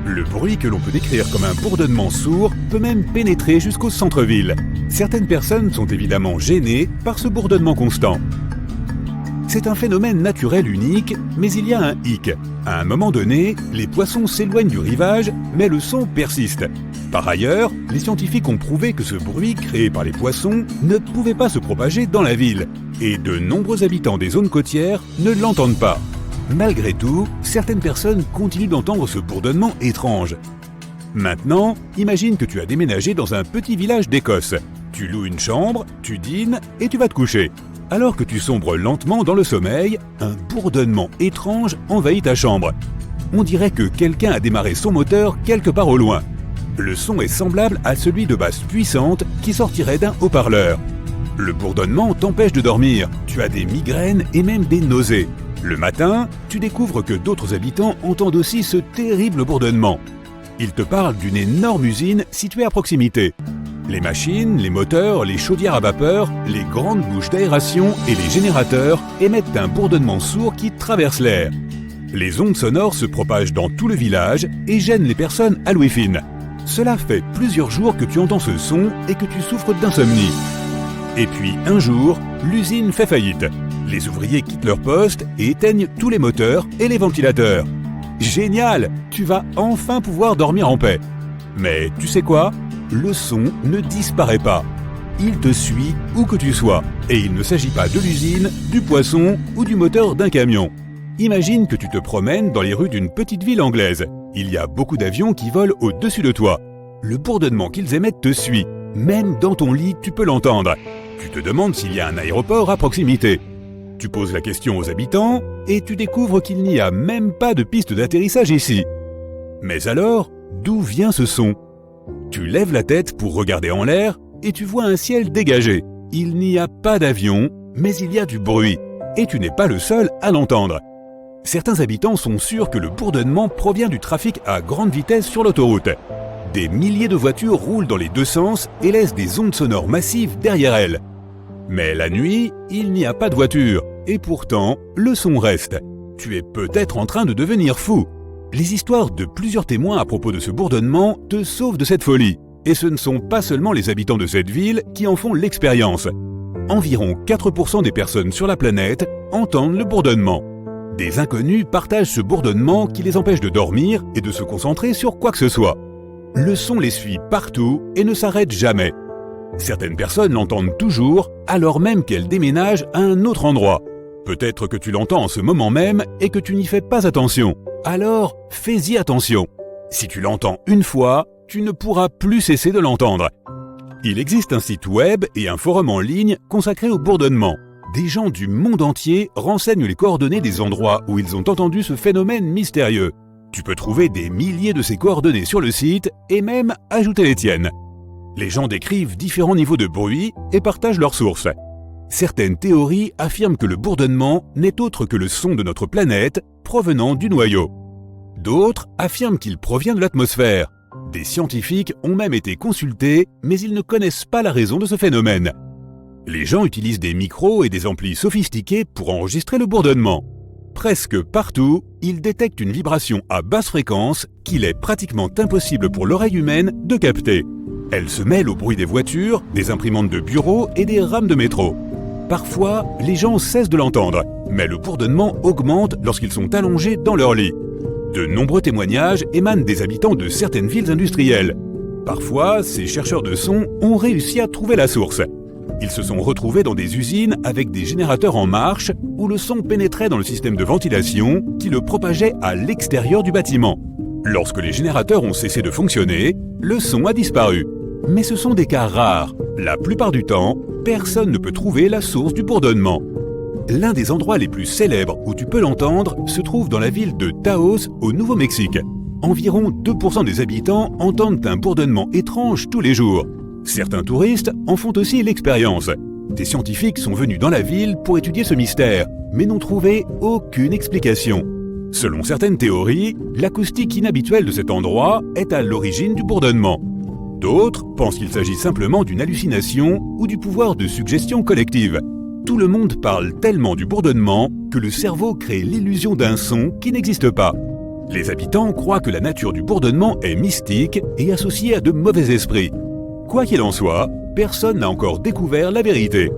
Le bruit que l'on peut décrire comme un bourdonnement sourd peut même pénétrer jusqu'au centre-ville. Certaines personnes sont évidemment gênées par ce bourdonnement constant. C'est un phénomène naturel unique, mais il y a un hic. À un moment donné, les poissons s'éloignent du rivage, mais le son persiste. Par ailleurs, les scientifiques ont prouvé que ce bruit créé par les poissons ne pouvait pas se propager dans la ville, et de nombreux habitants des zones côtières ne l'entendent pas. Malgré tout, certaines personnes continuent d'entendre ce bourdonnement étrange. Maintenant, imagine que tu as déménagé dans un petit village d'Écosse. Tu loues une chambre, tu dînes et tu vas te coucher. Alors que tu sombres lentement dans le sommeil, un bourdonnement étrange envahit ta chambre. On dirait que quelqu'un a démarré son moteur quelque part au loin. Le son est semblable à celui de basses puissantes qui sortirait d'un haut-parleur. Le bourdonnement t'empêche de dormir, tu as des migraines et même des nausées. Le matin, tu découvres que d'autres habitants entendent aussi ce terrible bourdonnement. Ils te parlent d'une énorme usine située à proximité. Les machines, les moteurs, les chaudières à vapeur, les grandes bouches d'aération et les générateurs émettent un bourdonnement sourd qui traverse l'air. Les ondes sonores se propagent dans tout le village et gênent les personnes à l'ouïe fine. Cela fait plusieurs jours que tu entends ce son et que tu souffres d'insomnie. Et puis un jour, l'usine fait faillite. Les ouvriers quittent leur poste et éteignent tous les moteurs et les ventilateurs. Génial! Tu vas enfin pouvoir dormir en paix. Mais tu sais quoi? Le son ne disparaît pas. Il te suit où que tu sois. Et il ne s'agit pas de l'usine, du poisson ou du moteur d'un camion. Imagine que tu te promènes dans les rues d'une petite ville anglaise. Il y a beaucoup d'avions qui volent au-dessus de toi. Le bourdonnement qu'ils émettent te suit. Même dans ton lit, tu peux l'entendre. Tu te demandes s'il y a un aéroport à proximité. Tu poses la question aux habitants et tu découvres qu'il n'y a même pas de piste d'atterrissage ici. Mais alors, d'où vient ce son? Tu lèves la tête pour regarder en l'air et tu vois un ciel dégagé. Il n'y a pas d'avion, mais il y a du bruit. Et tu n'es pas le seul à l'entendre. Certains habitants sont sûrs que le bourdonnement provient du trafic à grande vitesse sur l'autoroute. Des milliers de voitures roulent dans les deux sens et laissent des ondes sonores massives derrière elles. Mais la nuit, il n'y a pas de voiture, et pourtant, le son reste. Tu es peut-être en train de devenir fou. Les histoires de plusieurs témoins à propos de ce bourdonnement te sauvent de cette folie. Et ce ne sont pas seulement les habitants de cette ville qui en font l'expérience. Environ 4% des personnes sur la planète entendent le bourdonnement. Des inconnus partagent ce bourdonnement qui les empêche de dormir et de se concentrer sur quoi que ce soit. Le son les suit partout et ne s'arrête jamais. Certaines personnes l'entendent toujours, alors même qu'elles déménagent à un autre endroit. Peut-être que tu l'entends en ce moment même et que tu n'y fais pas attention. Alors, fais-y attention. Si tu l'entends une fois, tu ne pourras plus cesser de l'entendre. Il existe un site web et un forum en ligne consacrés au bourdonnement. Des gens du monde entier renseignent les coordonnées des endroits où ils ont entendu ce phénomène mystérieux. Tu peux trouver des milliers de ces coordonnées sur le site et même ajouter les tiennes. Les gens décrivent différents niveaux de bruit et partagent leurs sources. Certaines théories affirment que le bourdonnement n'est autre que le son de notre planète provenant du noyau. D'autres affirment qu'il provient de l'atmosphère. Des scientifiques ont même été consultés, mais ils ne connaissent pas la raison de ce phénomène. Les gens utilisent des micros et des amplis sophistiqués pour enregistrer le bourdonnement. Presque partout, ils détectent une vibration à basse fréquence qu'il est pratiquement impossible pour l'oreille humaine de capter. Elle se mêle au bruit des voitures, des imprimantes de bureau et des rames de métro. Parfois, les gens cessent de l'entendre, mais le bourdonnement augmente lorsqu'ils sont allongés dans leur lit. De nombreux témoignages émanent des habitants de certaines villes industrielles. Parfois, ces chercheurs de sons ont réussi à trouver la source. Ils se sont retrouvés dans des usines avec des générateurs en marche où le son pénétrait dans le système de ventilation qui le propageait à l'extérieur du bâtiment. Lorsque les générateurs ont cessé de fonctionner, le son a disparu. Mais ce sont des cas rares. La plupart du temps, personne ne peut trouver la source du bourdonnement. L'un des endroits les plus célèbres où tu peux l'entendre se trouve dans la ville de Taos, au Nouveau-Mexique. Environ 2% des habitants entendent un bourdonnement étrange tous les jours. Certains touristes en font aussi l'expérience. Des scientifiques sont venus dans la ville pour étudier ce mystère, mais n'ont trouvé aucune explication. Selon certaines théories, l'acoustique inhabituelle de cet endroit est à l'origine du bourdonnement. D'autres pensent qu'il s'agit simplement d'une hallucination ou du pouvoir de suggestion collective. Tout le monde parle tellement du bourdonnement que le cerveau crée l'illusion d'un son qui n'existe pas. Les habitants croient que la nature du bourdonnement est mystique et associée à de mauvais esprits. Quoi qu'il en soit, personne n'a encore découvert la vérité.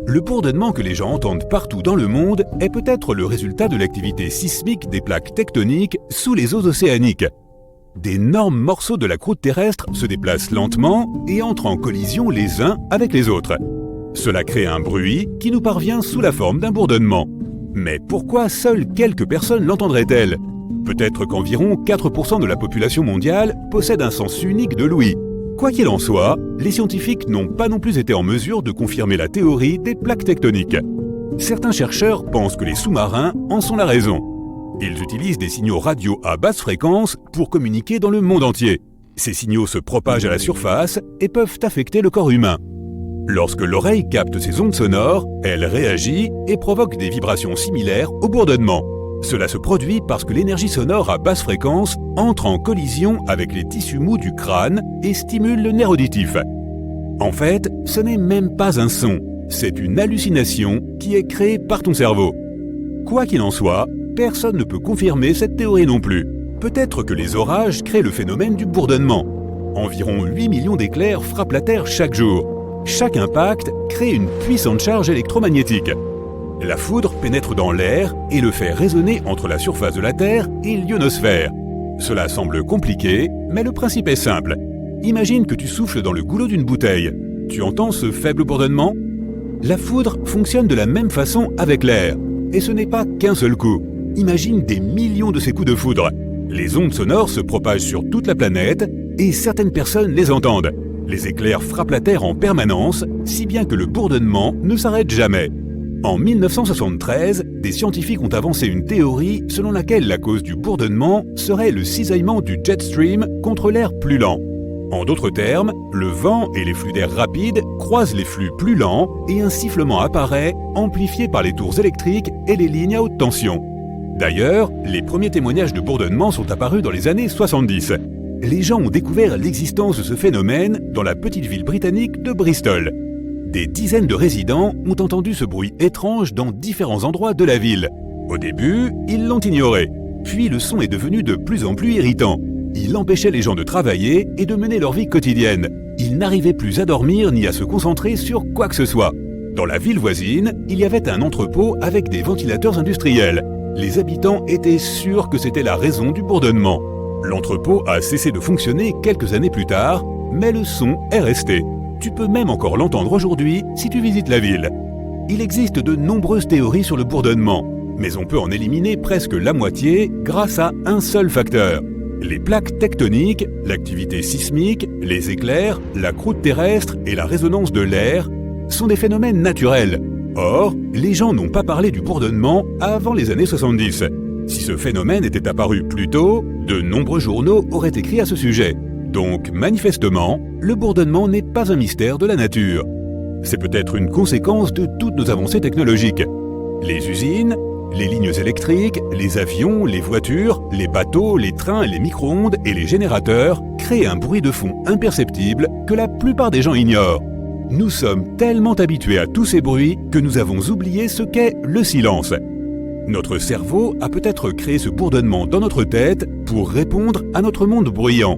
Le bourdonnement que les gens entendent partout dans le monde est peut-être le résultat de l'activité sismique des plaques tectoniques sous les eaux océaniques. D'énormes morceaux de la croûte terrestre se déplacent lentement et entrent en collision les uns avec les autres. Cela crée un bruit qui nous parvient sous la forme d'un bourdonnement. Mais pourquoi seules quelques personnes l'entendraient-elles ? Peut-être qu'environ 4% de la population mondiale possède un sens unique de l'ouïe. Quoi qu'il en soit, les scientifiques n'ont pas non plus été en mesure de confirmer la théorie des plaques tectoniques. Certains chercheurs pensent que les sous-marins en sont la raison. Ils utilisent des signaux radio à basse fréquence pour communiquer dans le monde entier. Ces signaux se propagent à la surface et peuvent affecter le corps humain. Lorsque l'oreille capte ces ondes sonores, elle réagit et provoque des vibrations similaires au bourdonnement. Cela se produit parce que l'énergie sonore à basse fréquence entre en collision avec les tissus mous du crâne et stimule le nerf auditif. En fait, ce n'est même pas un son, c'est une hallucination qui est créée par ton cerveau. Quoi qu'il en soit, personne ne peut confirmer cette théorie non plus. Peut-être que les orages créent le phénomène du bourdonnement. Environ 8 millions d'éclairs frappent la Terre chaque jour. Chaque impact crée une puissante charge électromagnétique. La foudre pénètre dans l'air et le fait résonner entre la surface de la Terre et l'ionosphère. Cela semble compliqué, mais le principe est simple. Imagine que tu souffles dans le goulot d'une bouteille. Tu entends ce faible bourdonnement ? La foudre fonctionne de la même façon avec l'air. Et ce n'est pas qu'un seul coup. Imagine des millions de ces coups de foudre. Les ondes sonores se propagent sur toute la planète et certaines personnes les entendent. Les éclairs frappent la Terre en permanence, si bien que le bourdonnement ne s'arrête jamais. En 1973, des scientifiques ont avancé une théorie selon laquelle la cause du bourdonnement serait le cisaillement du jet stream contre l'air plus lent. En d'autres termes, le vent et les flux d'air rapides croisent les flux plus lents et un sifflement apparaît, amplifié par les tours électriques et les lignes à haute tension. D'ailleurs, les premiers témoignages de bourdonnement sont apparus dans les années 70. Les gens ont découvert l'existence de ce phénomène dans la petite ville britannique de Bristol. Des dizaines de résidents ont entendu ce bruit étrange dans différents endroits de la ville. Au début, ils l'ont ignoré. Puis le son est devenu de plus en plus irritant. Il empêchait les gens de travailler et de mener leur vie quotidienne. Ils n'arrivaient plus à dormir ni à se concentrer sur quoi que ce soit. Dans la ville voisine, il y avait un entrepôt avec des ventilateurs industriels. Les habitants étaient sûrs que c'était la raison du bourdonnement. L'entrepôt a cessé de fonctionner quelques années plus tard, mais le son est resté. Tu peux même encore l'entendre aujourd'hui si tu visites la ville. Il existe de nombreuses théories sur le bourdonnement, mais on peut en éliminer presque la moitié grâce à un seul facteur. Les plaques tectoniques, l'activité sismique, les éclairs, la croûte terrestre et la résonance de l'air sont des phénomènes naturels. Or, les gens n'ont pas parlé du bourdonnement avant les années 70. Si ce phénomène était apparu plus tôt, de nombreux journaux auraient écrit à ce sujet. Donc, manifestement, le bourdonnement n'est pas un mystère de la nature. C'est peut-être une conséquence de toutes nos avancées technologiques. Les usines, les lignes électriques, les avions, les voitures, les bateaux, les trains, les micro-ondes et les générateurs créent un bruit de fond imperceptible que la plupart des gens ignorent. Nous sommes tellement habitués à tous ces bruits que nous avons oublié ce qu'est le silence. Notre cerveau a peut-être créé ce bourdonnement dans notre tête pour répondre à notre monde bruyant.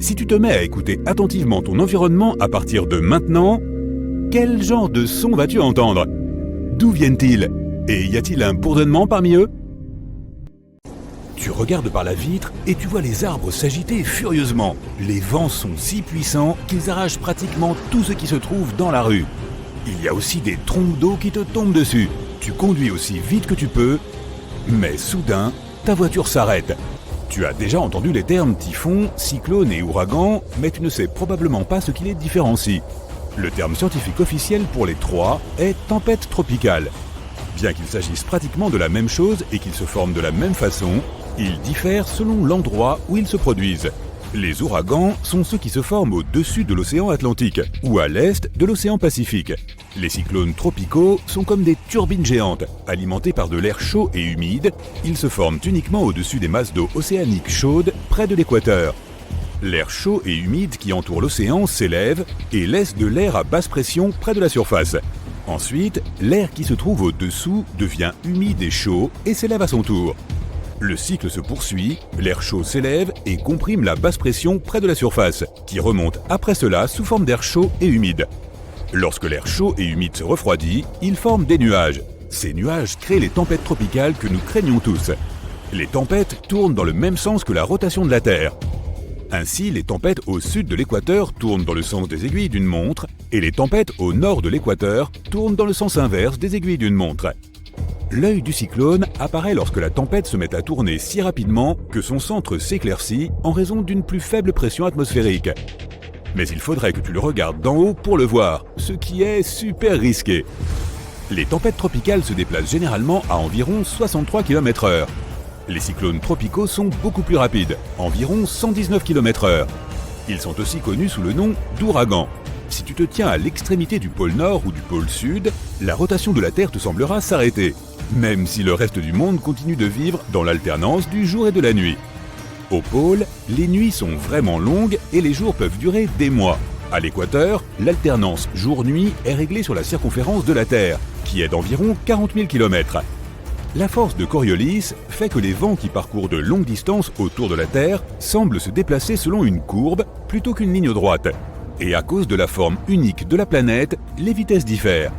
Si tu te mets à écouter attentivement ton environnement à partir de maintenant, quel genre de son vas-tu entendre ? D'où viennent-ils ? Et y a-t-il un bourdonnement parmi eux ? Tu regardes par la vitre et tu vois les arbres s'agiter furieusement. Les vents sont si puissants qu'ils arrachent pratiquement tout ce qui se trouve dans la rue. Il y a aussi des trompes d'eau qui te tombent dessus. Tu conduis aussi vite que tu peux, mais soudain, ta voiture s'arrête. Tu as déjà entendu les termes typhon, cyclone et ouragan, mais tu ne sais probablement pas ce qui les différencie. Le terme scientifique officiel pour les trois est tempête tropicale. Bien qu'ils s'agissent pratiquement de la même chose et qu'ils se forment de la même façon, ils diffèrent selon l'endroit où ils se produisent. Les ouragans sont ceux qui se forment au-dessus de l'océan Atlantique ou à l'est de l'océan Pacifique. Les cyclones tropicaux sont comme des turbines géantes, alimentées par de l'air chaud et humide. Ils se forment uniquement au-dessus des masses d'eau océanique chaude près de l'équateur. L'air chaud et humide qui entoure l'océan s'élève et laisse de l'air à basse pression près de la surface. Ensuite, l'air qui se trouve au-dessous devient humide et chaud et s'élève à son tour. Le cycle se poursuit, l'air chaud s'élève et comprime la basse pression près de la surface, qui remonte après cela sous forme d'air chaud et humide. Lorsque l'air chaud et humide se refroidit, il forme des nuages. Ces nuages créent les tempêtes tropicales que nous craignons tous. Les tempêtes tournent dans le même sens que la rotation de la Terre. Ainsi, les tempêtes au sud de l'équateur tournent dans le sens des aiguilles d'une montre, et les tempêtes au nord de l'équateur tournent dans le sens inverse des aiguilles d'une montre. L'œil du cyclone apparaît lorsque la tempête se met à tourner si rapidement que son centre s'éclaircit en raison d'une plus faible pression atmosphérique. Mais il faudrait que tu le regardes d'en haut pour le voir, ce qui est super risqué. Les tempêtes tropicales se déplacent généralement à environ 63 km/h. Les cyclones tropicaux sont beaucoup plus rapides, environ 119 km/h. Ils sont aussi connus sous le nom d'ouragans. Si tu te tiens à l'extrémité du pôle Nord ou du pôle Sud, la rotation de la Terre te semblera s'arrêter, même si le reste du monde continue de vivre dans l'alternance du jour et de la nuit. Au pôle, les nuits sont vraiment longues et les jours peuvent durer des mois. À l'équateur, l'alternance jour-nuit est réglée sur la circonférence de la Terre, qui est d'environ 40 000 km. La force de Coriolis fait que les vents qui parcourent de longues distances autour de la Terre semblent se déplacer selon une courbe plutôt qu'une ligne droite. Et à cause de la forme unique de la planète, les vitesses diffèrent.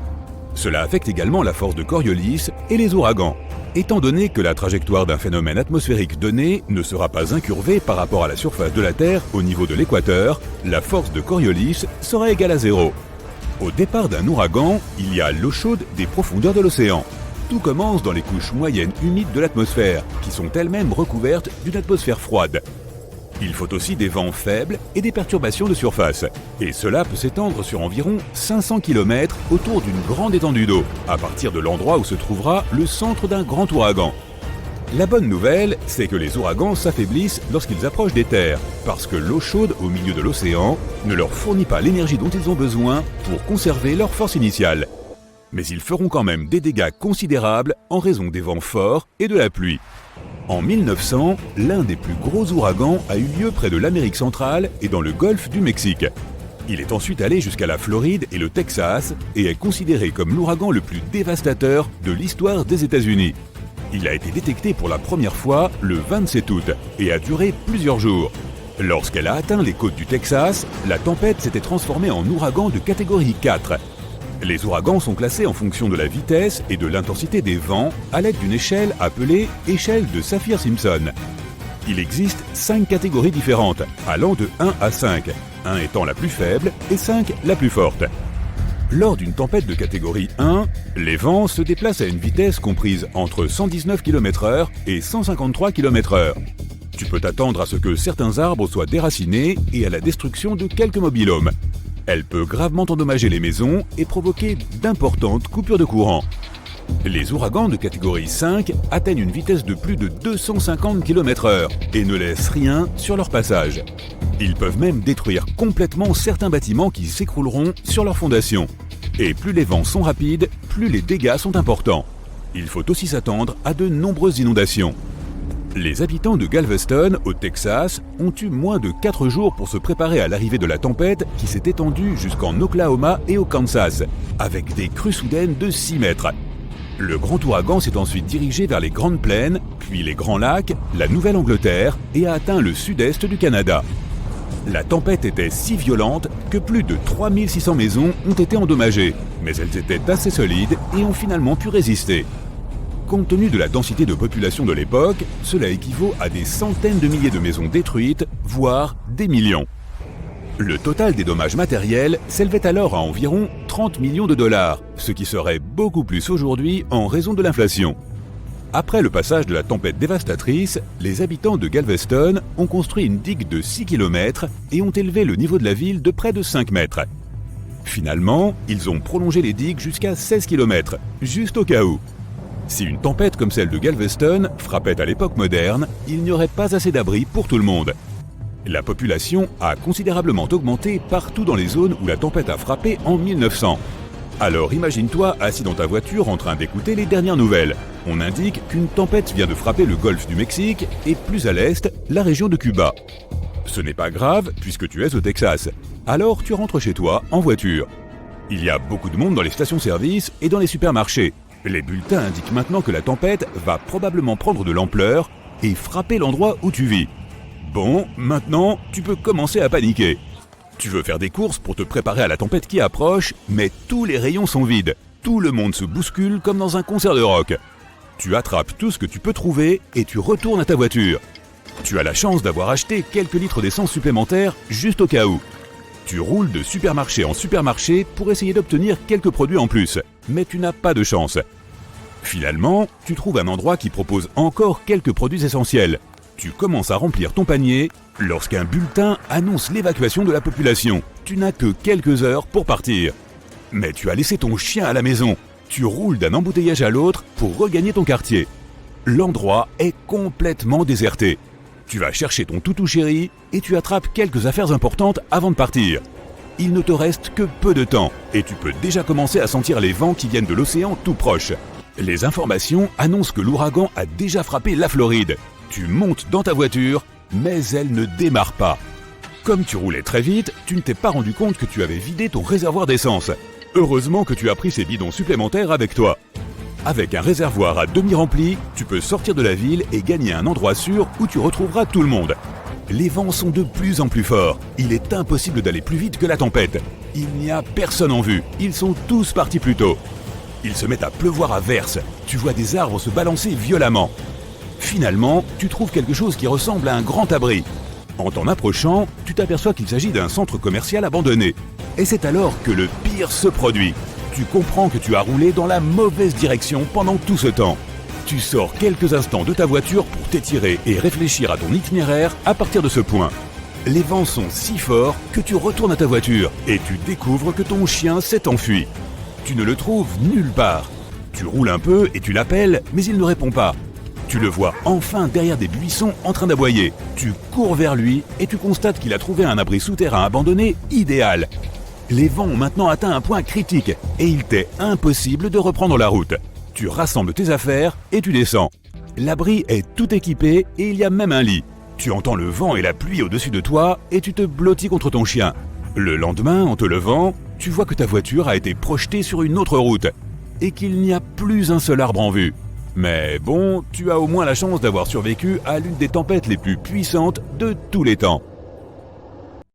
Cela affecte également la force de Coriolis et les ouragans. Étant donné que la trajectoire d'un phénomène atmosphérique donné ne sera pas incurvée par rapport à la surface de la Terre au niveau de l'équateur, la force de Coriolis sera égale à 0. Au départ d'un ouragan, il y a l'eau chaude des profondeurs de l'océan. Tout commence dans les couches moyennes humides de l'atmosphère, qui sont elles-mêmes recouvertes d'une atmosphère froide. Il faut aussi des vents faibles et des perturbations de surface. Et cela peut s'étendre sur environ 500 km autour d'une grande étendue d'eau, à partir de l'endroit où se trouvera le centre d'un grand ouragan. La bonne nouvelle, c'est que les ouragans s'affaiblissent lorsqu'ils approchent des terres, parce que l'eau chaude au milieu de l'océan ne leur fournit pas l'énergie dont ils ont besoin pour conserver leur force initiale. Mais ils feront quand même des dégâts considérables en raison des vents forts et de la pluie. En 1900, l'un des plus gros ouragans a eu lieu près de l'Amérique centrale et dans le golfe du Mexique. Il est ensuite allé jusqu'à la Floride et le Texas et est considéré comme l'ouragan le plus dévastateur de l'histoire des États-Unis. Il a été détecté pour la première fois le 27 août et a duré plusieurs jours. Lorsqu'elle a atteint les côtes du Texas, la tempête s'était transformée en ouragan de catégorie 4. Les ouragans sont classés en fonction de la vitesse et de l'intensité des vents à l'aide d'une échelle appelée échelle de Saffir-Simpson. Il existe 5 catégories différentes, allant de 1 à 5, 1 étant la plus faible et 5 la plus forte. Lors d'une tempête de catégorie 1, les vents se déplacent à une vitesse comprise entre 119 km/h et 153 km/h. Tu peux t'attendre à ce que certains arbres soient déracinés et à la destruction de quelques mobil-homes. Elle peut gravement endommager les maisons et provoquer d'importantes coupures de courant. Les ouragans de catégorie 5 atteignent une vitesse de plus de 250 km/h et ne laissent rien sur leur passage. Ils peuvent même détruire complètement certains bâtiments qui s'écrouleront sur leur fondation. Et plus les vents sont rapides, plus les dégâts sont importants. Il faut aussi s'attendre à de nombreuses inondations. Les habitants de Galveston, au Texas, ont eu moins de 4 jours pour se préparer à l'arrivée de la tempête qui s'est étendue jusqu'en Oklahoma et au Kansas, avec des crues soudaines de 6 mètres. Le grand ouragan s'est ensuite dirigé vers les Grandes Plaines, puis les Grands Lacs, la Nouvelle-Angleterre et a atteint le sud-est du Canada. La tempête était si violente que plus de 3600 maisons ont été endommagées, mais elles étaient assez solides et ont finalement pu résister. Compte tenu de la densité de population de l'époque, cela équivaut à des centaines de milliers de maisons détruites, voire des millions. Le total des dommages matériels s'élevait alors à environ 30 millions de dollars, ce qui serait beaucoup plus aujourd'hui en raison de l'inflation. Après le passage de la tempête dévastatrice, les habitants de Galveston ont construit une digue de 6 km et ont élevé le niveau de la ville de près de 5 mètres. Finalement, ils ont prolongé les digues jusqu'à 16 km, juste au cas où. Si une tempête comme celle de Galveston frappait à l'époque moderne, il n'y aurait pas assez d'abris pour tout le monde. La population a considérablement augmenté partout dans les zones où la tempête a frappé en 1900. Alors imagine-toi assis dans ta voiture en train d'écouter les dernières nouvelles. On indique qu'une tempête vient de frapper le golfe du Mexique et plus à l'est, la région de Cuba. Ce n'est pas grave puisque tu es au Texas. Alors tu rentres chez toi en voiture. Il y a beaucoup de monde dans les stations-service et dans les supermarchés. Les bulletins indiquent maintenant que la tempête va probablement prendre de l'ampleur et frapper l'endroit où tu vis. Bon, maintenant, tu peux commencer à paniquer. Tu veux faire des courses pour te préparer à la tempête qui approche, mais tous les rayons sont vides. Tout le monde se bouscule comme dans un concert de rock. Tu attrapes tout ce que tu peux trouver et tu retournes à ta voiture. Tu as la chance d'avoir acheté quelques litres d'essence supplémentaires juste au cas où. Tu roules de supermarché en supermarché pour essayer d'obtenir quelques produits en plus, mais tu n'as pas de chance. Finalement, tu trouves un endroit qui propose encore quelques produits essentiels. Tu commences à remplir ton panier lorsqu'un bulletin annonce l'évacuation de la population. Tu n'as que quelques heures pour partir. Mais tu as laissé ton chien à la maison. Tu roules d'un embouteillage à l'autre pour regagner ton quartier. L'endroit est complètement déserté. Tu vas chercher ton toutou chéri et tu attrapes quelques affaires importantes avant de partir. Il ne te reste que peu de temps et tu peux déjà commencer à sentir les vents qui viennent de l'océan tout proche. Les informations annoncent que l'ouragan a déjà frappé la Floride. Tu montes dans ta voiture, mais elle ne démarre pas. Comme tu roulais très vite, tu ne t'es pas rendu compte que tu avais vidé ton réservoir d'essence. Heureusement que tu as pris ces bidons supplémentaires avec toi. Avec un réservoir à demi rempli, tu peux sortir de la ville et gagner un endroit sûr où tu retrouveras tout le monde. Les vents sont de plus en plus forts. Il est impossible d'aller plus vite que la tempête. Il n'y a personne en vue. Ils sont tous partis plus tôt. Il se met à pleuvoir à verse. Tu vois des arbres se balancer violemment. Finalement, tu trouves quelque chose qui ressemble à un grand abri. En t'en approchant, tu t'aperçois qu'il s'agit d'un centre commercial abandonné. Et c'est alors que le pire se produit. Tu comprends que tu as roulé dans la mauvaise direction pendant tout ce temps. Tu sors quelques instants de ta voiture pour t'étirer et réfléchir à ton itinéraire à partir de ce point. Les vents sont si forts que tu retournes à ta voiture et tu découvres que ton chien s'est enfui. Tu ne le trouves nulle part. Tu roules un peu et tu l'appelles, mais il ne répond pas. Tu le vois enfin derrière des buissons en train d'aboyer. Tu cours vers lui et tu constates qu'il a trouvé un abri souterrain abandonné idéal. Les vents ont maintenant atteint un point critique et il t'est impossible de reprendre la route. Tu rassembles tes affaires et tu descends. L'abri est tout équipé et il y a même un lit. Tu entends le vent et la pluie au-dessus de toi et tu te blottis contre ton chien. Le lendemain, en te levant, tu vois que ta voiture a été projetée sur une autre route et qu'il n'y a plus un seul arbre en vue. Mais bon, tu as au moins la chance d'avoir survécu à l'une des tempêtes les plus puissantes de tous les temps.